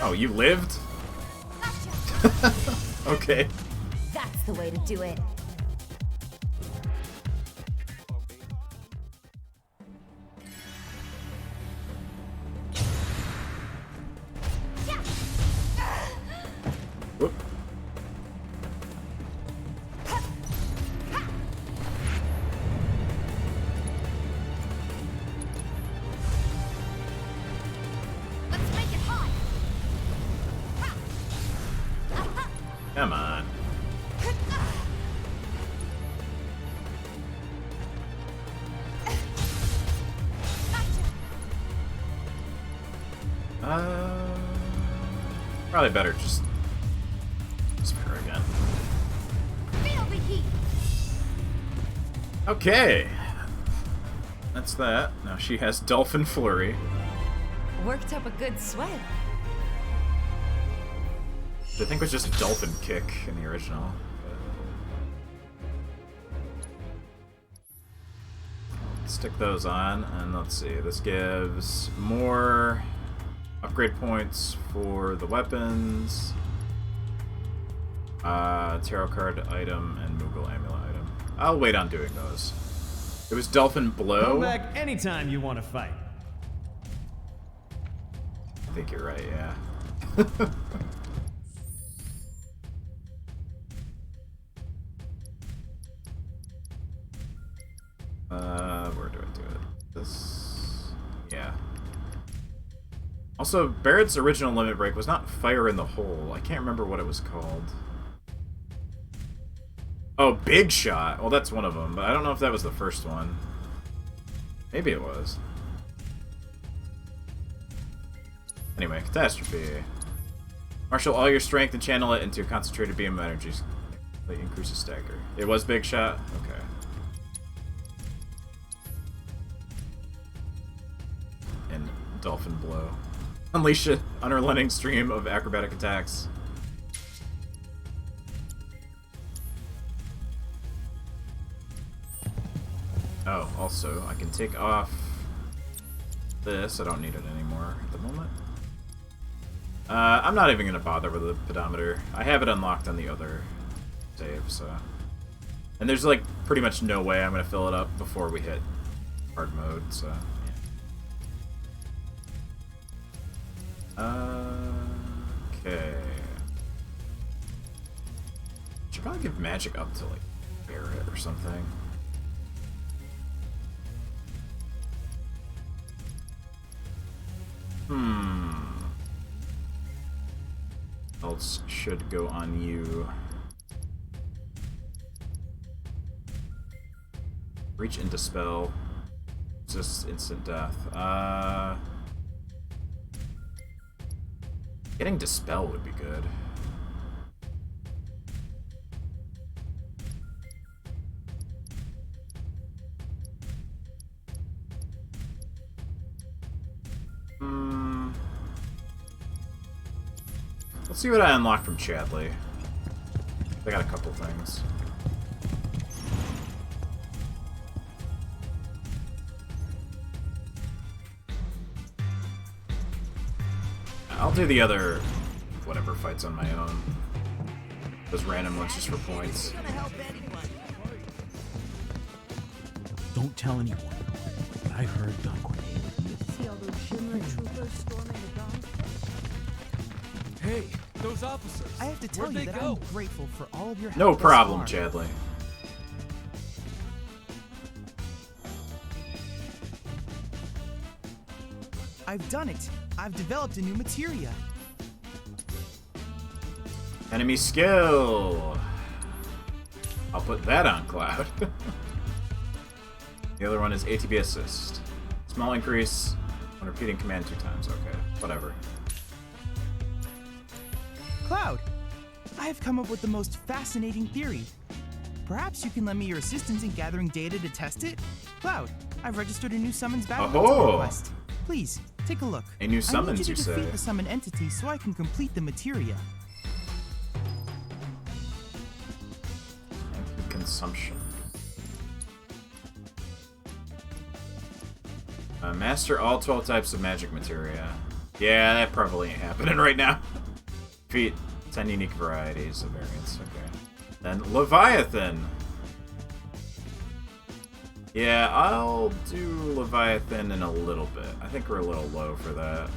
Oh, you lived? Okay. That's the way to do it. Whoop. Let's make it hot. Come on. Probably better just spare again. Feel the heat. Okay. That's that. Now she has Dolphin Flurry. Worked up a good sweat. Which I think was just Dolphin Kick in the original. Stick those on, and let's see. This gives more upgrade points for the weapons, tarot card item, and Moogle amulet item. I'll wait on doing those. It was Dolphin Blow. Come back anytime you want to fight. I think you're right, yeah. Where do I do it? This... yeah. Also, Barrett's original limit break was not Fire in the Hole. I can't remember what it was called. Oh, Big Shot! Well, that's one of them, but I don't know if that was the first one. Maybe it was. Anyway, Catastrophe. Marshal all your strength and channel it into a concentrated beam of energy. That increases stagger. It was Big Shot? Okay. And Dolphin Blow. Unleash an unrelenting stream of acrobatic attacks. Oh, also, I can take off this. I don't need it anymore at the moment. I'm not even going to bother with the pedometer. I have it unlocked on the other save, so... And there's, like, pretty much no way I'm going to fill it up before we hit hard mode, so... Okay. Should probably give magic up to, like, Barrett or something. Else should go on you. Reach and Dispel. Just instant death. Getting Dispel would be good. Let's see what I unlocked from Chadley. I got a couple things. I'll do the other whatever fights on my own. Those random ones just for points. Don't tell anyone. But I heard gun grenade. See all those Shinra troopers storming the gun? Hey, those officers. I have to tell you that I'm grateful for all of your help. No thus problem, far. Chadley. I've done it. I've developed a new materia. Enemy skill. I'll put that on Cloud. The other one is ATB assist. Small increase when repeating command 2 times. Okay, whatever. Cloud, I have come up with the most fascinating theory. Perhaps you can lend me your assistance in gathering data to test it? Cloud, I've registered a new summons battle Oh. request. Please, take a look. A new summons, I need you to you defeat say? the summon entity so I can complete the materia. Consumption. Master all 12 types of magic materia. Yeah, that probably ain't happening right now. Defeat 10 unique varieties of variants. Okay. Then Leviathan. Yeah, I'll do Leviathan in a little bit. I think we're a little low for that.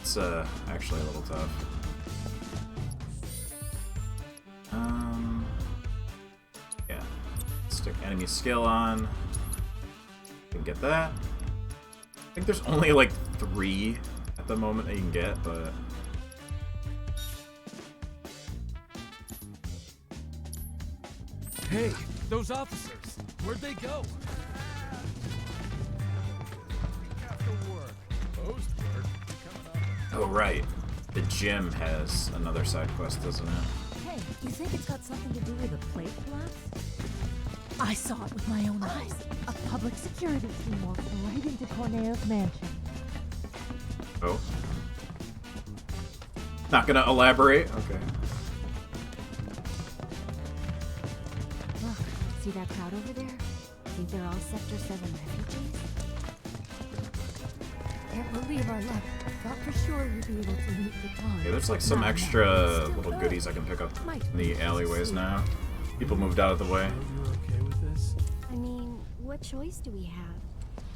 It's actually a little tough. Yeah. Stick enemy skill on. Can get that. I think there's only like 3 at the moment that you can get, but Hey, those officers. Where'd they go? oh right, the gym has another side quest, doesn't it? Hey, you think it's got something to do with the plate collapse? I saw it with my own eyes. A public security team walked right into Corneo's mansion. Oh. Not gonna elaborate? Okay. Look, see that crowd over there? Think they're all Sector 7 refugees? Can't believe our luck. I thought for sure we'd be able to meet the time. Yeah, there's like some extra little goodies I can pick up in the alleyways now. People moved out of the way. I mean, what choice do we have?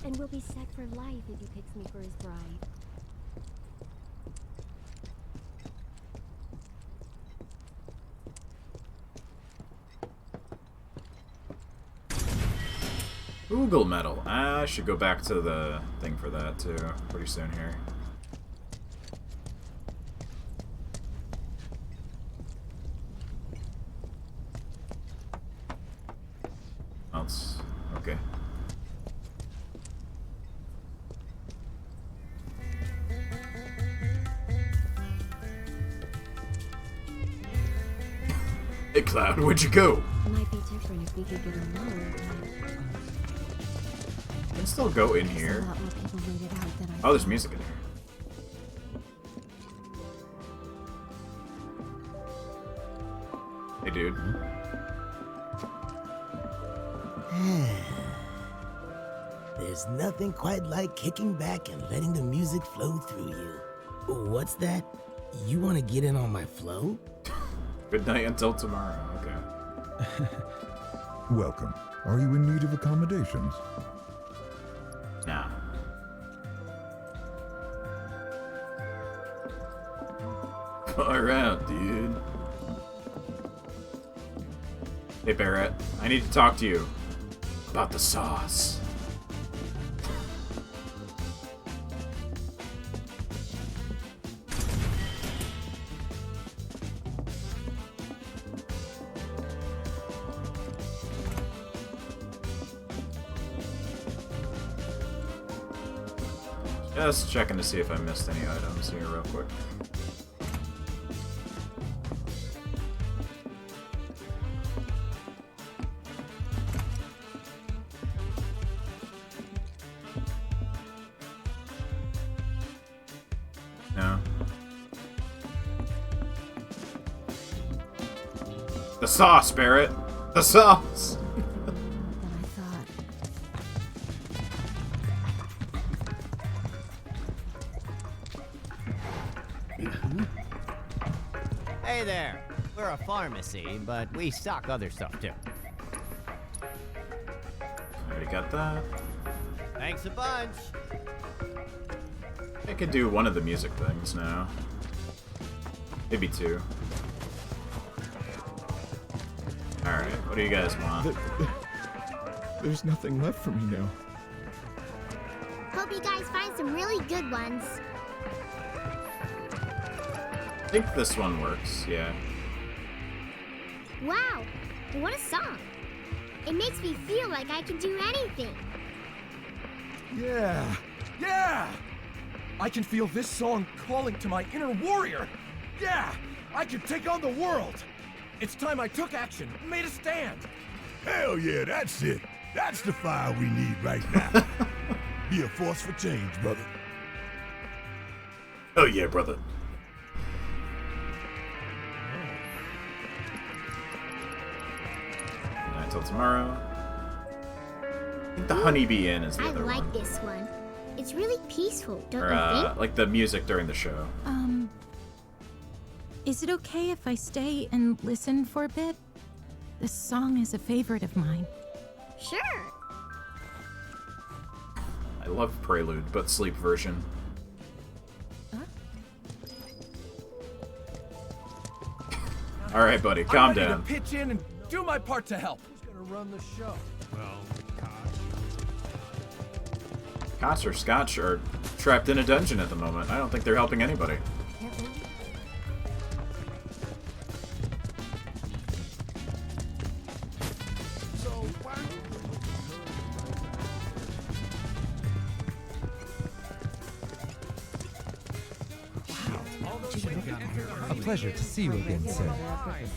And we'll be set for life if he picks me for his bride. Google Medal. I should go back to the thing for that too pretty soon here. Else. Okay. Hey Cloud, where'd you go? Might be different if we could get along. I can still go in here. A lot more people made it out than I Oh, there's music in here. Hey, dude. There's nothing quite like kicking back and letting the music flow through you. What's that? You want to get in on my flow? Good night until tomorrow. Okay. Welcome. Are you in need of accommodations? Nah. Far out, dude. Hey, Barrett. I need to talk to you about the sauce. Just checking to see if I missed any items here real quick. No. The sauce, Barrett! The sauce! Hey there. We're a pharmacy, but we stock other stuff too. Already got that. Thanks a bunch. I could do one of the music things now. Maybe two. Alright, what do you guys want? There's nothing left for me now. Hope you guys find some really good ones. I think this one works, yeah. Wow, what a song. It makes me feel like I can do anything. Yeah! Yeah! I can feel this song calling to my inner warrior! Yeah! I can take on the world! It's time I took action, made a stand! Hell yeah, that's it. That's the fire we need right now. Be a force for change, brother. Oh yeah, brother. Until tomorrow. I think the Honeybee Inn is the I other like one. this one. It's really peaceful, don't Or, you think? like the music during the show. Is it okay if I stay and listen for a bit? This song is a favorite of mine. Sure. I love Prelude, but sleep version. Alright, buddy, calm I'm ready down. to pitch in and do my part to help. Who's gonna run the show? Well, Koch or Scotch are trapped in a dungeon at the moment. I don't think they're helping anybody. A pleasure to see you again, sir.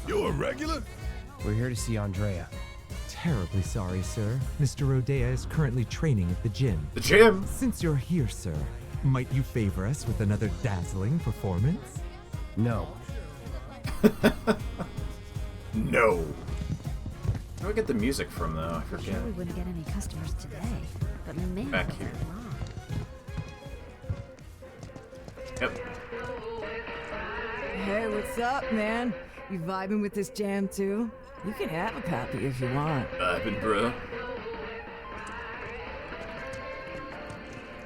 You a regular? We're here to see Andrea. Terribly sorry, sir. Mr. Rodea is currently training at the gym. The gym? Since you're here, sir, might you favor us with another dazzling performance? No. No. Where do I get the music from, though? I forget. Sure we wouldn't get any customers today, but man, Back here. Yep. Hey, what's up, man? You vibing with this jam too? You can have a copy if you want. Vibing, bro. I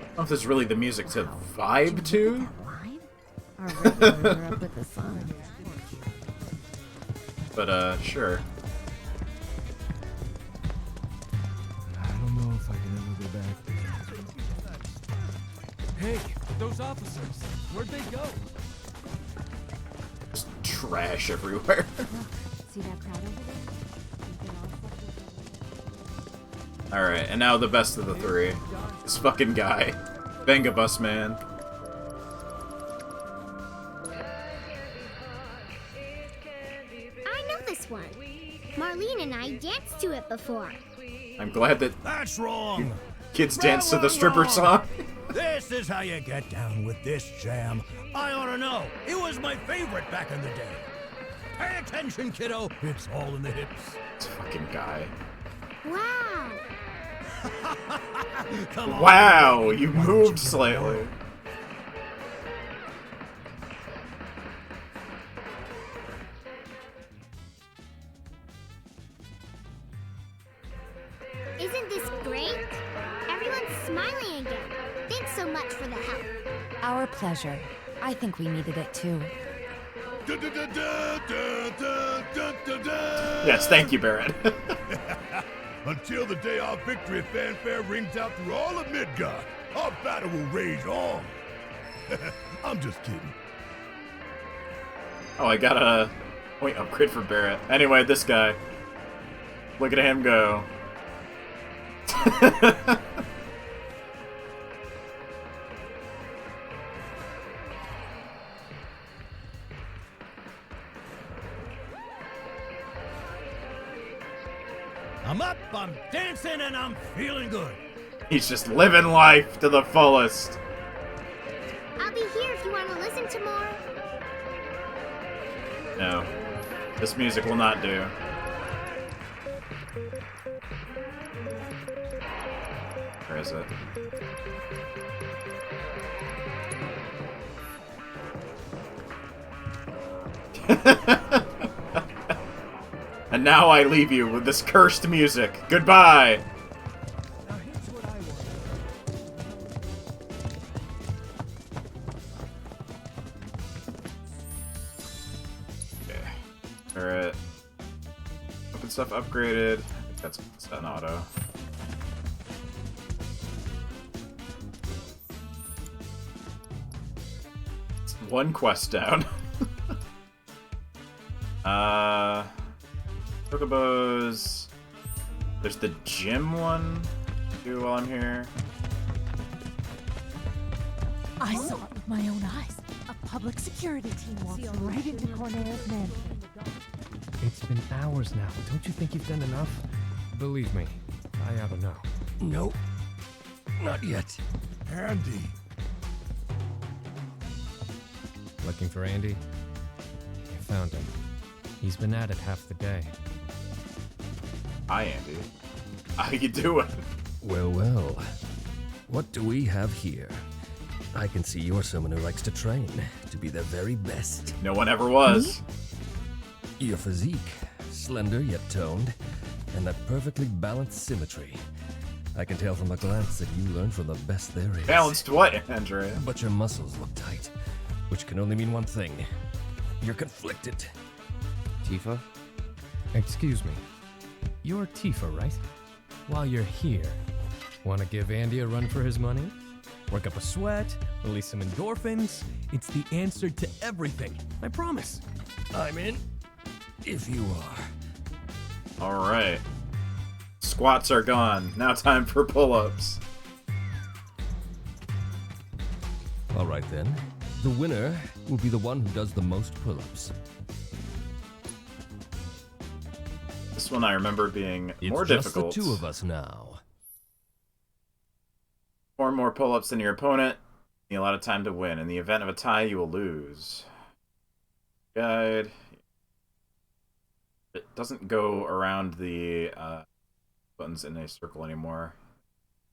don't know if there's really the music to vibe to. Our regulars are up with the sun. But, sure. I don't know Hey, those officers, where'd they go? Just trash everywhere. See that crowd over there? Alright, and now the best of the three. This fucking guy. Venga Bus Man. I know this one. Marlene and I danced to it before. I'm glad that That's wrong. kids dance to the stripper song. This is how you get down with this jam. I ought to know. It was my favorite back in the day. Pay attention, kiddo. It's all in the hips. This fucking guy. Wow. Come on. Wow, you moved slightly. Isn't this great? Everyone's smiling again. Thanks so much for the help. Our pleasure. I think we needed it too. Yes, thank you, Barrett. Until the day our victory fanfare rings out through all of Midgard, our battle will rage on. I'm just kidding. Oh, I got a point upgrade for Barrett. Anyway, this guy. Look at him go. I'm up, I'm dancing, and I'm feeling good. He's just living life to the fullest. I'll be here if you want to listen to more. No. This music will not do. Where is it? And now I leave you with this cursed music. Goodbye! Okay. Alright. Open stuff upgraded. I think that's an auto. It's one quest down. Chocobos. There's the gym one. Do while I'm here. I saw it with my own eyes. A public security team walked right into Corneo's mansion. It's been hours now. Don't you think you've done enough? Believe me, I ought to know. Nope. Not yet. Andy. Looking for Andy? You found him. He's been at it half the day. Hi, Andy. How you doing? Well, well. What do we have here? I can see you're someone who likes to train, to be their very best. No one ever was. Your physique, slender yet toned, and that perfectly balanced symmetry. I can tell from a glance that you learned from the best there is. Balanced what, Andrea? But your muscles look tight, which can only mean one thing. You're conflicted. Tifa? Excuse me. You're Tifa, right? While you're here, want to give Andy a run for his money? Work up a sweat, release some endorphins. It's the answer to everything. I promise. I'm in. If you are. Alright. Squats are gone. Now time for pull-ups. Alright then. The winner will be the one who does the most pull-ups. This one I remember being more just difficult. The two of us now. 4 more pull-ups than your opponent. You need a lot of time to win. In the event of a tie, you will lose. Guide. It doesn't go around the buttons in a circle anymore.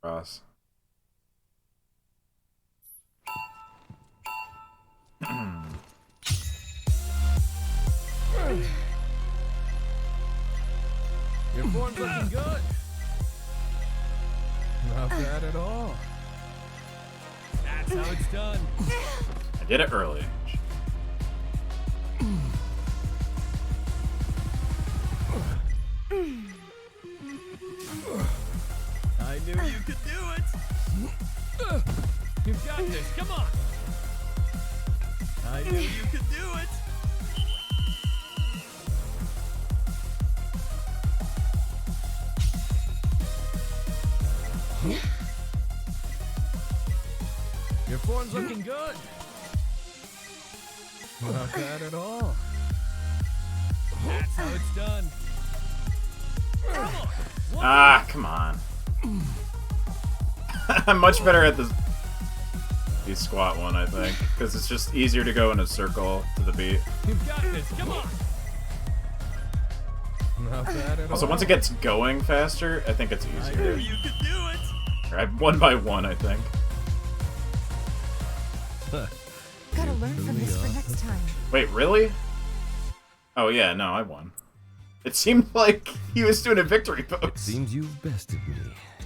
Cross. Your form's looking good. Not bad at all. That's how it's done. I did it early. I knew you could do it. You've got got this. Come on. I knew you could do it. Your form's looking good. Not bad at all. That's how it's done. Ah, come on. I'm much better at the squat one, I think, because it's just easier to go in a circle to the beat. You've got this. Come on. Not bad at Also, all. once it gets going faster, I think it's I easier. knew you could do it. Right, 1 by 1, I think. Gotta learn from this for next time. Wait, really? Oh yeah, no, I won. It seemed like he was doing a victory pose. It seems you've bested me,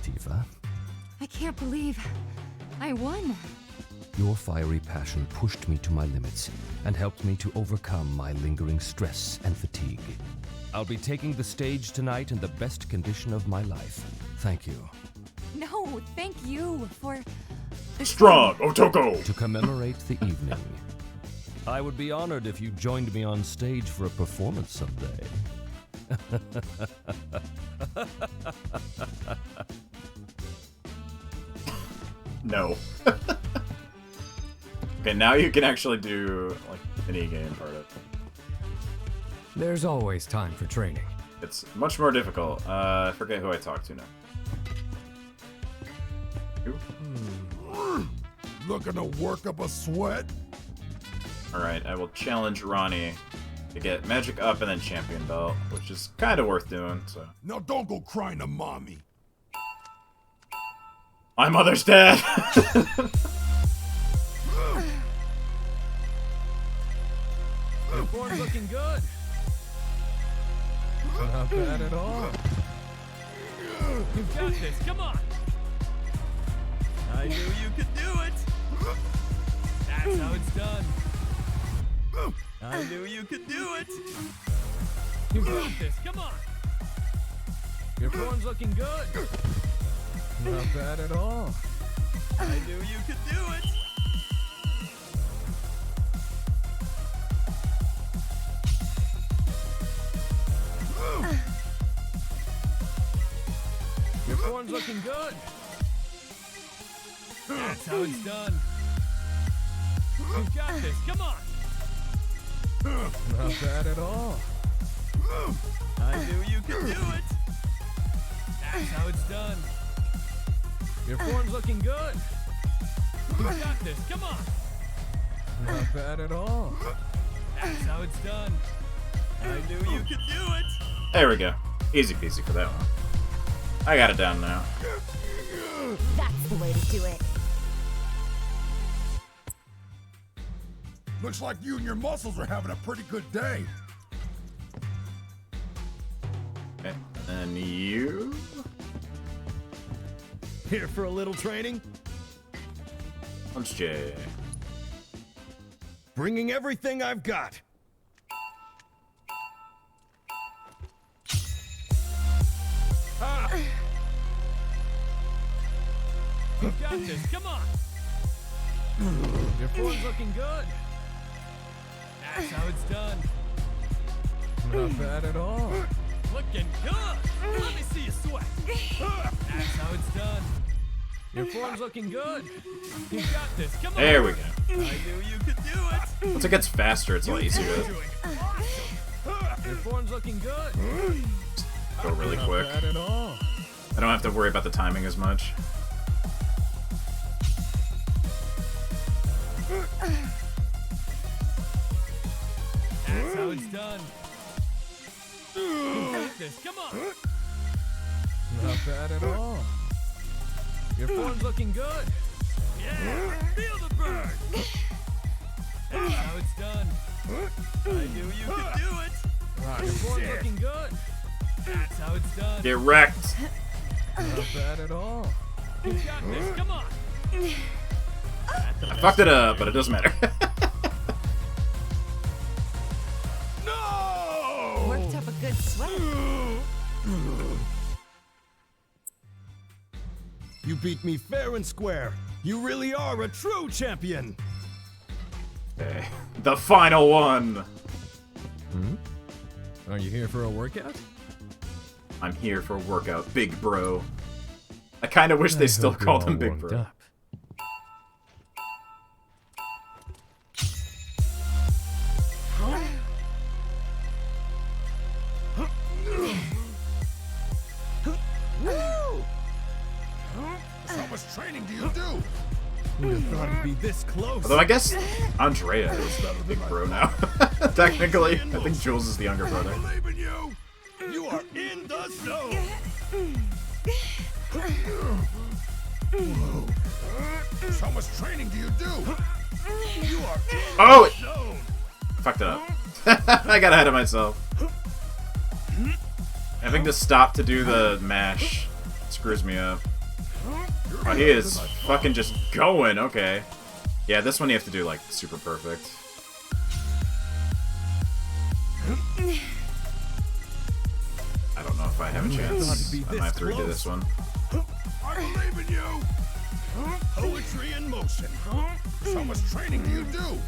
Tifa. I can't believe I won. Your fiery passion pushed me to my limits and helped me to overcome my lingering stress and fatigue. I'll be taking the stage tonight in the best condition of my life. Thank you. No, thank you for... Strong, Otoko! To commemorate the evening, I would be honored if you joined me on stage for a performance someday. No. Okay, now you can actually do, like, the mini-game part of it. There's always time for training. It's much more difficult. I forget who I talked to now. Who? Looking to work up a sweat? Alright, I will challenge Ronnie to get magic up and then champion belt, which is kind of worth doing, so. Now don't go crying to mommy. My mother's dead! Your form's looking good. Not bad at all. You've got this. Come on. I knew you could do it. That's how it's done. I knew you could do it. You've got this. Come on. Your form's looking good. Not bad at all. I knew you could do it. Your form's looking good. That's how it's done. You've got this. Come on. Not bad at all. I knew you could do it. That's how it's done. Your form's looking good. You've got this. Come on. Not bad at all. That's how it's done. I knew you could do it. There we go. Easy peasy for that one. I got it down now. That's the way to do it. Looks like you and your muscles are having a pretty good day. Okay, and you? Here for a little training? Punch J. Bringing everything I've got. Ah. You've got this. Come on. Your form's looking good. That's how it's done. Not bad at all. Looking good. Let me see you sweat. That's how it's done. Your form's looking good. You've got this. Come on. There we go. I knew you could do it. Once it gets faster, it's a lot easier to Your form's looking good. go really quick. Not bad at all. I don't have to worry about the timing as much. That's how it's done. You've got this. Come on. Not bad at all. Your form's looking good. Yeah. Feel the burn. That's how it's done. I knew you could do it. Your form's looking good. That's how it's done. Get wrecked. Not bad at all. You've got this. Come on. I fucked it up, but it doesn't matter. Worked up a good sweat. You beat me fair and square. You really are a true champion! Okay. The final one! Hmm? Are you here for a workout? I'm here for a workout, big bro. I kind of wish they still called him Big Bro. Up. How much training do you do? Who'd have thought it'd be this close? Although I guess Andrea is the Big Bro now. Technically, I think Jules is the younger brother. I believe in you! You are in the zone! Whoa. How much training do you do? You are in the zone! Fucked it up. I got ahead of myself. Having to stop to do the mash screws me up. Oh, he is fucking just going, okay. Yeah, this one you have to do, like, super perfect. I don't know if I have a chance. I might have to redo this one. I believe in you! Poetry in motion. How much training do you do?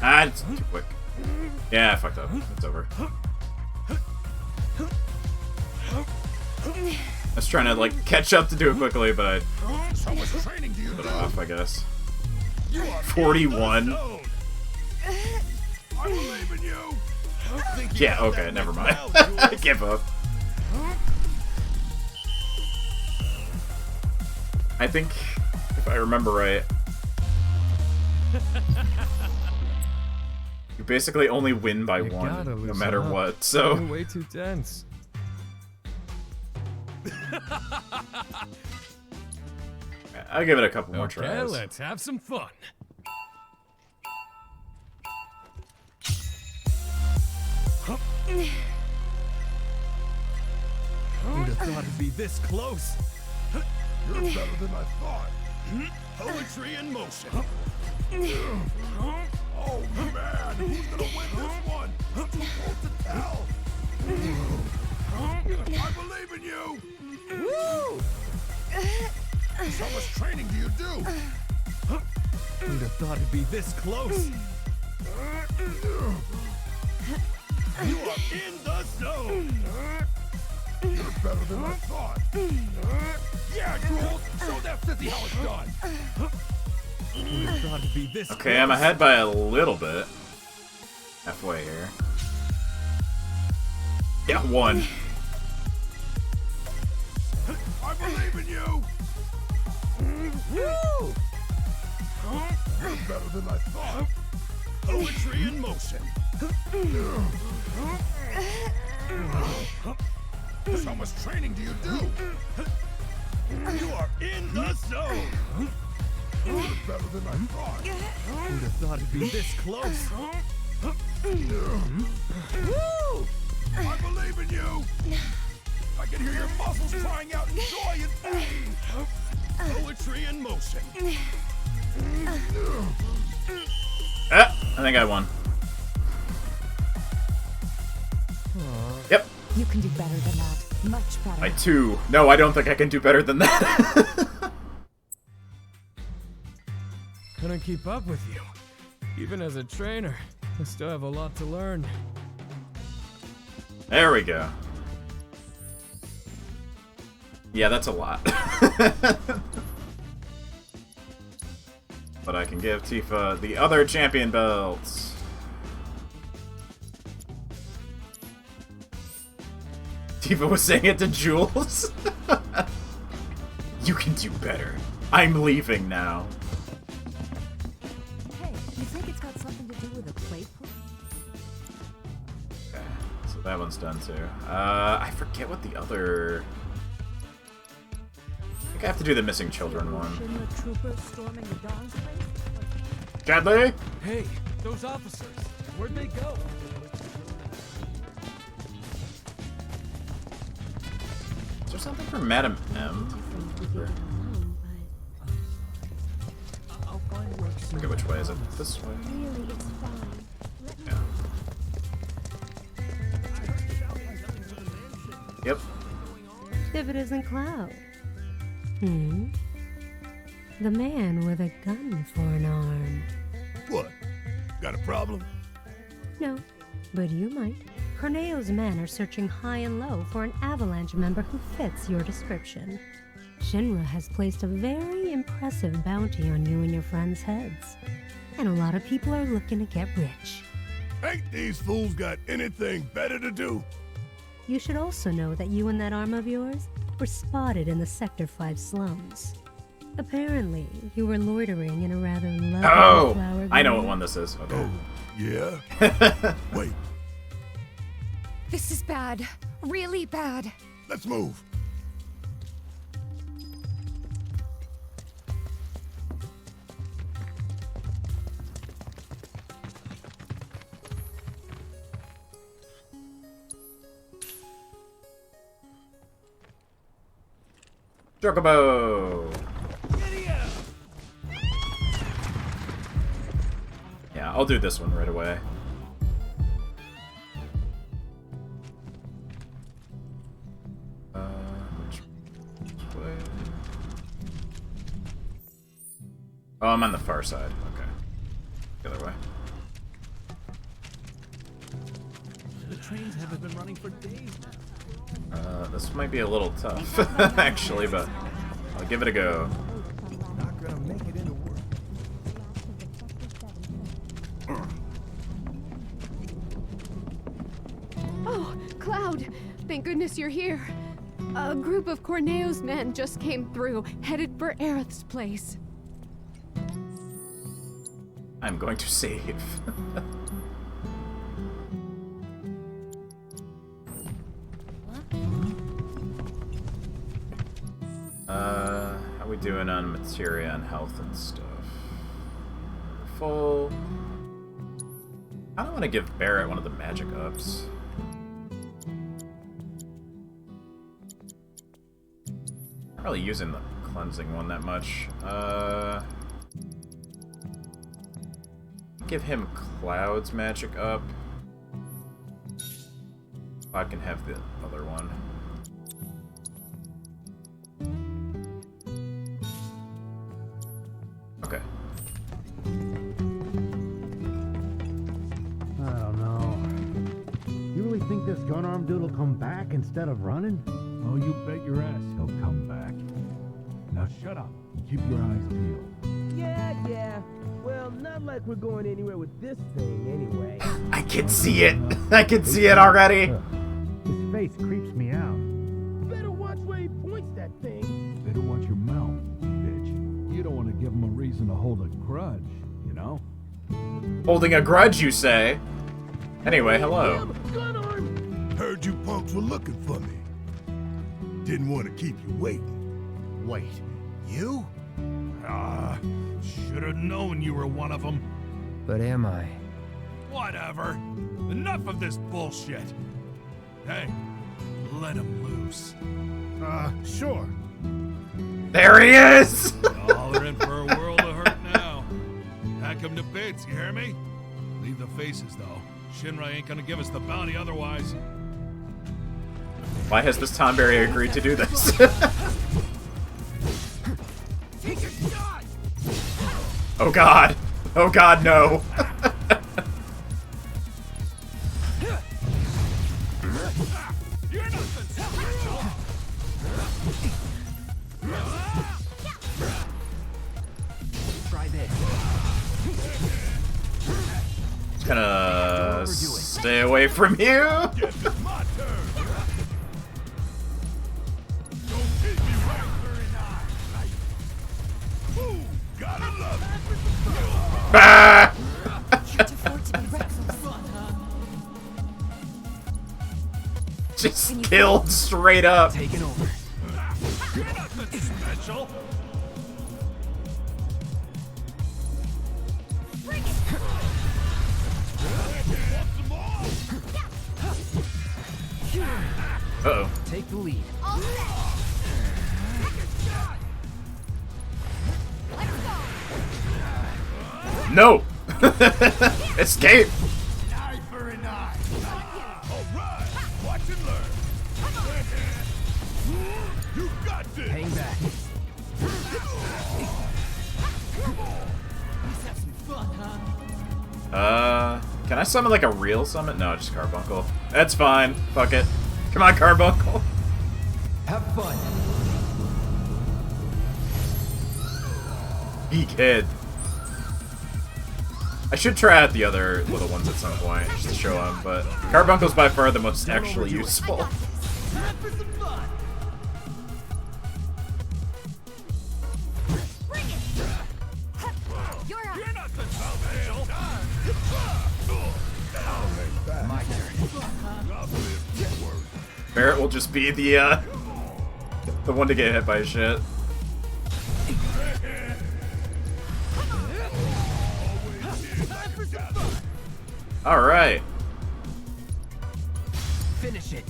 Ah, it's too quick. Yeah, I fucked up. It's over. I was trying to, like, catch up to do it quickly, but I put it off, I guess. 41? Yeah, okay, never mind. I give up. I think, if I remember right, you basically only win by one, no matter what, so... You're way too tense. I'll give it a couple more Okay, tries. let's have some fun. Who'd have thought it'd be this close? You're better than I thought. Poetry in motion. Oh man, who's gonna win this one? Too close to tell. I believe in you. Woo! How much training do you do? Who'd have thought it'd be this close? You are in the zone. You're better than I thought. Yeah, Jules, show that sissy how it's done. Who'd have thought it'd be this Okay, I'm ahead by a little bit. Halfway here. Yeah, one. I believe in you. Woo! You're better than I thought. Poetry in motion. How much training do you do? You are in the zone. You're better than I thought. Who'd have thought it'd be this close? Woo! I believe in you. I can hear your muscles crying out in joy and pain. Poetry in motion. Ah, I think I won. Yep. You can do better than that. Much better. I too. No, I don't think I can do better than that. Couldn't keep up with you. Even as a trainer, I still have a lot to learn. There we go. Yeah, that's a lot. But I can give Tifa the other champion belts. Tifa was saying it to Jules. You can do better. I'm leaving now. Hey, you think it's got something to do with a plate? Okay, so that one's done too. I forget what the other... I think I have to do the missing children one. Chadley? Hey, those officers, where'd they go? Is there something for Madam M? I forget which way. Is it this way? Yeah. Yep. if it isn't Cloud. Hmm? The man with a gun for an arm. What? Got a problem? No, but you might. Corneo's men are searching high and low for an Avalanche member who fits your description. Shinra has placed a very impressive bounty on you and your friends' heads. And a lot of people are looking to get rich. Ain't these fools got anything better to do? You should also know that you and that arm of yours were spotted in the Sector 5 slums. Apparently, you were loitering in a rather lovely flower I know what garden. one this is. Okay. Yeah? Wait, This is bad. Really bad. let's move. Chocobo! Yeah, I'll do this one right away. Which way? Oh, I'm on the far side. Okay. The other way. The trains haven't been running for days now. This might be a little tough, actually, but I'll give it a go. Not gonna make it into work. Oh, Cloud! Thank goodness you're here. A group of Corneo's men just came through, headed for Aerith's place. I'm going to save. How we doing on materia and health and stuff? Full. I don't want to give Barrett one of the magic ups. Not really using the cleansing one that much. Give him Cloud's magic up. I can have the other one. Okay. I don't know. You really think this gun-armed dude will come back instead of running? Oh, you bet your ass he'll come back. Now shut up and keep your eyes peeled. Yeah. Well, not like we're going anywhere with this thing, anyway. I can see it! I can see it already! His face creeps me out. Better watch where he points that thing. Better watch your mouth, bitch. You don't want to give him a reason to hold a grudge, you know? Holding a grudge, you say? Anyway, hello. Heard you punks were looking for me. Didn't want to keep you waiting. Wait, you? Should have known you were one of them. But am I? Whatever. Enough of this bullshit. Hey, let him loose. Sure. There he is! Y'all are in for a world of hurt now. Pack him to bits, you hear me? Leave the faces, though. Shinra ain't gonna give us the bounty otherwise. Why has this Tomberry agreed to do this? Take your shot! Oh god. Oh god, no. You're nothing special! Try this. Just gonna stay away from you. My turn. Bah! Just killed straight up. Taking over. You're nothing special. Uh-oh. Take the lead. No! Escape! Eye for an eye. All right, watch and learn. Can I summon like a real summon? No, just Carbuncle. That's fine. Fuck it. Come on, Carbuncle. Have fun. Geek head. I should try out the other little ones at some point, just to show them, but Carbuncle's by far the most actually useful. Barrett will just be the one to get hit by shit. All right. Finish it.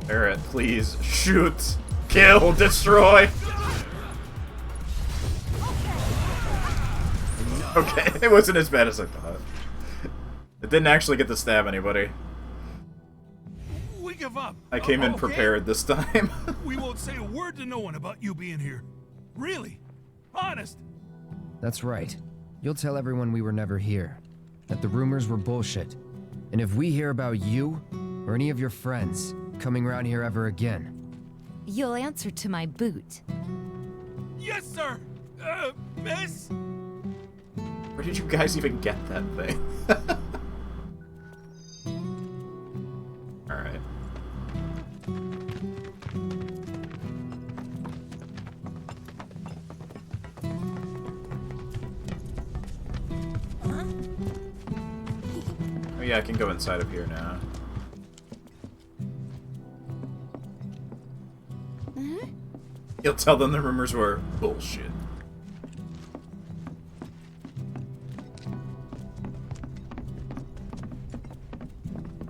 Barrett, please shoot, kill, destroy. Okay, it wasn't as bad as I thought. It didn't actually get to stab anybody. We give up. I came in Okay. prepared this time. We won't say a word to no one about you being here. Really? Honest? That's right. You'll tell everyone we were never here. That the rumors were bullshit. And if we hear about you, or any of your friends, coming around here ever again... You'll answer to my boot. Yes, sir. Miss? Where did you guys even get that thing? Alright. Oh yeah, I can go inside of here now. You'll tell them the rumors were bullshit.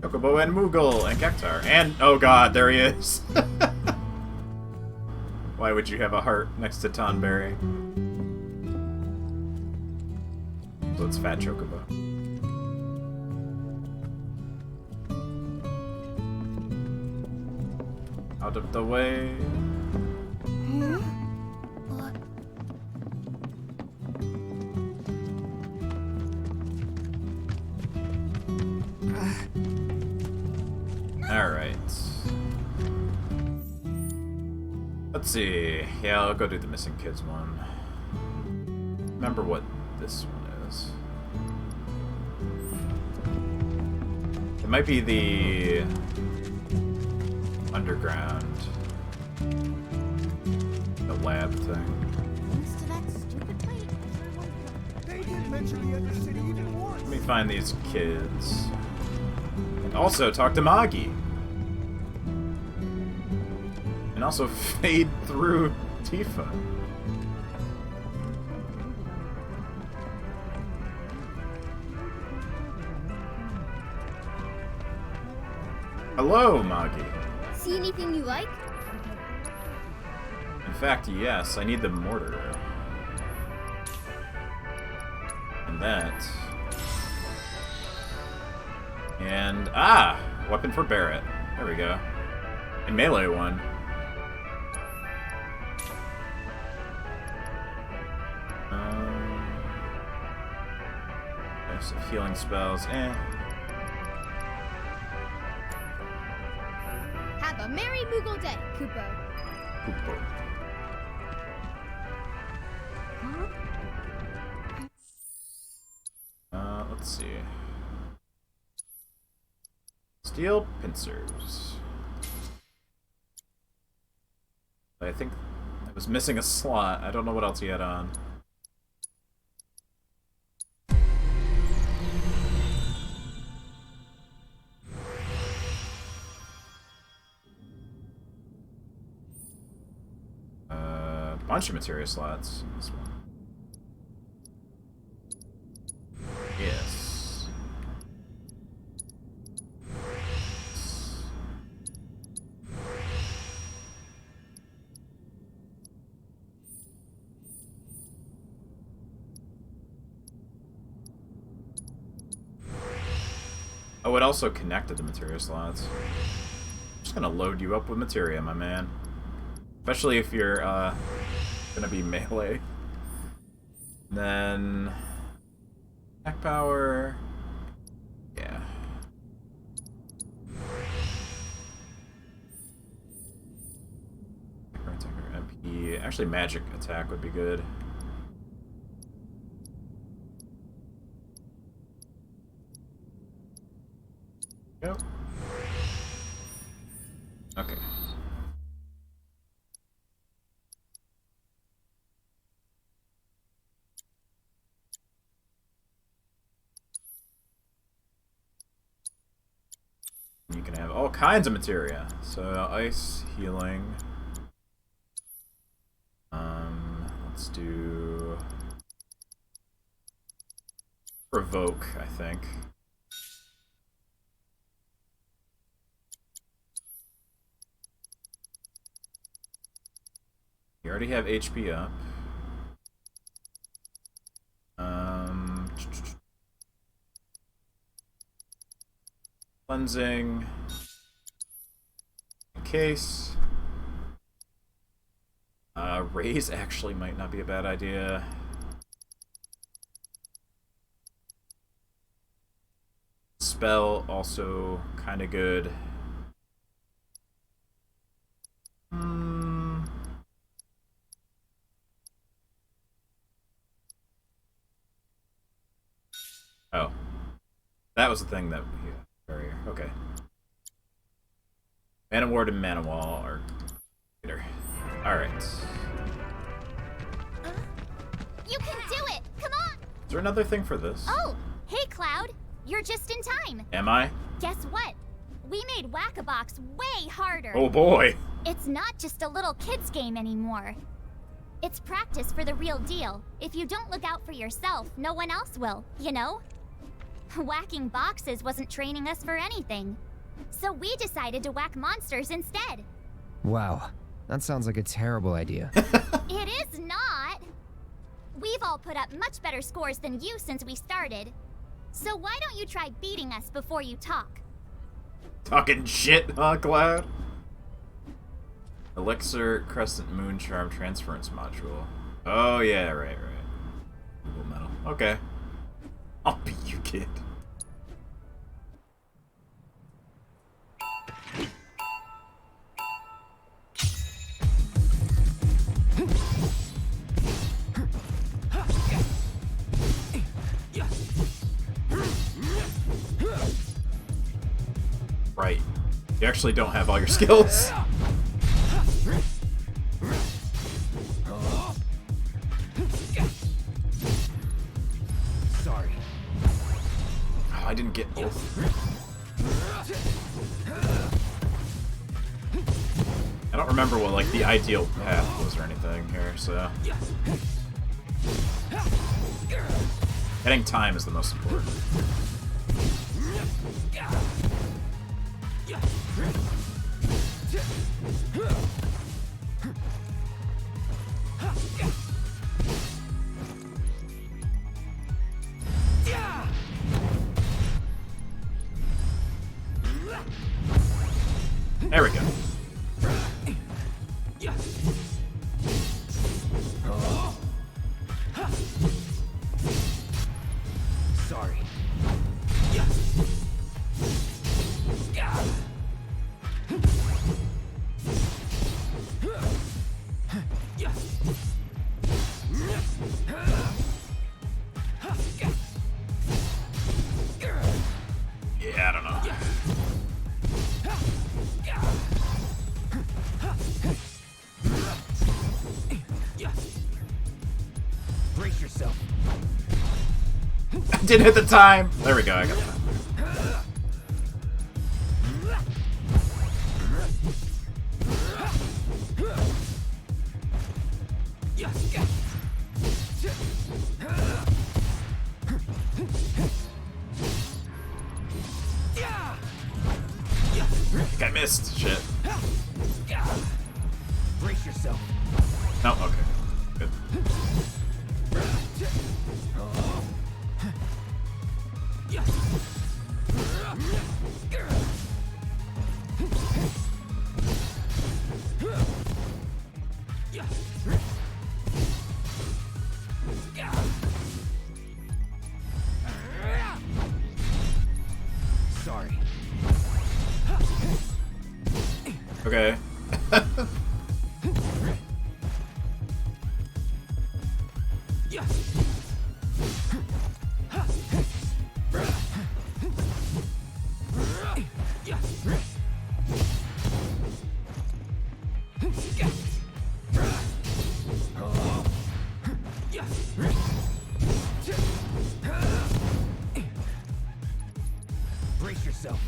Chocobo and Moogle and Cactar and oh god, there he is. Why would you have a heart next to Tonberry? So it's Fat Chocobo. Out of the way. Alright. Let's see. Yeah, I'll go do the missing kids one. Remember what this one is. It might be the underground, the lab thing. They didn't mention the other city even once. Let me find these kids. And also talk to Magi. And also fade through Tifa. Hello, Magi. See anything you like? In fact, yes, I need the mortar. And that. And, weapon for Barrett. There we go. A melee one. There's some healing spells. Have a merry Moogle day, Kupo. Let's see. Steel pincers. I think I was missing a slot. I don't know what else he had on. Bunch of materia slots. This one. Yes. Oh, it also connected the materia slots. I'm just gonna load you up with materia, my man. Especially if you're, gonna be melee. Then Attack power. Yeah. Attacker, MP. Actually, magic attack would be good. Go. Okay. You can have all kinds of materia. So ice, healing. Let's do provoke, I think. You already have HP up. Cleansing. In case. Raise actually might not be a bad idea. Spell also kind of good. Oh. That was the thing that we had earlier. Okay. Mana Ward and Mana Wall are later. Alright. You can do it! Come on! Is there another thing for this? Oh! Hey, Cloud! You're just in time! Am I? Guess what? We made Whack-A-Box way harder! Oh boy! It's not just a little kid's game anymore. It's practice for the real deal. If you don't look out for yourself, no one else will, you know? Whacking boxes wasn't training us for anything. So we decided to whack monsters instead. Wow, that sounds like a terrible idea. It is not! We've all put up much better scores than you since we started. So why don't you try beating us before you talk? Talking shit, huh, Cloud? Elixir, Crescent Moon Charm Transference Module. Oh, yeah, right. Google Metal. Okay. I'll beat you, kid. Right. You actually don't have all your skills. Sorry. Oh, I didn't get both. I don't remember what like the ideal path was or anything here, so getting time is the most important. There we go. Sorry. Yeah, I don't know. Brace yourself. I didn't hit the time. There we go. I got time. I think I missed. Shit. Brace yourself. No, okay. Good. Sorry. Okay. Brace yourself.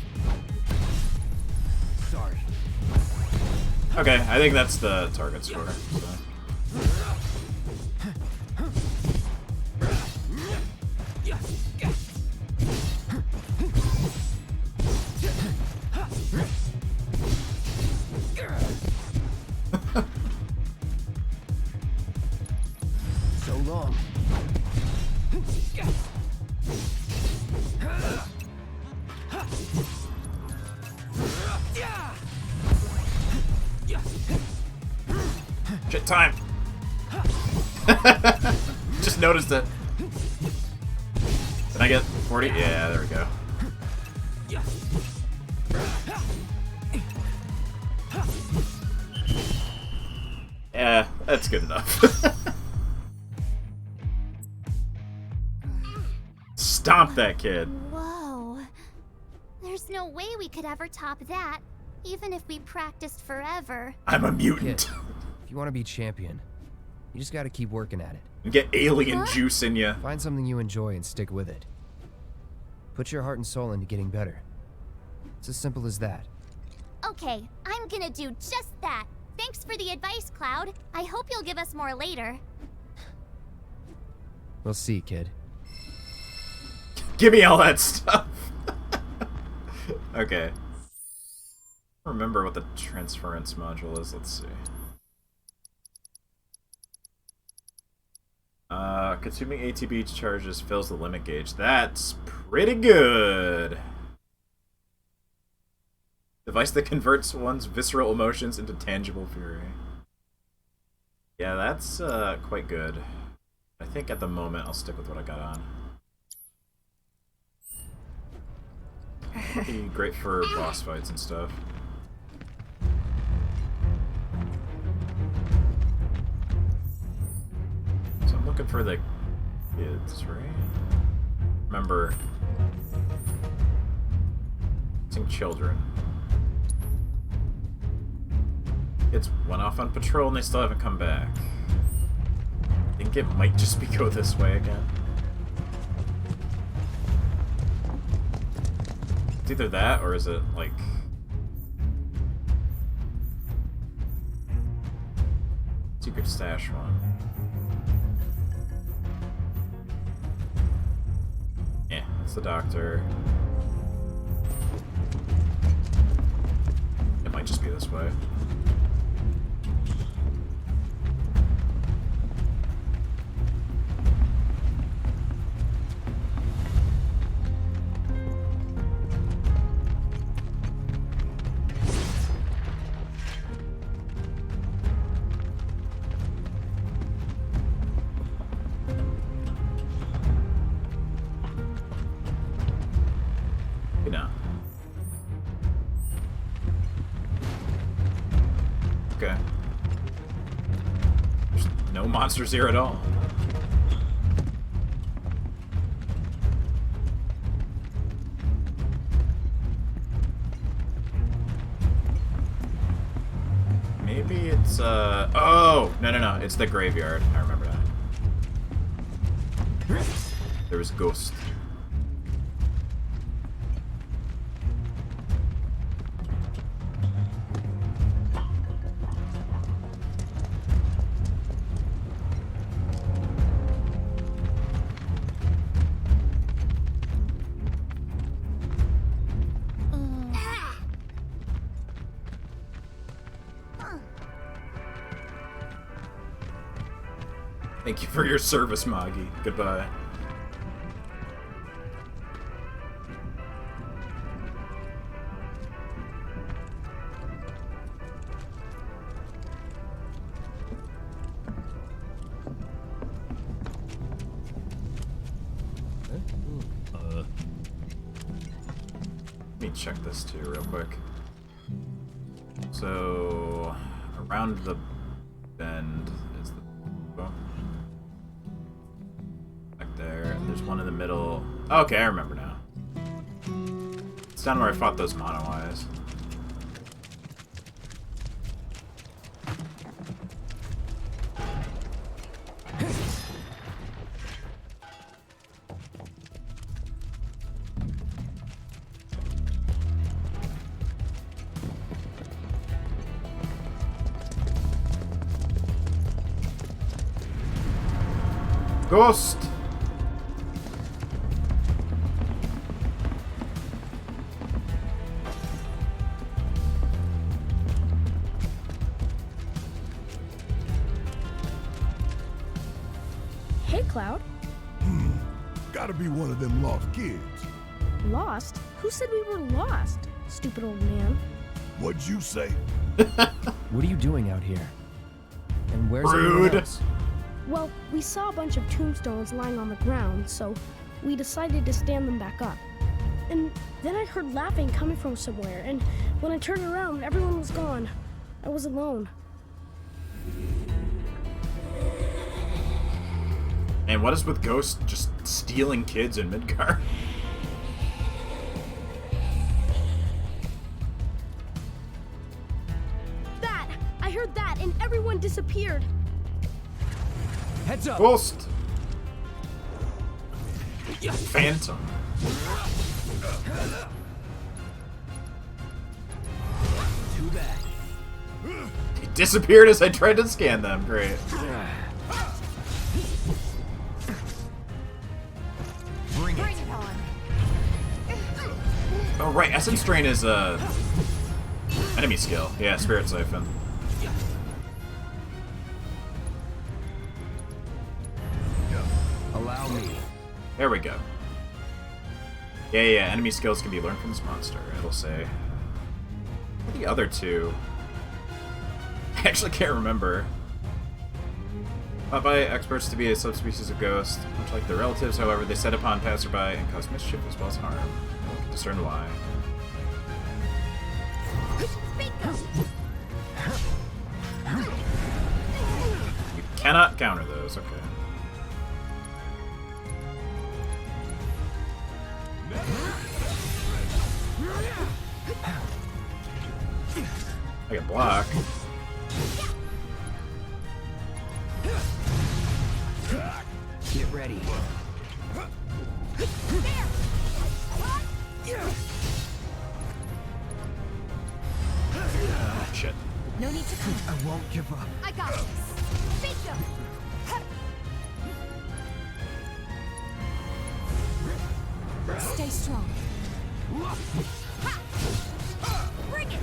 Sorry. Okay, I think that's the target score. So. So long. Shit, time! Just noticed it. Did I get 40? Yeah, there we go. Yeah, that's good enough. Stomp that kid. Whoa. There's no way we could ever top that, even if we practiced forever. I'm a mutant. Kid, if you want to be champion, you just gotta keep working at it. And get alien juice in you. Find something you enjoy and stick with it. Put your heart and soul into getting better. It's as simple as that. Okay, I'm gonna do just that. Thanks for the advice, Cloud. I hope you'll give us more later. We'll see, kid. Give me all that stuff. Okay. Remember what the transference module is. Let's see. Consuming ATB charges fills the limit gauge. That's pretty good. Device that converts one's visceral emotions into tangible fury. Yeah, that's quite good. I think at the moment I'll stick with what I got on. Be great for boss fights and stuff. So I'm looking for the kids, right? Remember, missing children. Kids went off on patrol and they still haven't come back. I think it might just be go this way again. It's either that, or is it, like... Secret stash one. Yeah, that's the doctor. It might just be this way. Okay. There's no monsters here at all. Maybe it's, oh! No. It's the graveyard. I remember that. There was a ghost. Thank you for your service, Moggy. Goodbye. Let me check this too real quick. So around the bend is the back there, and there's one in the middle. Okay, I remember now. It's down where I fought those mono eyes. Ghost! Hey, Cloud. Gotta be one of them lost kids. Lost? Who said we were lost? Stupid old man. What'd you say? What are you doing out here? And where's Rude. everyone else? Well, we saw a bunch of tombstones lying on the ground, so we decided to stand them back up. And then I heard laughing coming from somewhere, and when I turned around, everyone was gone. I was alone. And what is with Ghost just stealing kids in Midgar? That! I heard that, and everyone disappeared. Heads up! Ghost! Phantom. Too bad. He disappeared as I tried to scan them. Great. Bring it. Oh right, Essence Drain is a enemy skill. Yeah, Spirit Siphon. Allow me. There we go. Yeah, enemy skills can be learned from this monster, it'll say. What are the other two? I actually can't remember. Thought by experts to be a subspecies of ghost. Much like their relatives, however, they set upon passerby and cause mischief as well as harm. No one can discern why. You cannot counter those, okay. I can block. Get ready. Shit. No need to come. I won't give up. I got this. Bingo. Stay strong. Bring it.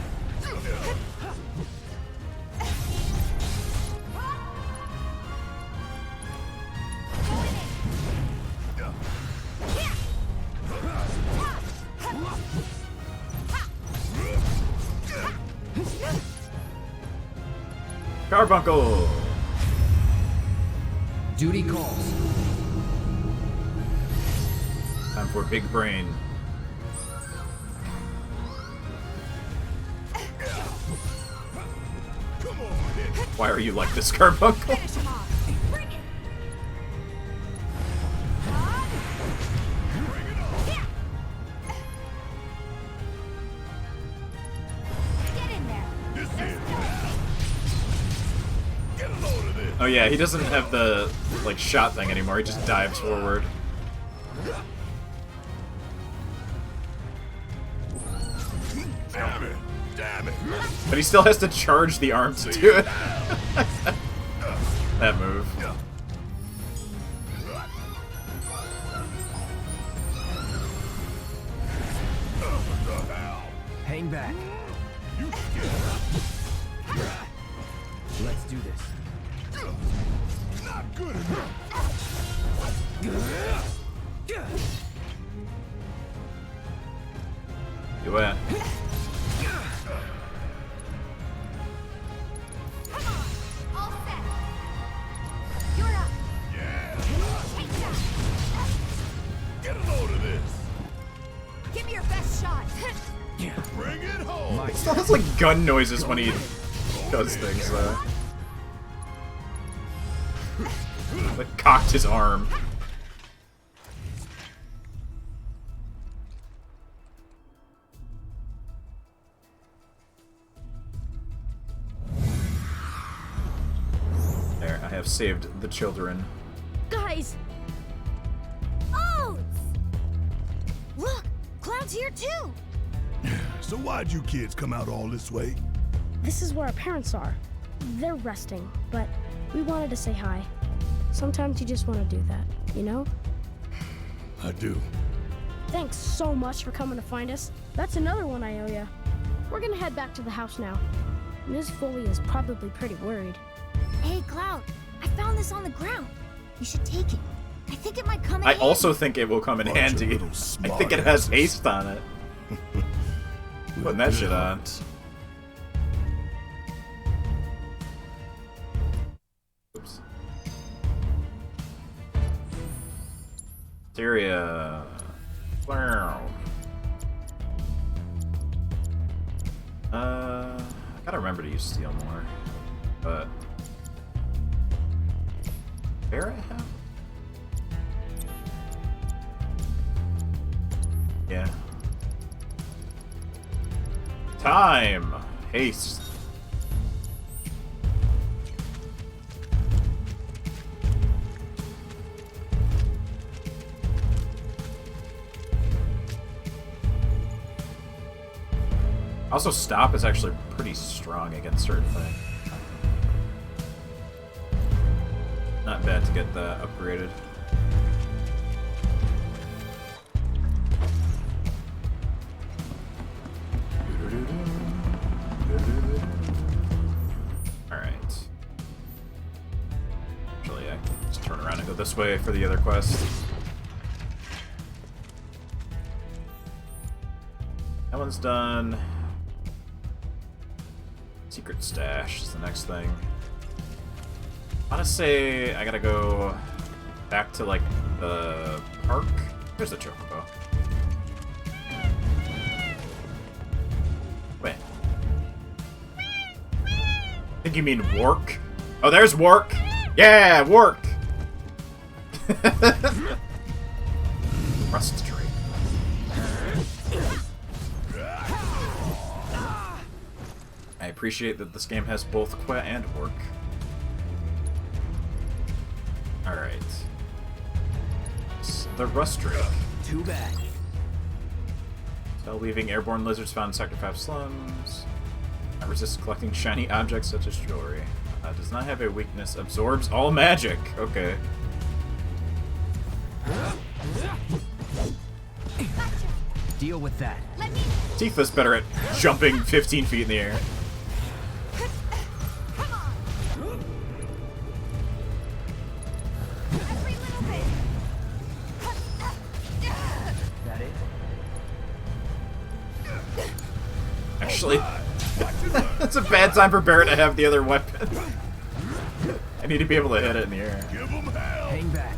Carbuncle! Duty calls. Time for Big Brain. Why are you like this, Carbuncle? Oh yeah, he doesn't have the like shot thing anymore. He just dives forward. Damn it! But he still has to charge the arm to do it. That move. Hang back. Let's do this. Not good enough. You win. All set. You're up. Yeah. Take that. Get a load of this. Give me your best shot. Bring it home. It still has like gun noises when he does things though. Like cocked his arm. There, I have saved the children. Guys! Oh! Look! Cloud's here too! So why'd you kids come out all this way? This is where our parents are. They're resting, but we wanted to say hi. Sometimes you just want to do that, you know? I do. Thanks so much for coming to find us. That's another one I owe ya. We're gonna head back to the house now. Ms. Foley is probably pretty worried. Hey, Cloud, I found this on the ground. You should take it. I think it might come in I handy. also think it will come in handy. I think it has haste on it. Putting that shit on. Oops. Syria. Wow. I gotta remember to use steel more, but Barrett have? Yeah. Time! Haste. Also, stop is actually pretty strong against certain things. Not bad to get that upgraded. Alright. Actually, I can just turn around and go this way for the other quest. That one's done. Secret stash is the next thing. I want to say I gotta go back to, like, the park. There's the chocobo. Wait. I think you mean work? Oh, there's work! Yeah, work! Rust tree. I appreciate that this game has both Qua and work. Alright. The rust tree. Too bad. Spell weaving airborne lizards found in Sector 5 slums. I resist collecting shiny objects such as jewelry. Does not have a weakness. Absorbs all magic. Okay. Deal with that. Tifa's better at jumping 15 feet in the air. Actually, that's a bad time for Barrett to have the other weapon. I need to be able to hit it in the air. Hang back.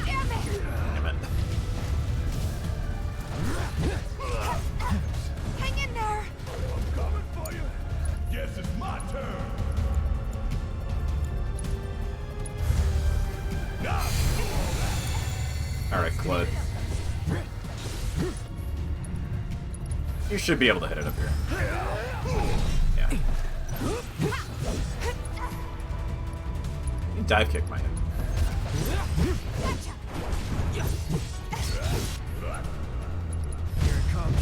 Damn it. Hang in there! I'm coming for you. Guess it's my turn. Alright, Clud. You should be able to hit it up here. Yeah. You dive kick my head. Here it comes.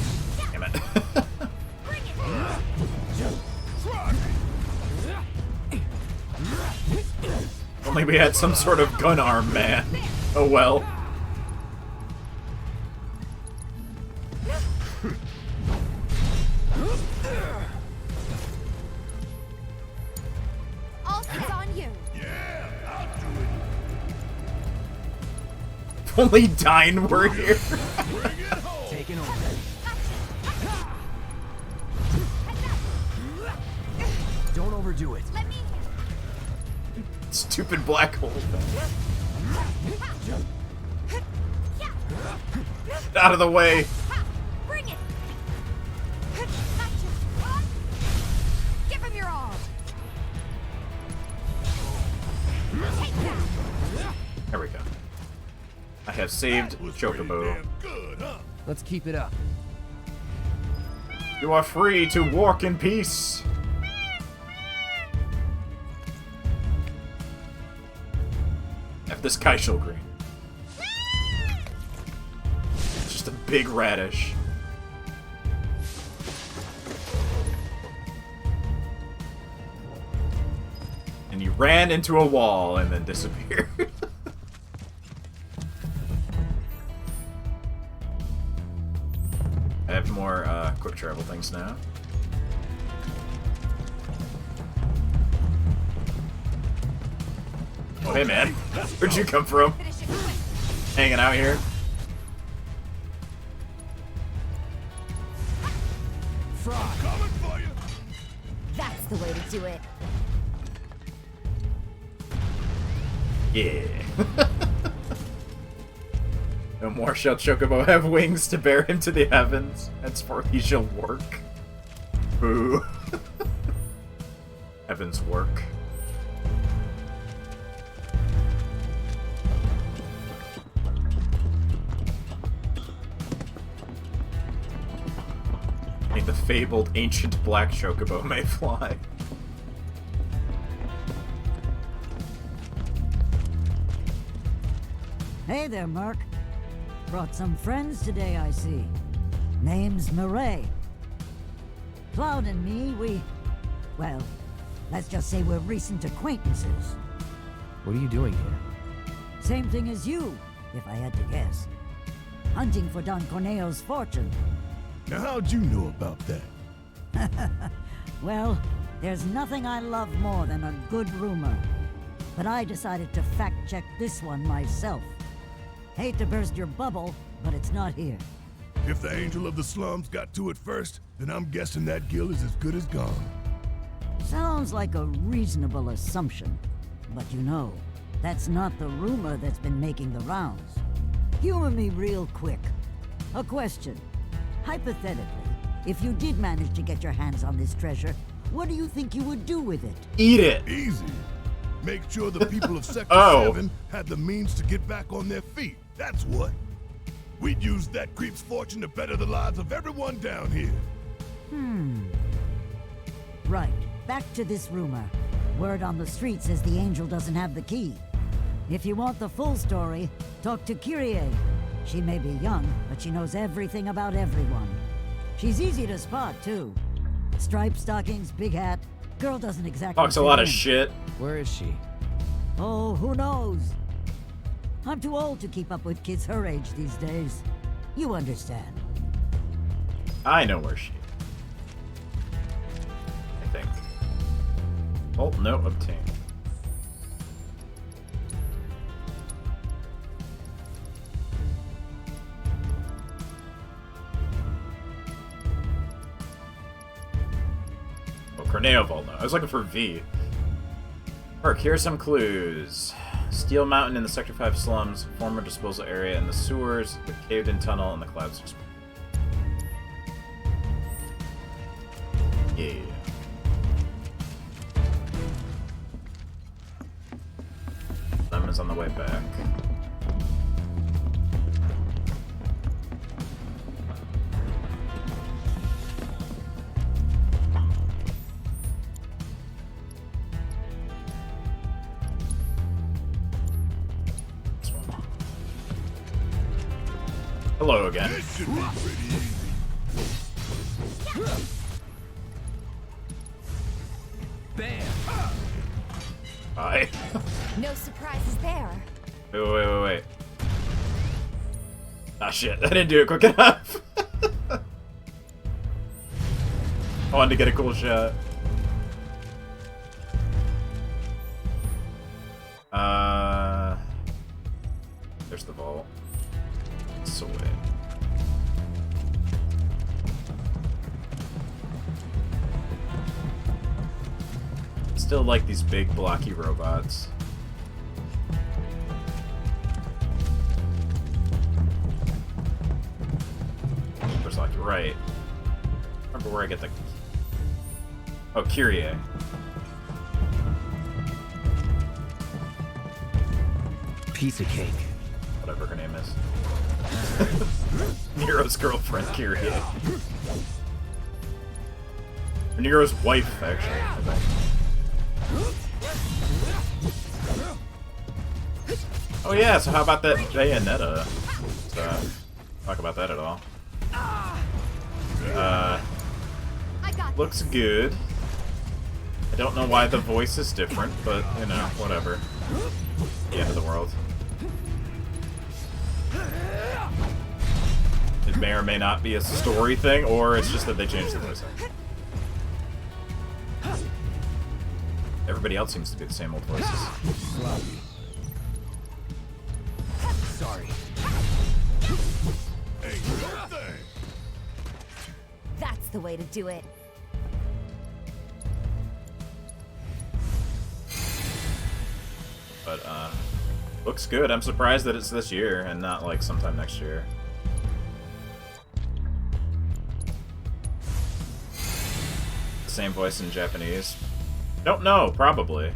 Damn it. Only we had some sort of gun arm, man. Oh well. All sits on you. Yeah, I'll do it. If only Dine were here. Taking over. Don't overdo it. Stupid black hole thing. Out of the way. Bring it. Give him your all. Take that. There we go. I have saved Chocobo. Let's keep it up. You are free to walk in peace. F this Kaishel green. It's just a big radish. And you ran into a wall and then disappeared. I have more quick travel things now. Oh, hey man, where'd you come from? Hanging out here? Frog. That's the way to do it. Yeah. No more shall Chocobo have wings to bear him to the heavens. Henceforth he shall work. Boo. Heavens work. May the fabled ancient black Chocobo may fly. Hey there, Merc. Brought some friends today, I see. Name's Murray. Cloud and me, well, let's just say we're recent acquaintances. What are you doing here? Same thing as you, if I had to guess. Hunting for Don Corneo's fortune. Now how'd you know about that? Well, there's nothing I love more than a good rumor. But I decided to fact-check this one myself. Hate to burst your bubble, but it's not here. If the Angel of the Slums got to it first, then I'm guessing that guild is as good as gone. Sounds like a reasonable assumption. But you know, that's not the rumor that's been making the rounds. Humor me real quick. A question. Hypothetically, if you did manage to get your hands on this treasure, what do you think you would do with it? Eat it! Easy. Make sure the people of Sector 7 had the means to get back on their feet. That's what. We'd use that creep's fortune to better the lives of everyone down here. Right. Back to this rumor. Word on the street says the Angel doesn't have the key. If you want the full story, talk to Kyrie. She may be young, but she knows everything about everyone. She's easy to spot, too. Striped stockings, big hat. Girl doesn't exactly Talks a lot of shit. Where is she? Oh, who knows? I'm too old to keep up with kids her age these days. You understand. I know where she is. I think. Vault note obtained. Oh, Corneo Vault note. I was looking for V. Perk, here are some clues. Steel Mountain in the Sector 5 slums, former disposal area in the sewers, the caved-in tunnel, and the clouds. Yeah. Lemon's on the way back. Hello again. Bam! Bye. No surprises there. Wait. Ah, shit. I didn't do it quick enough. I wanted to get a cool shot. there's the vault. Sweet. Still like these big blocky robots. There's like right. Remember where I get the. Oh, Kyrie. Piece of cake. Whatever her name is. Nero's girlfriend, Kyrie. Nero's wife, actually, I think. Oh yeah, so how about that Bayonetta stuff? Talk about that at all. Looks good. I don't know why the voice is different, but, you know, whatever. The end of the world. It may or may not be a story thing, or it's just that they changed the voice actor. Everybody else seems to be the same old voices. Sorry. That's the way to do it. But, looks good. I'm surprised that it's this year and not, like, sometime next year. Same voice in Japanese. Don't know, probably.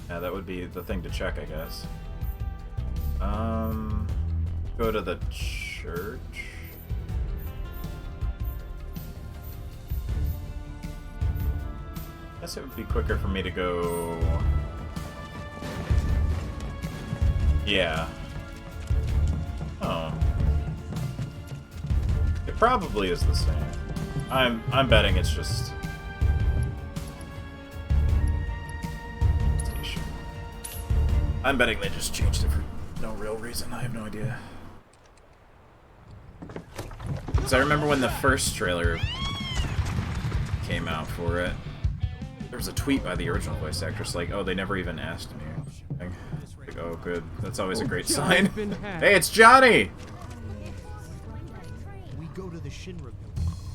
Yeah, that would be the thing to check, I guess. Go to the church. Guess it would be quicker for me to go. Yeah. Oh. It probably is the same. I'm betting it's just. I'm betting they just changed it for no real reason. I have no idea. Because I remember when the first trailer came out for it, there was a tweet by the original voice actress like, "Oh, they never even asked me." Like, oh, good. That's always a great sign. Hey, it's Johnny! We go to the Shinra.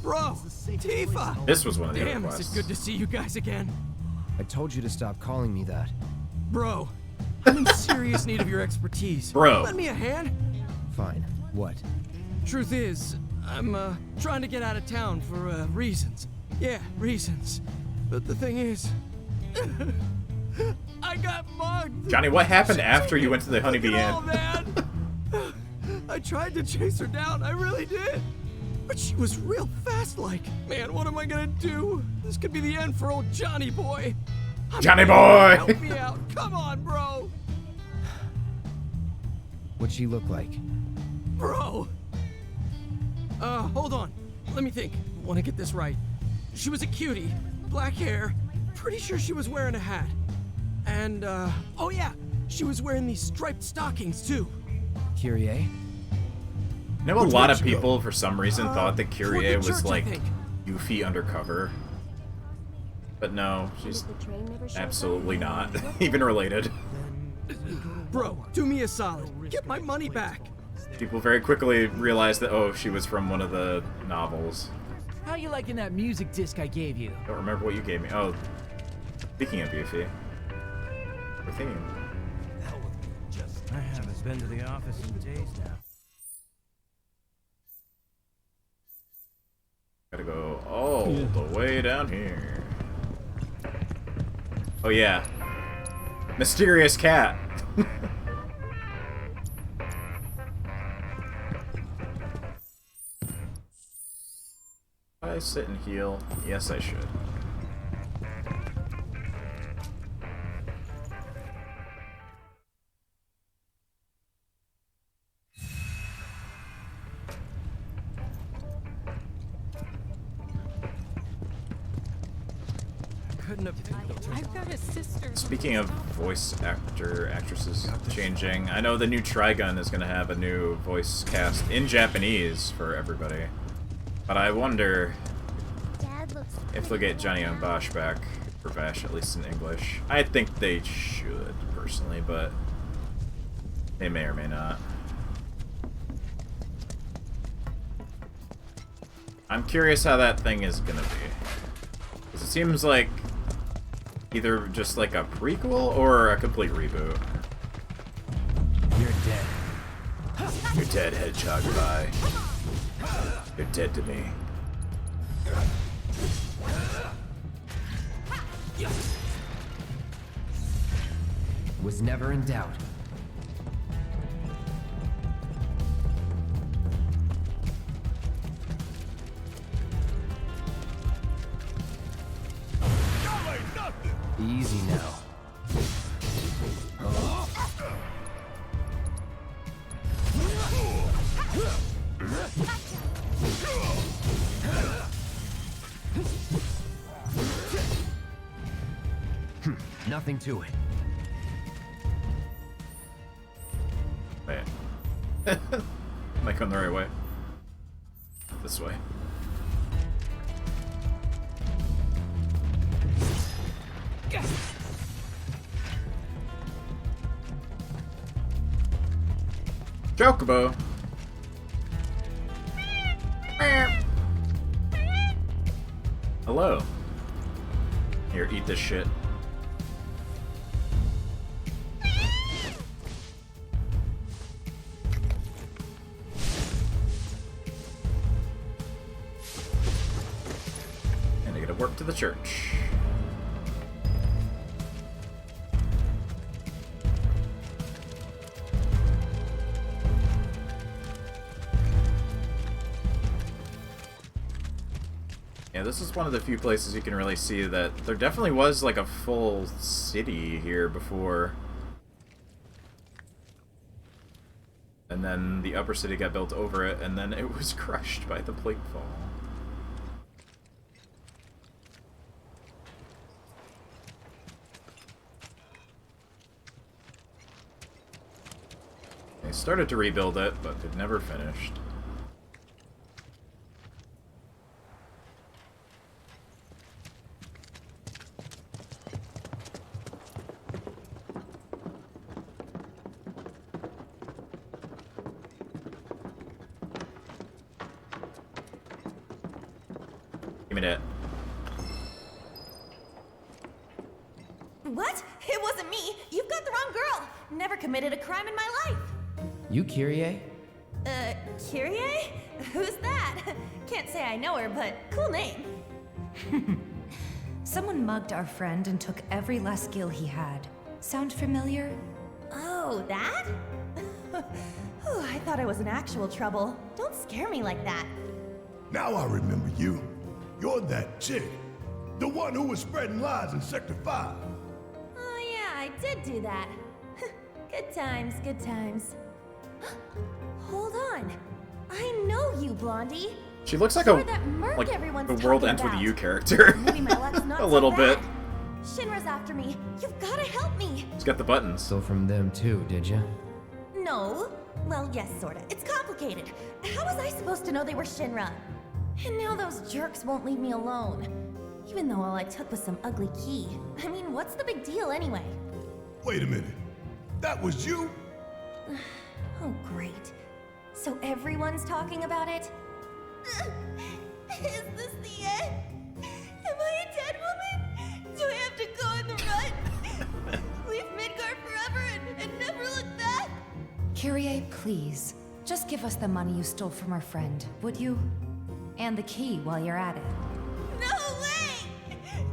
Bro, Tifa! This was one of the other Damn, quests. is it good to see you guys again? I told you to stop calling me that. Bro, I'm in serious need of your expertise. Bro. Lend me a hand? Fine. What? Truth is, I'm trying to get out of town for reasons. Yeah, reasons. But the thing is, I got mugged. Johnny, what happened after you went to the Honeybee Inn? Man. I tried to chase her down, I really did. But she was real fast like. Man, what am I gonna do? This could be the end for old Johnny boy. Johnny boy! Help me out. Come on, bro. What'd she look like? Bro. Hold on. Let me think. Want to get this right. She was a cutie. Black hair. Pretty sure she was wearing a hat. And, oh yeah, she was wearing these striped stockings, too. Kyrie? I know a lot of people, for some reason, thought that Kyrie was, like, Yuffie undercover. But no, she's absolutely not even related. Bro, do me a solid. Get my money back. People very quickly realized that, oh, she was from one of the novels. How you liking that music disc I gave you? Don't remember what you gave me. Oh, speaking of Yuffie. The theme. I haven't been to the office in days now. Gotta go all the way down here. Oh yeah. Mysterious cat. I sit and heal? Yes, I should. I've got a sister. Speaking of voice actresses changing, I know the new Trigun is going to have a new voice cast in Japanese for everybody. But I wonder... Dad, if they'll get Johnny and Bosch back, or Vash at least in English. I think they should, personally, but they may or may not. I'm curious how that thing is gonna be. Because it seems like either just like a prequel or a complete reboot. You're dead. You're dead, Hedgehog Pie. You're dead to me. Was never in doubt. Easy now. Nothing to it. Wait. Am I going the right way? This way. Chocobo. Hello. Here, eat this shit. And I gotta work to the church. Yeah, this is one of the few places you can really see that there definitely was like a full city here before. And then the upper city got built over it, and then it was crushed by the platefall. They started to rebuild it, but it never finished. Give me that. What? It wasn't me. You've got the wrong girl. Never committed a crime in my life. You Kyrie? Kyrie? Who's that? Can't say I know her, but cool name. Someone mugged our friend and took every last skill he had. Sound familiar? Oh, that? Oh, I thought I was in actual trouble. Don't scare me like that. Now I remember you. You're that chick. The one who was spreading lies in Sector 5. Oh yeah, I did do that. Good times, good times. Hold on. I know you, Blondie. She looks like You're a that merc like everyone's the World talking Ends With about. You character. Maybe my luck's not A so little bad. bit. Shinra's after me. You've gotta help me. She's got the buttons. Stole from them too, did you? No. Well, yes, sorta. It's complicated. How was I supposed to know they were Shinra? And now those jerks won't leave me alone. Even though all I took was some ugly key. I mean, what's the big deal anyway? Wait a minute. That was you? Oh, great. So everyone's talking about it? Is this the end? Am I a dead woman? Do I have to go on the run? Leave Midgard forever and never look back? Kyrie, please. Just give us the money you stole from our friend, would you? And the key while you're at it. No way!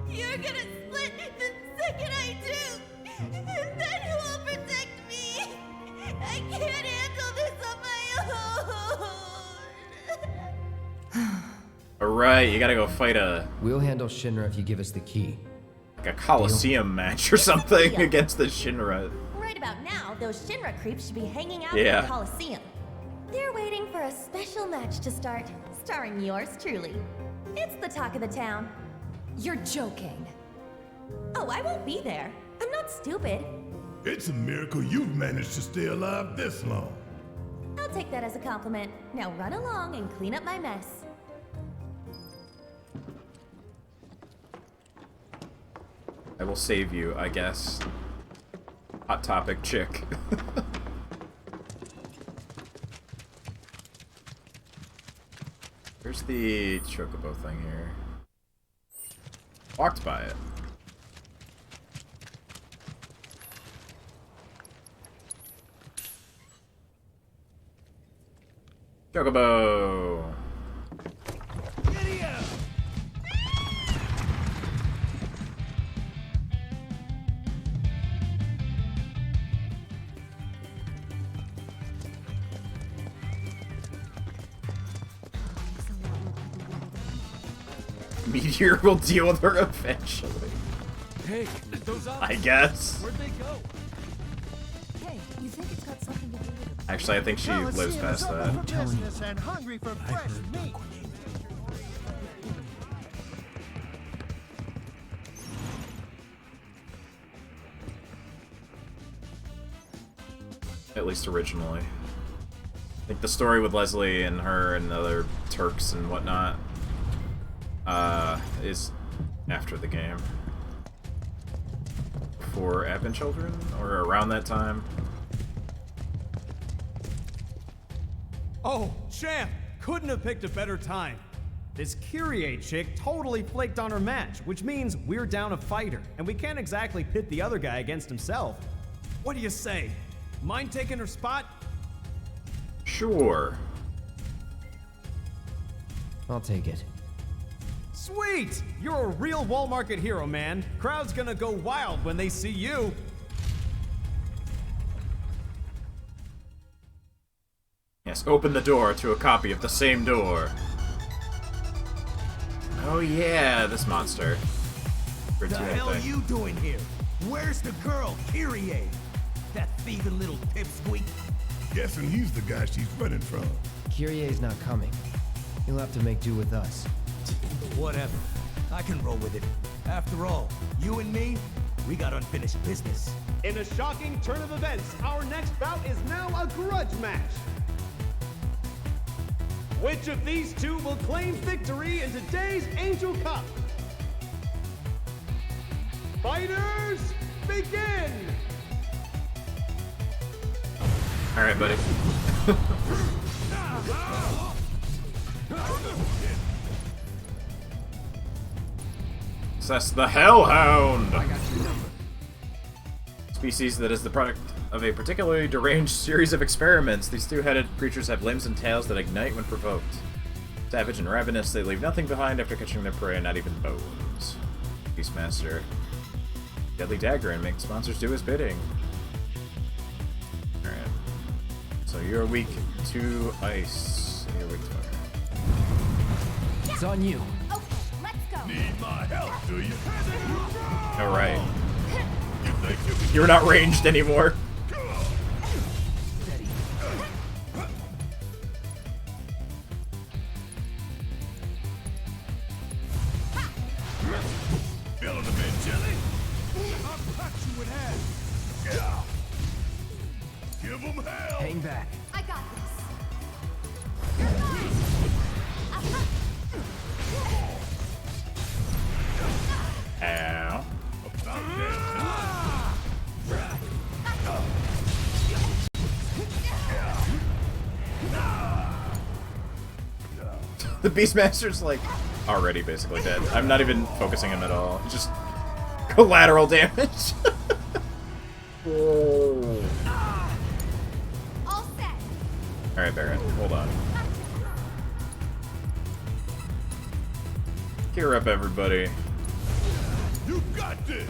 You're gonna split the second I do! And then who will protect me? I can't handle this on my own! Alright, you gotta go fight a We'll handle Shinra if you give us the key. like a Coliseum match or something Deal. against the Shinra. Right about now, those Shinra creeps should be hanging out Yeah. in the Coliseum. They're waiting for a special match to start, starring yours truly. It's the talk of the town. You're joking. Oh, I won't be there. I'm not stupid. It's a miracle you've managed to stay alive this long. I'll take that as a compliment. Now run along and clean up my mess. I will save you, I guess. Hot topic chick. Where's the chocobo thing here? Walked by it. Chocobo! Meteor will deal with her eventually. Hey, those I guess. Where'd they go? Hey, you think it's got something to do with it? Actually, I think she lives past that. And hungry for fresh meat. At least originally. I think the story with Leslie and her and the other Turks and whatnot is after the game. For Advent Children? Or around that time? Oh, champ! Couldn't have picked a better time. This Kyrie chick totally flaked on her match, which means we're down a fighter, and we can't exactly pit the other guy against himself. What do you say? Mind taking her spot? Sure. I'll take it. Sweet! You're a real Wall Market hero, man. Crowd's gonna go wild when they see you. Yes, open the door to a copy of the same door. Oh yeah, this monster. The hell are you doing here? Where's the girl, Kyrie? That thieving little pipsqueak? Guessing he's the guy she's running from. Kyrie's not coming. You'll have to make do with us. Whatever. I can roll with it. After all, you and me, we got unfinished business. In a shocking turn of events, our next bout is now a grudge match. Which of these two will claim victory in today's Angel Cup? Fighters, begin! Alright, buddy. Assess the Hellhound! Species that is the product of a particularly deranged series of experiments. These two-headed creatures have limbs and tails that ignite when provoked. Savage and ravenous, they leave nothing behind after catching their prey, not even bones. Beastmaster. Deadly dagger and makes monsters do his bidding. Alright. So you're weak to ice. You're weak to fire. It's on you. Okay, let's go. Need my help, do you? Alright. You're not ranged anymore. Feeling a bit jelly? I'll cut you in half. Yeah. Give him hell. Hang back. I got this. Ow. The Beastmaster's like already basically dead. I'm not even focusing him at all. Just collateral damage. All set. Alright, Barret, hold on. Gear up, everybody. You got this.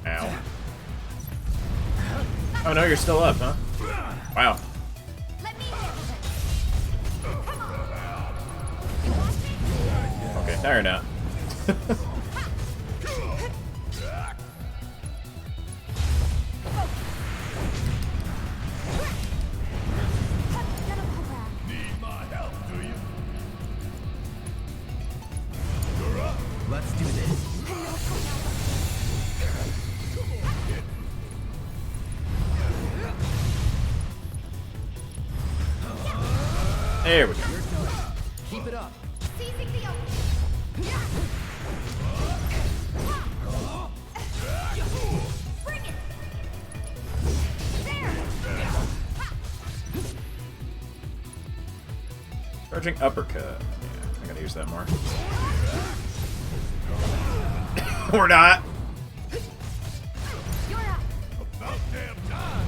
Ow. Oh no, you're still up, huh? Wow. Okay, now you're not. Need my help, do you? You're up. Let's do this. There we go. Keep it up. Seizing the opening. Bring it. There. Charging uppercut. Yeah, I gotta use that more. Or not. You're up. About damn time.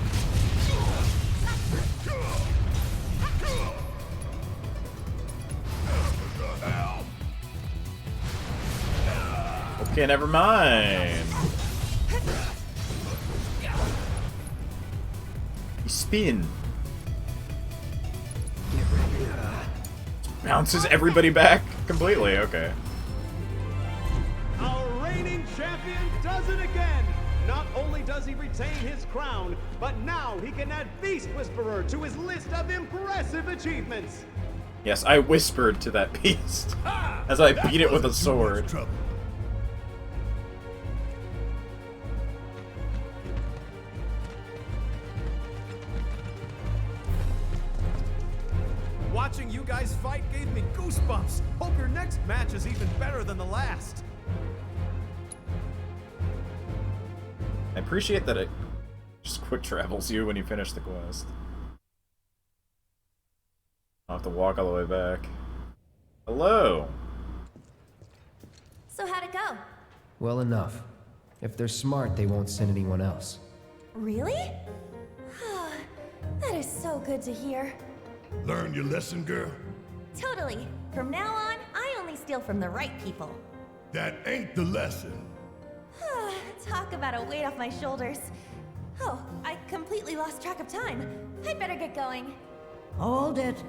Okay, never mind. You spin. Bounces everybody back completely. Okay. Our reigning champion does it again! Not only does he retain his crown, but now he can add Beast Whisperer to his list of impressive achievements! Yes, I whispered to that beast as I beat it with a sword. Watching you guys fight gave me goosebumps. Hope your next match is even better than the last. I appreciate that it just quick travels you when you finish the quest. I'll have to walk all the way back. Hello! So how'd it go? Well enough. If they're smart, they won't send anyone else. Really? That is so good to hear. Learn your lesson, girl? Totally. From now on, I only steal from the right people. That ain't the lesson. Talk about a weight off my shoulders. Oh, I completely lost track of time. I'd better get going. Hold it.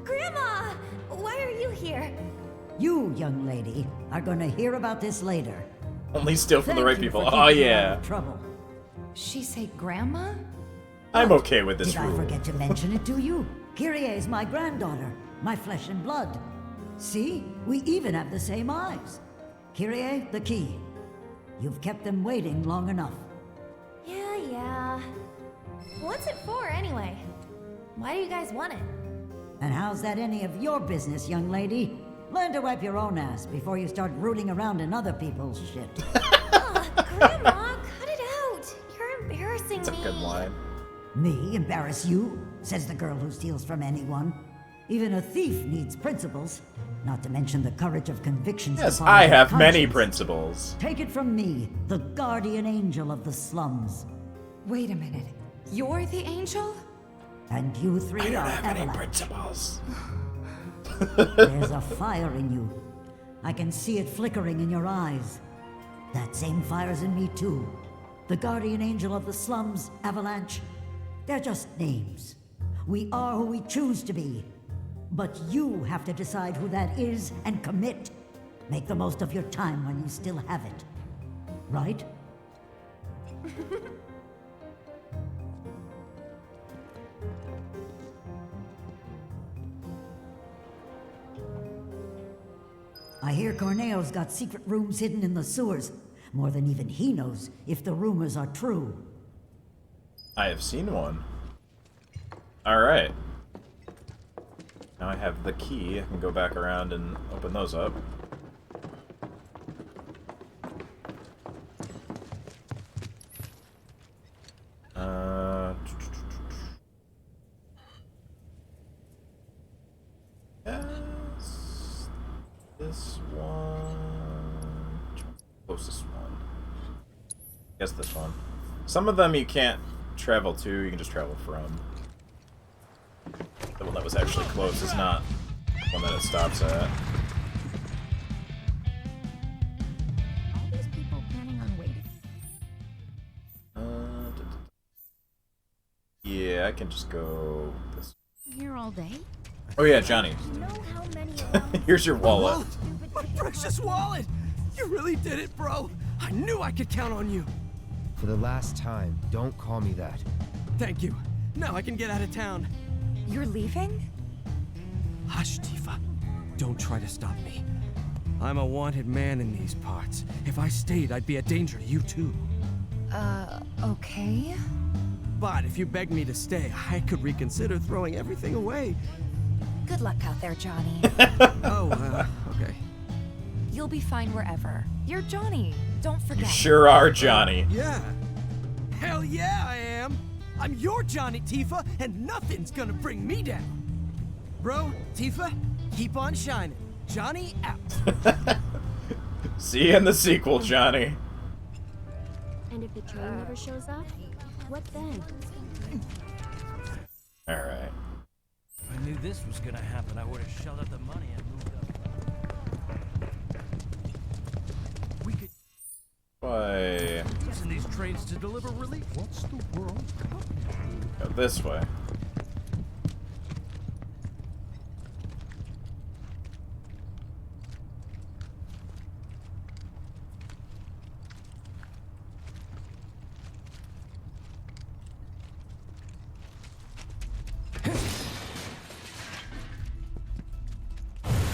Grandma! Why are you here? You, young lady, are gonna hear about this later. Only steal from the right Thank you people. for Oh keeping me out yeah. of trouble. She say grandma? I'm okay with this Did rule. I forget to mention it to you? Kyrie is my granddaughter, my flesh and blood. See, we even have the same eyes. Kyrie, the key. You've kept them waiting long enough. Yeah. What's it for, anyway? Why do you guys want it? And how's that any of your business, young lady? Learn to wipe your own ass before you start rooting around in other people's shit. Grandma, cut it out! You're embarrassing That's a me. good line. Me embarrass you? Says the girl who steals from anyone. Even a thief needs principles, not to mention the courage of convictions. Yes, to follow I their have many conscience. principles. Take it from me, the guardian angel of the slums. Wait a minute. You're the angel? And you three I don't are have any Avalanche. principles. There's a fire in you. I can see it flickering in your eyes. That same fire's in me too. The guardian angel of the slums, Avalanche. They're just names. We are who we choose to be. But you have to decide who that is and commit. Make the most of your time when you still have it. Right? I hear Corneo's got secret rooms hidden in the sewers. More than even he knows if the rumors are true. I have seen one. Alright. Now I have the key. I can go back around and open those up. Yes. This one. Closest one. Guess this one. Some of them you can't travel to, you can just travel from. The one that was actually close is not one that it stops at. All these people planning on waiting? Yeah, I can just go this. Here all day? Oh yeah, Johnny. You know how many Here's your wallet. My precious wallet! You really did it, bro! I knew I could count on you! For the last time, don't call me that. Thank you. Now I can get out of town. You're leaving? Hush, Tifa. Don't try to stop me. I'm a wanted man in these parts. If I stayed, I'd be a danger to you too. Okay. But if you begged me to stay, I could reconsider throwing everything away. Good luck out there, Johnny. Okay. You'll be fine wherever. You're Johnny. Don't forget. You sure are, Johnny. Yeah. Hell yeah, I am. I'm your Johnny, Tifa, and nothing's gonna bring me down. Bro, Tifa, keep on shining. Johnny out. See you in the sequel, Johnny. And if the train never shows up, what then? Alright. If I knew this was gonna happen, I would have shelled out the money and moved up. We could Why? using these trains to deliver relief. What's the world coming Go this way.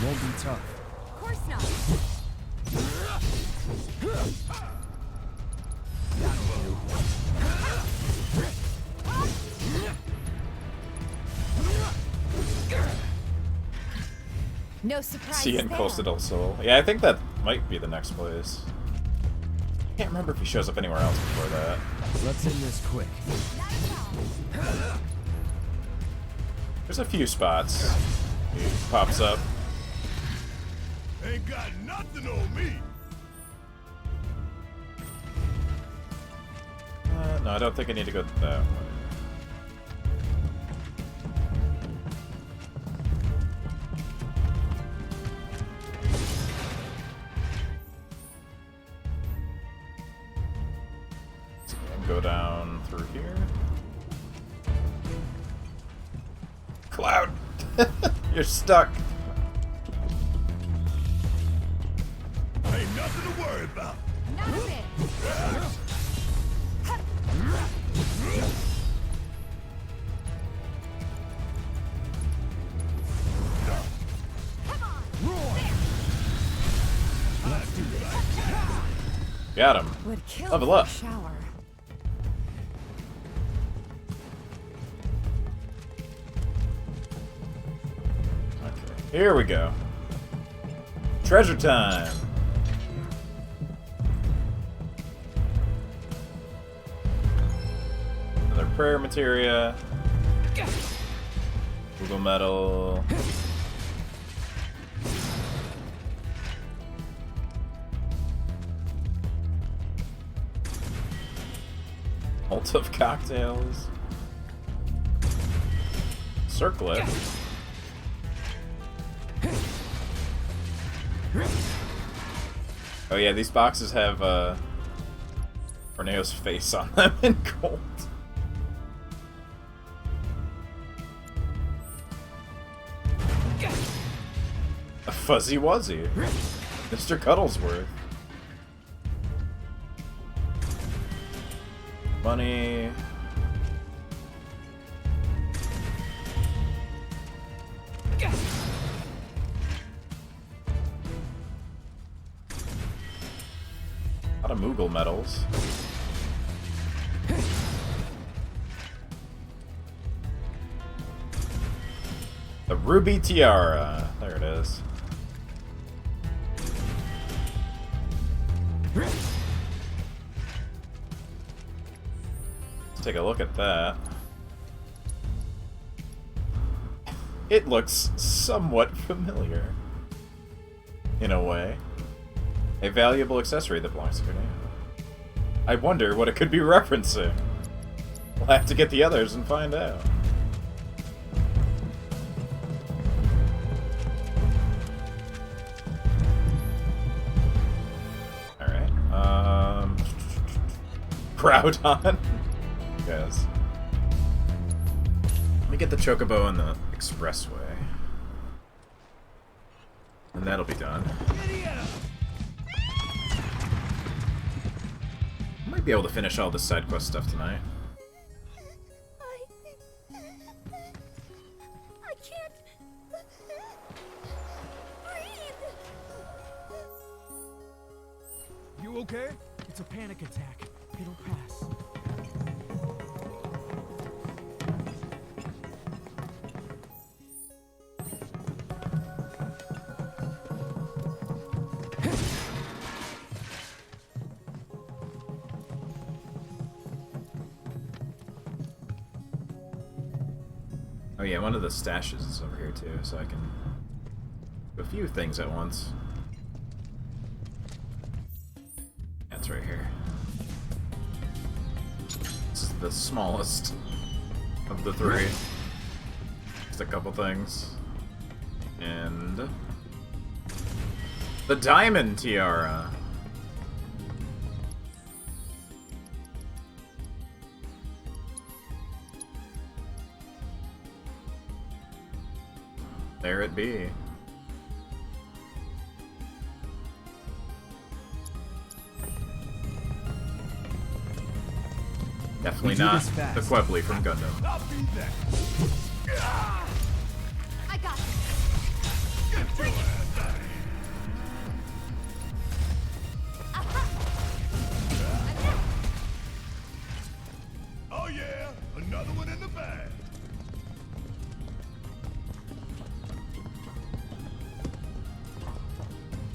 Won't be tough. Of course not. No surprise. See you in there. Costa del Sol. Yeah, I think that might be the next place. Can't remember if he shows up anywhere else before that. Let's end this quick. There's a few spots. He pops up. Ain't got nothing on me. No, I don't think I need to go that way. Go down through here. Cloud! You're stuck! Ain't nothing to worry about. Not a bit. Got him. Would kill Level for a up. shower. Okay, here we go. Treasure time! Another prayer materia. Google metal. Ult of cocktails. Circlet. Oh yeah, these boxes have Corneo's face on them in gold. A fuzzy wuzzy. Mr. Cuddlesworth. Money. A lot of Moogle medals. The Ruby Tiara. There it is. Let's take a look at that. It looks somewhat familiar. In a way. A valuable accessory that belongs to Corneo. I wonder what it could be referencing. We'll have to get the others and find out. Alright, Groudon. Yes. Let me get the Chocobo on the expressway. And that'll be done. Might be able to finish all this side quest stuff tonight. I can't breathe. You okay? It's a panic attack. It'll pass. Oh yeah, one of the stashes is over here too, so I can do a few things at once. That's right here. This is the smallest of the three. Just a couple things. And the diamond tiara. There it be. Definitely not the Quebly from Gundam. I got it. Oh yeah, another one in the bag.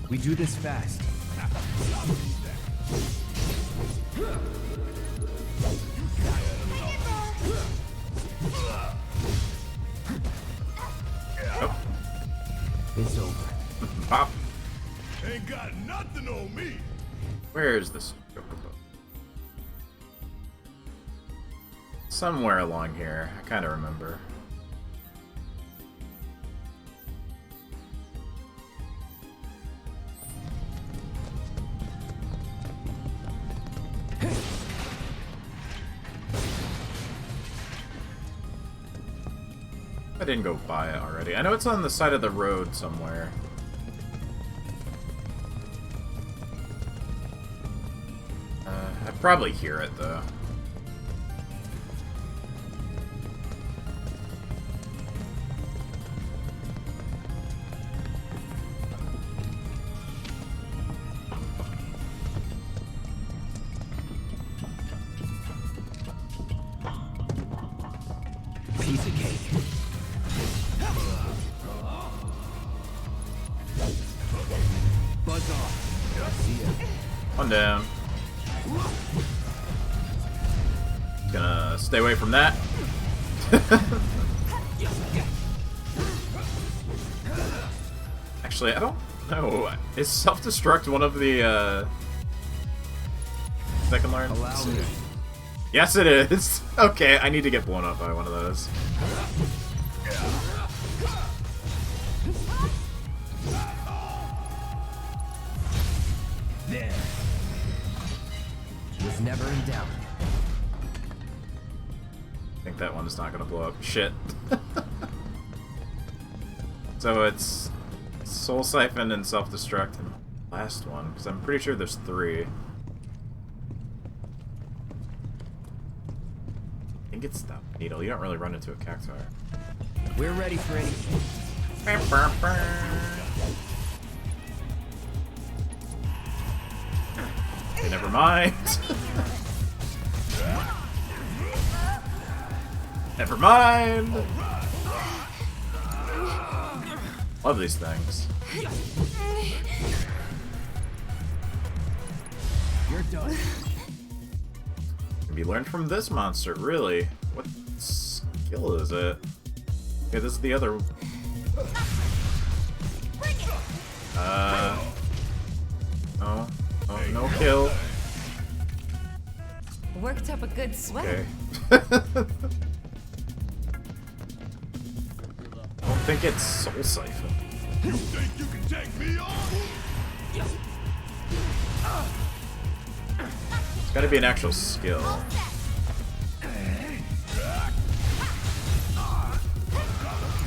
We do this fast. Oh. It's over. Pop. Ain't got nothing on me. Where is this Chocobo? Somewhere along here. I kind of remember. I didn't go by it already. I know it's on the side of the road somewhere. I probably hear it though. Piece of cake. Buzz off. See ya. One down. Gonna stay away from that. Actually, I don't know. Is self-destruct one of the second learn? Allow me. Yes, it is. Okay, I need to get blown up by one of those. There. Was never in doubt. I think that one's not gonna blow up. Shit. So it's Soul Siphon and Self-Destruct and last one, because I'm pretty sure there's 3. I think it's the needle. You don't really run into a cactuar. We're ready for anything. Okay, never mind. Never mind. Love these things. You're done. Can be learned from this monster, really. What skill is it? Okay, this is the other. Oh, no kill. Worked up a good sweat. Okay. I don't think it's Soul Siphon. You think you can take me on? It's gotta be an actual skill.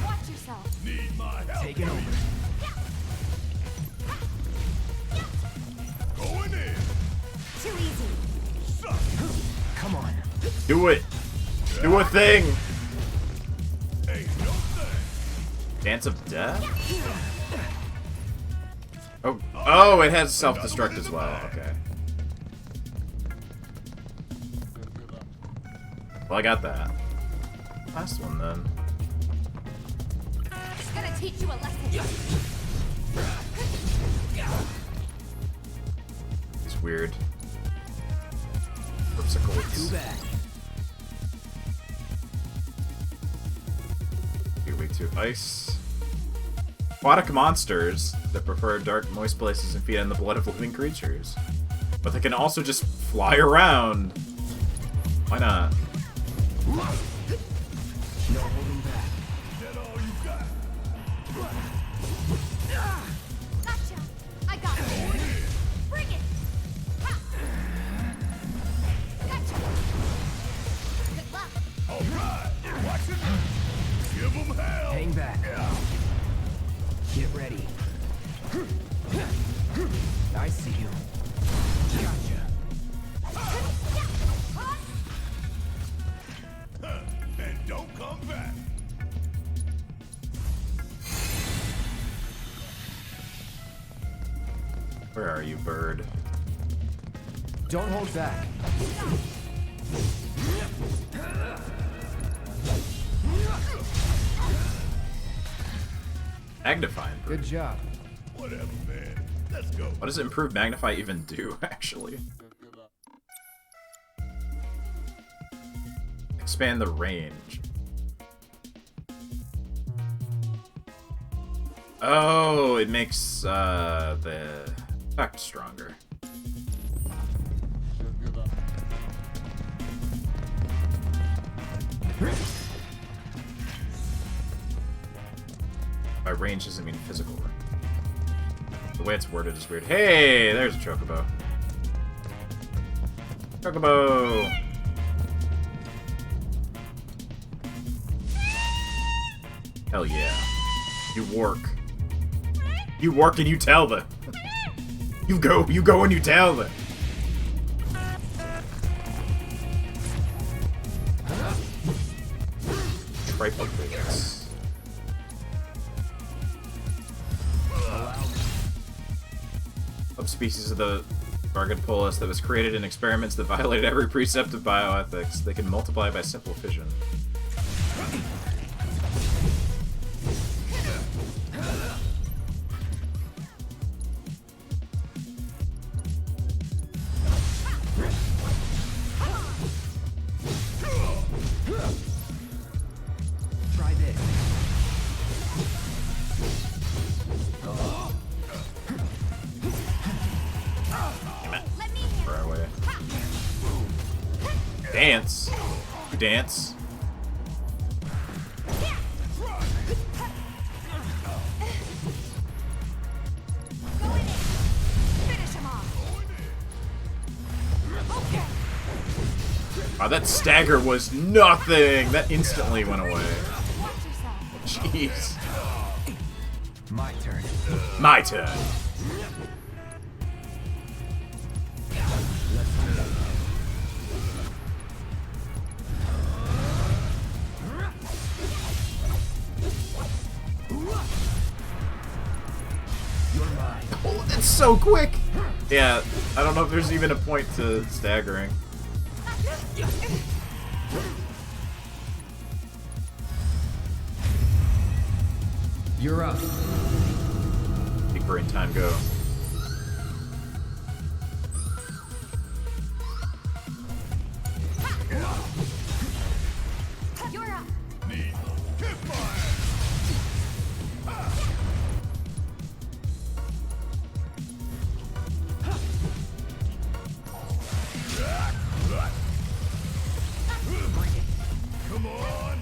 Watch yourself. Need my help. Take it over. Going in. Too easy. Come on. Do it! Do a thing! Ain't no thing. Dance of Death? Oh, it has self-destruct as well. Okay. Well, I got that. Last one, then. It's gonna teach you a lesson. It's weird. Too bad. Weak to ice. Aquatic monsters that prefer dark, moist places and feed on the blood of living creatures. But they can also just fly around. Why not? No holding back. That all you got? Gotcha! I got it! Bring it! Ha! Gotcha! Good luck! Alright, watch it! Give them hell! Hang back. Get ready. I see you. Gotcha. And don't come back! Where are you, bird? Don't hold back. Magnifying. Good job. Whatever, man. Let's go. What does improved magnify even do, actually? Expand the range. Oh, it makes the effect stronger. By range doesn't mean physical range. The way it's worded is weird. Hey, there's a chocobo. Chocobo! Hell yeah. You work. You work and you tell them. You go and you tell them. Triple bits. Subspecies of the Garganpolis that was created in experiments that violated every precept of bioethics. They can multiply by simple fission. Try this. Far away. Dance. You dance. Wow, that stagger was nothing! That instantly went away. Jeez. My turn. My turn. Oh, that's so quick! Yeah, I don't know if there's even a point to staggering. You're up. Big brain time, go. You're up! Come on!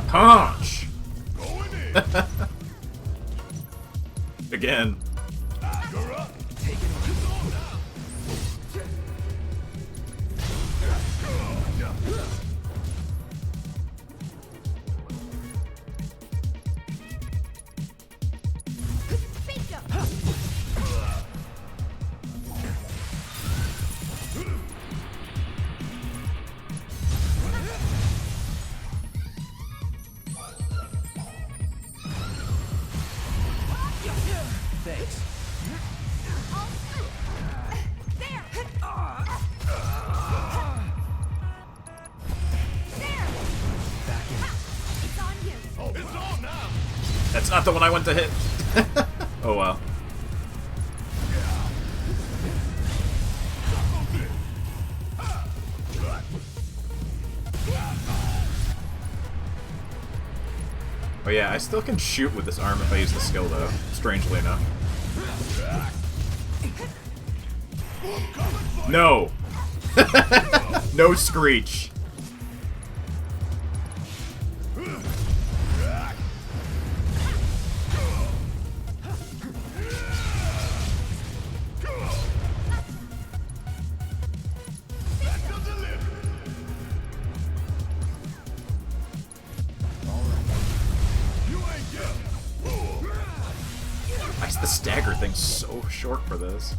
Punch! Again. You're up! Thanks. That's not the one I went to hit. Oh well. Oh yeah, I still can shoot with this arm if I use the skill though, strangely enough. No! No Screech. Why is the stagger thing so short for this?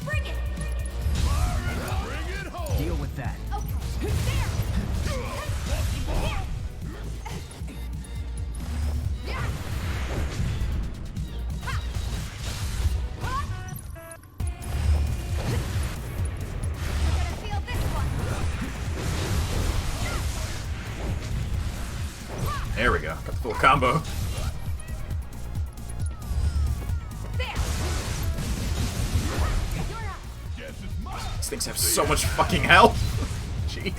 Bring it! Deal with that. There we go. Got the full combo. These things have so much fucking health. Jeez.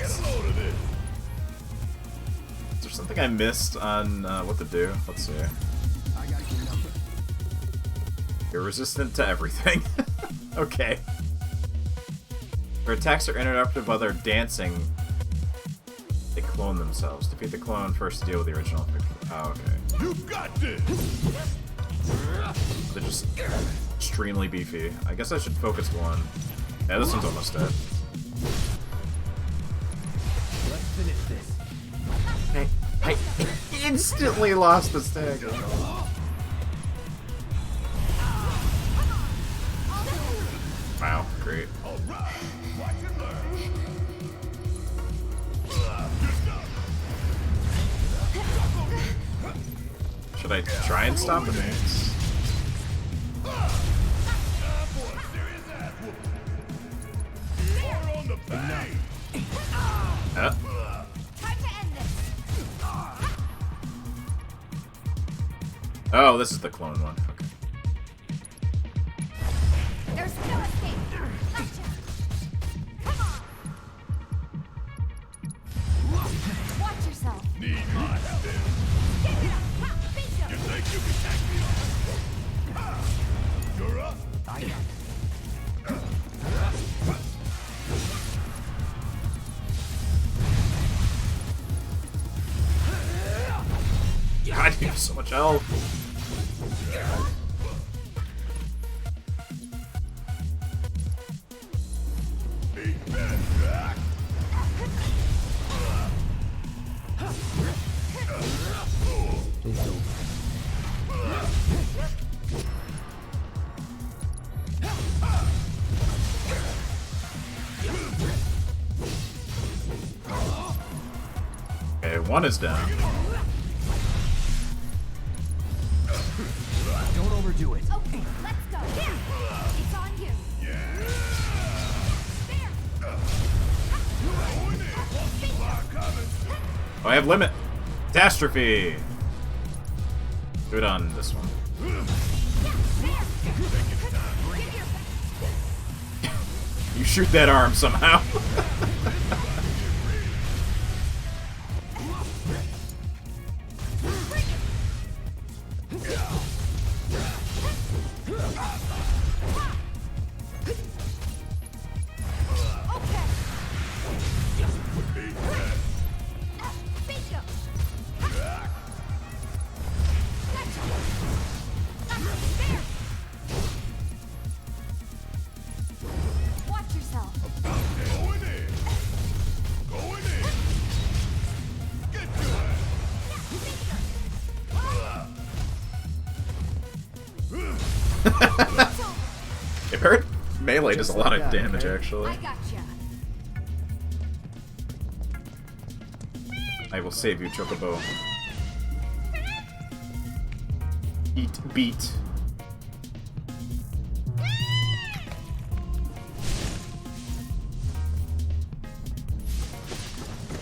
Is there something I missed on what to do? Let's see. You're resistant to everything. Okay. Their attacks are interrupted while they're dancing. They clone themselves. Defeat the clone first to deal with the original. Oh, okay. You got this. They're just extremely beefy. I guess I should focus one. Yeah, this one's almost dead. Let's finish this. I instantly lost the stagger. Wow, great. Should I try and stop the dance? Oh, this is the clone one. Okay. There's no escape. Gotcha. Come on. Watch yourself. Need my help. Give it up. Ha, beat You think you can take me on? You're up. I got God, you have so much health. Okay, one is down. Don't overdo it. Okay, let's go. Here. It's on you. Oh, I have limit. Catastrophe. Do it on this one. You shoot that arm somehow. Watch yourself. It hurt. Melee does a lot of damage, actually. I gotcha. I will save you, Chocobo. Eat beat.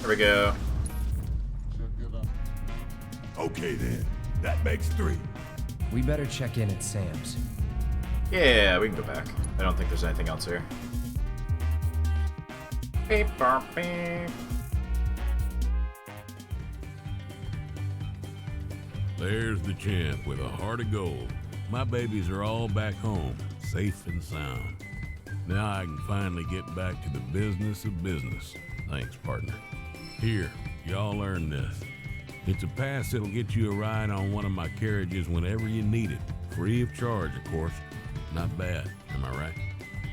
There we go. Okay then. That makes 3. We better check in at Sam's. Yeah, we can go back. I don't think there's anything else here. Beep, bop, beep. There's the champ with a heart of gold. My babies are all back home, safe and sound. Now I can finally get back to the business of business. Thanks, partner. Here, y'all earn this. It's a pass that'll get you a ride on one of my carriages whenever you need it. Free of charge, of course. Not bad, am I right?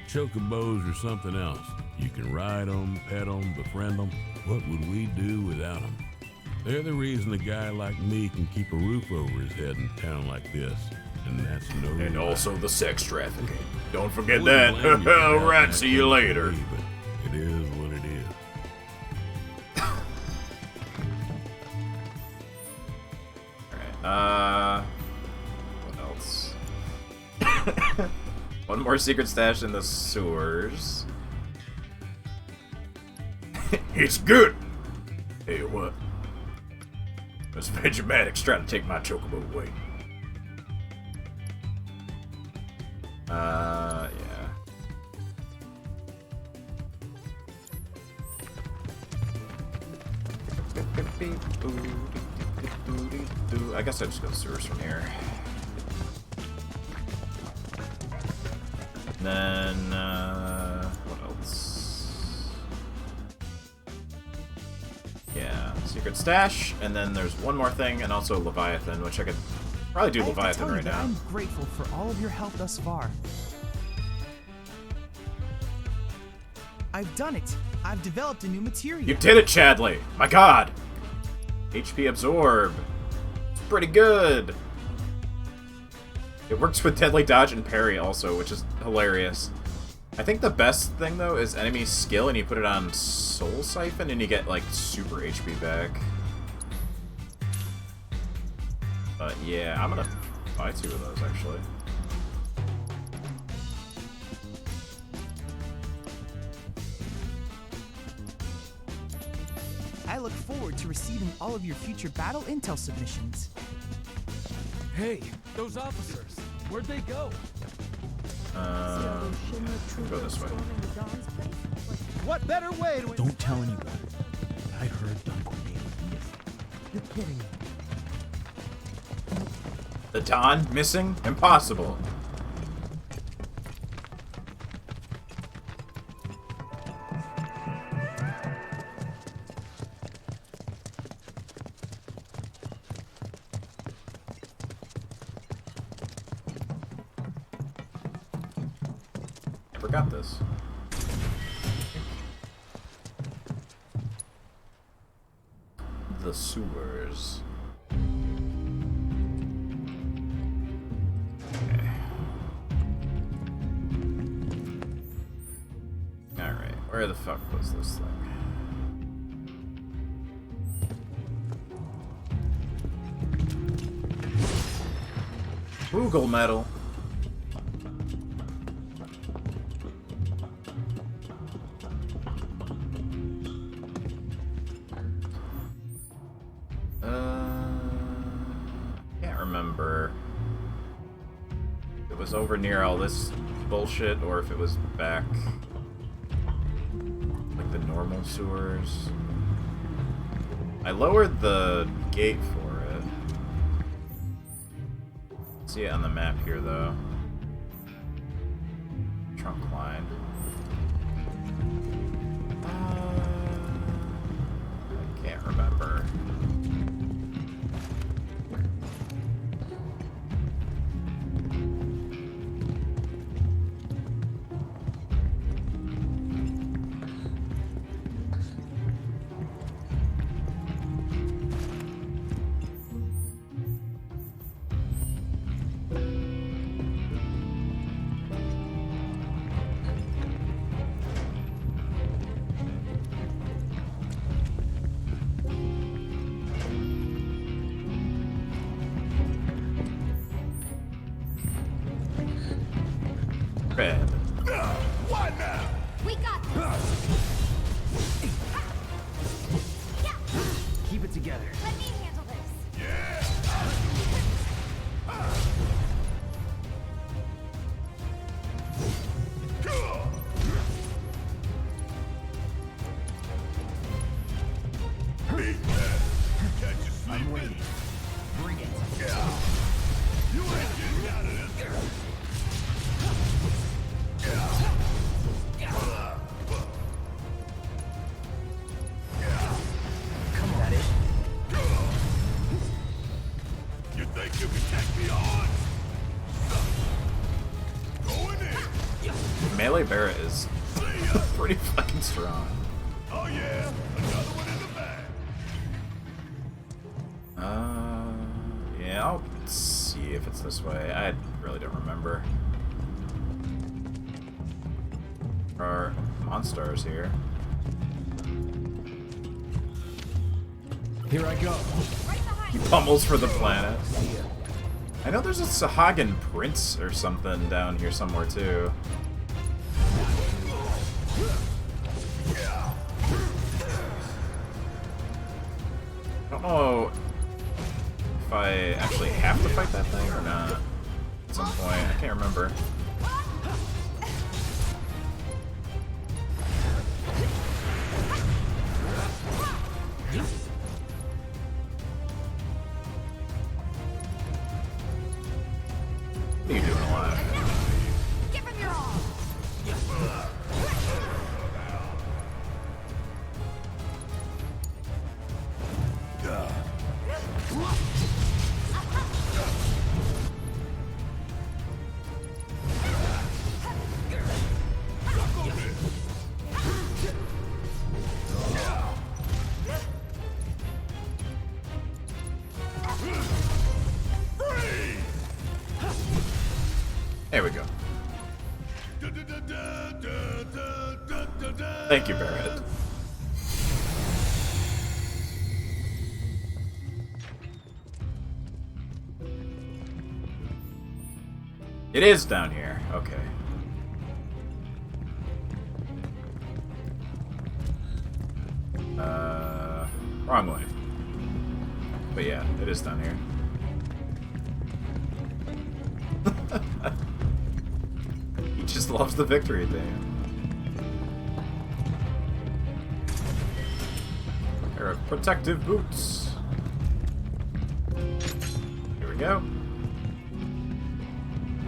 Chocobos or something else. You can ride them, pet them, befriend them. What would we do without them? They're the reason a guy like me can keep a roof over his head in a town like this. And that's no And lie. also the sex trafficking. Don't forget Wouldn't blame that. you for Alright, that see you kind of later. way, but it is what it is. What else? One more secret stash in the sewers. It's good! Hey, what? Those Vegematics trying to take my chocobo away. Yeah. I guess I just go to sewers from here. Then, what else? Yeah, secret stash, and then there's one more thing, and also Leviathan, which I could probably do Leviathan right now. I'm grateful for all of your help thus far. I've done it. I've developed a new material. You did it, Chadley! My god! HP absorb. It's pretty good. It works with deadly dodge and parry also, which is hilarious. I think the best thing though is enemy skill, and you put it on Soul Siphon and you get like super HP back. But yeah, I'm gonna buy 2 of those actually. I look forward to receiving all of your future battle intel submissions. Hey, those officers, where'd they go? Go this way. What better way to... Don't tell anyone. I heard Don Cornelius missing. You're kidding me. The Don missing? Impossible. Got this. The sewers. Okay. Alright, where the fuck was this thing? Google metal. Over near all this bullshit, or if it was back like the normal sewers. I lowered the gate for it. See it on the map here though. Trunk line. I can't remember. Red. What now? We got this. Keep it together. Let me handle this. I'm waiting. Bring it. melee Barrett is pretty fucking strong. Oh yeah, another one in the bag. Yeah, I'll see if it's this way. I really don't remember. There are monsters here. Here I go. He pummels for the planet. I know there's a Sahagan prince or something down here somewhere too. I don't know if I actually have to fight that thing or not at some point. I can't remember. What are you doing alive? Give him your all. There we go. Thank you, Barrett. It is down here. Okay. Wrong way. But yeah, it is down here. He just loves the victory thing. Pair of protective boots. Here we go.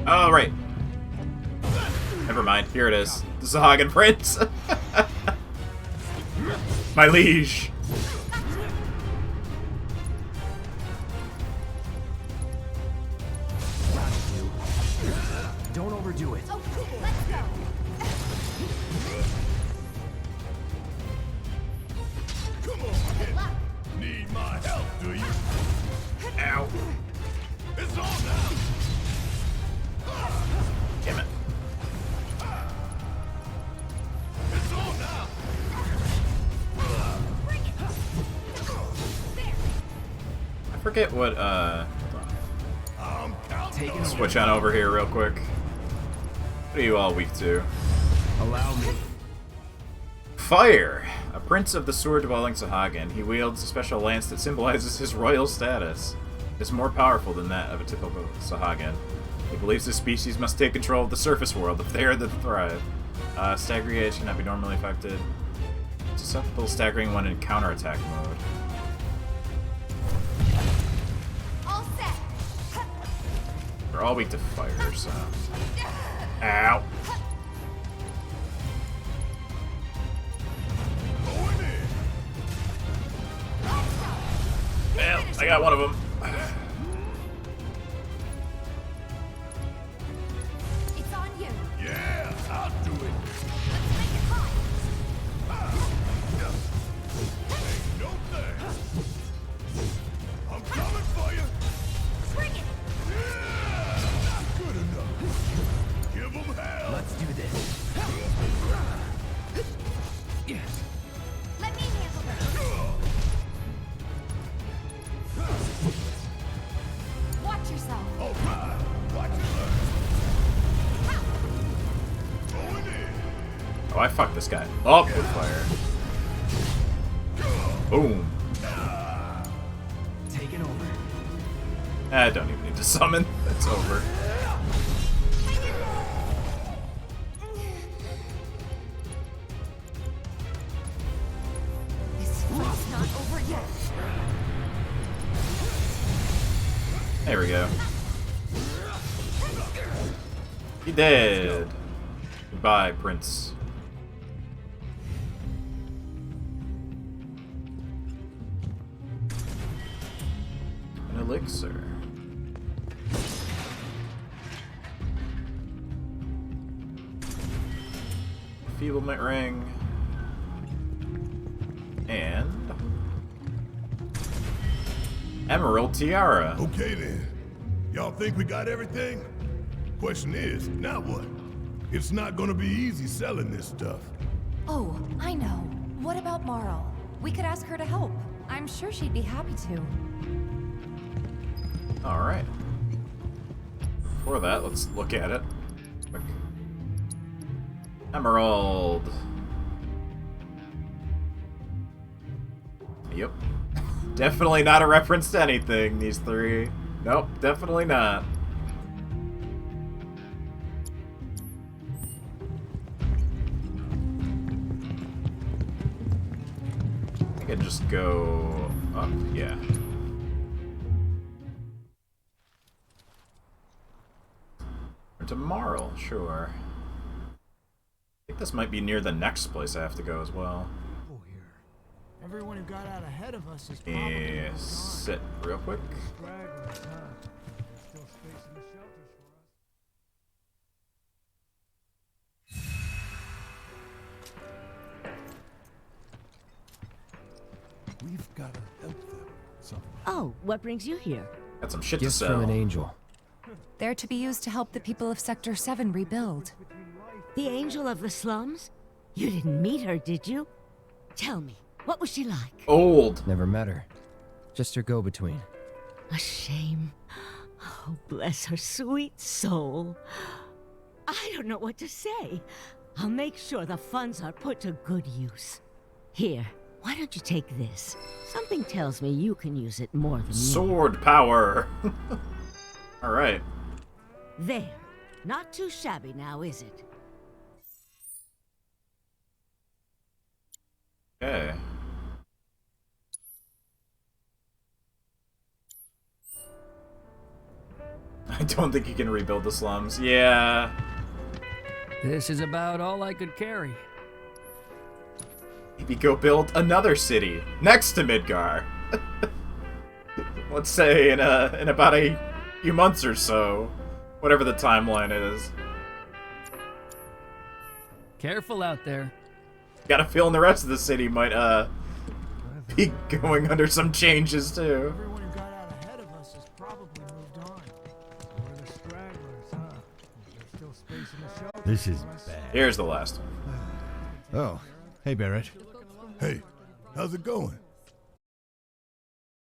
Oh, right. Never mind. Here it is. The Sahagan Prince. My liege. Don't overdo it. Okay, let's go. Come on, kid. Need my help, do you? Ow. It's on now. Damn it. It's on now. I forget what, hold I'm counting on. Switch on over here real quick. What are you all weak to? Allow me. Fire! A prince of the sewer-dwelling Sahagan. He wields a special lance that symbolizes his royal status. It is more powerful than that of a typical Sahagan. He believes his species must take control of the surface world if they are to thrive. Stagger gauge cannot be normally affected. Susceptible to staggering when in counterattack mode. All set. We're all weak to fire, so... Ow! Well, I got one of them. It's on you. Yeah, I'll do it. Let's make it hot. Ain't no thing. I'm coming for you. Bring it. Yeah, not good enough. Give them hell. Let's do this. Let me handle her. Watch yourself. All right, watch it learn. Going in. Oh, I fucked this guy up with fire. Boom. Taking over. I don't even need to summon. That's over. This fight's not over yet. There we go. He dead. Goodbye, Prince. An elixir. enfeeblement ring. And Emerald Tiara. Okay then. Y'all think we got everything? Question is, now what? It's not gonna be easy selling this stuff. Oh, I know. What about Marl? We could ask her to help. I'm sure she'd be happy to. Alright. Before that, let's look at it. Quick. Emerald. Yep. Definitely not a reference to anything, these three. Nope, definitely not. I could just go up, yeah. Or to Marl, sure. I think this might be near the next place I have to go as well. Everyone who got out ahead of us is probably Sit real quick. stragglers, huh? There's still space in the shelters for us. We've gotta help them somehow. Oh, what brings you here? Got some shit Gifts to sell. from an angel. They're to be used to help the people of Sector 7 rebuild. The angel of the slums? You didn't meet her, did you? Tell me, what was she like? Old. Never met her. Just her go-between. A shame. Oh, bless her sweet soul. I don't know what to say. I'll make sure the funds are put to good use. Here, why don't you take this? Something tells me you can use it more than Sword power. Alright. There. Not too shabby now, is it? Okay. I don't think you can rebuild the slums. Yeah. This is about all I could carry. Maybe go build another city next to Midgar. Let's say in about a few months or so, whatever the timeline is. Careful out there. Got a feeling the rest of the city might be going under some changes too. Everyone who got out ahead of us has probably moved on. We're the stragglers, huh? There's still space in the shelters. This is bad. Here's the last one. Oh, hey Barrett. Hey, how's it going?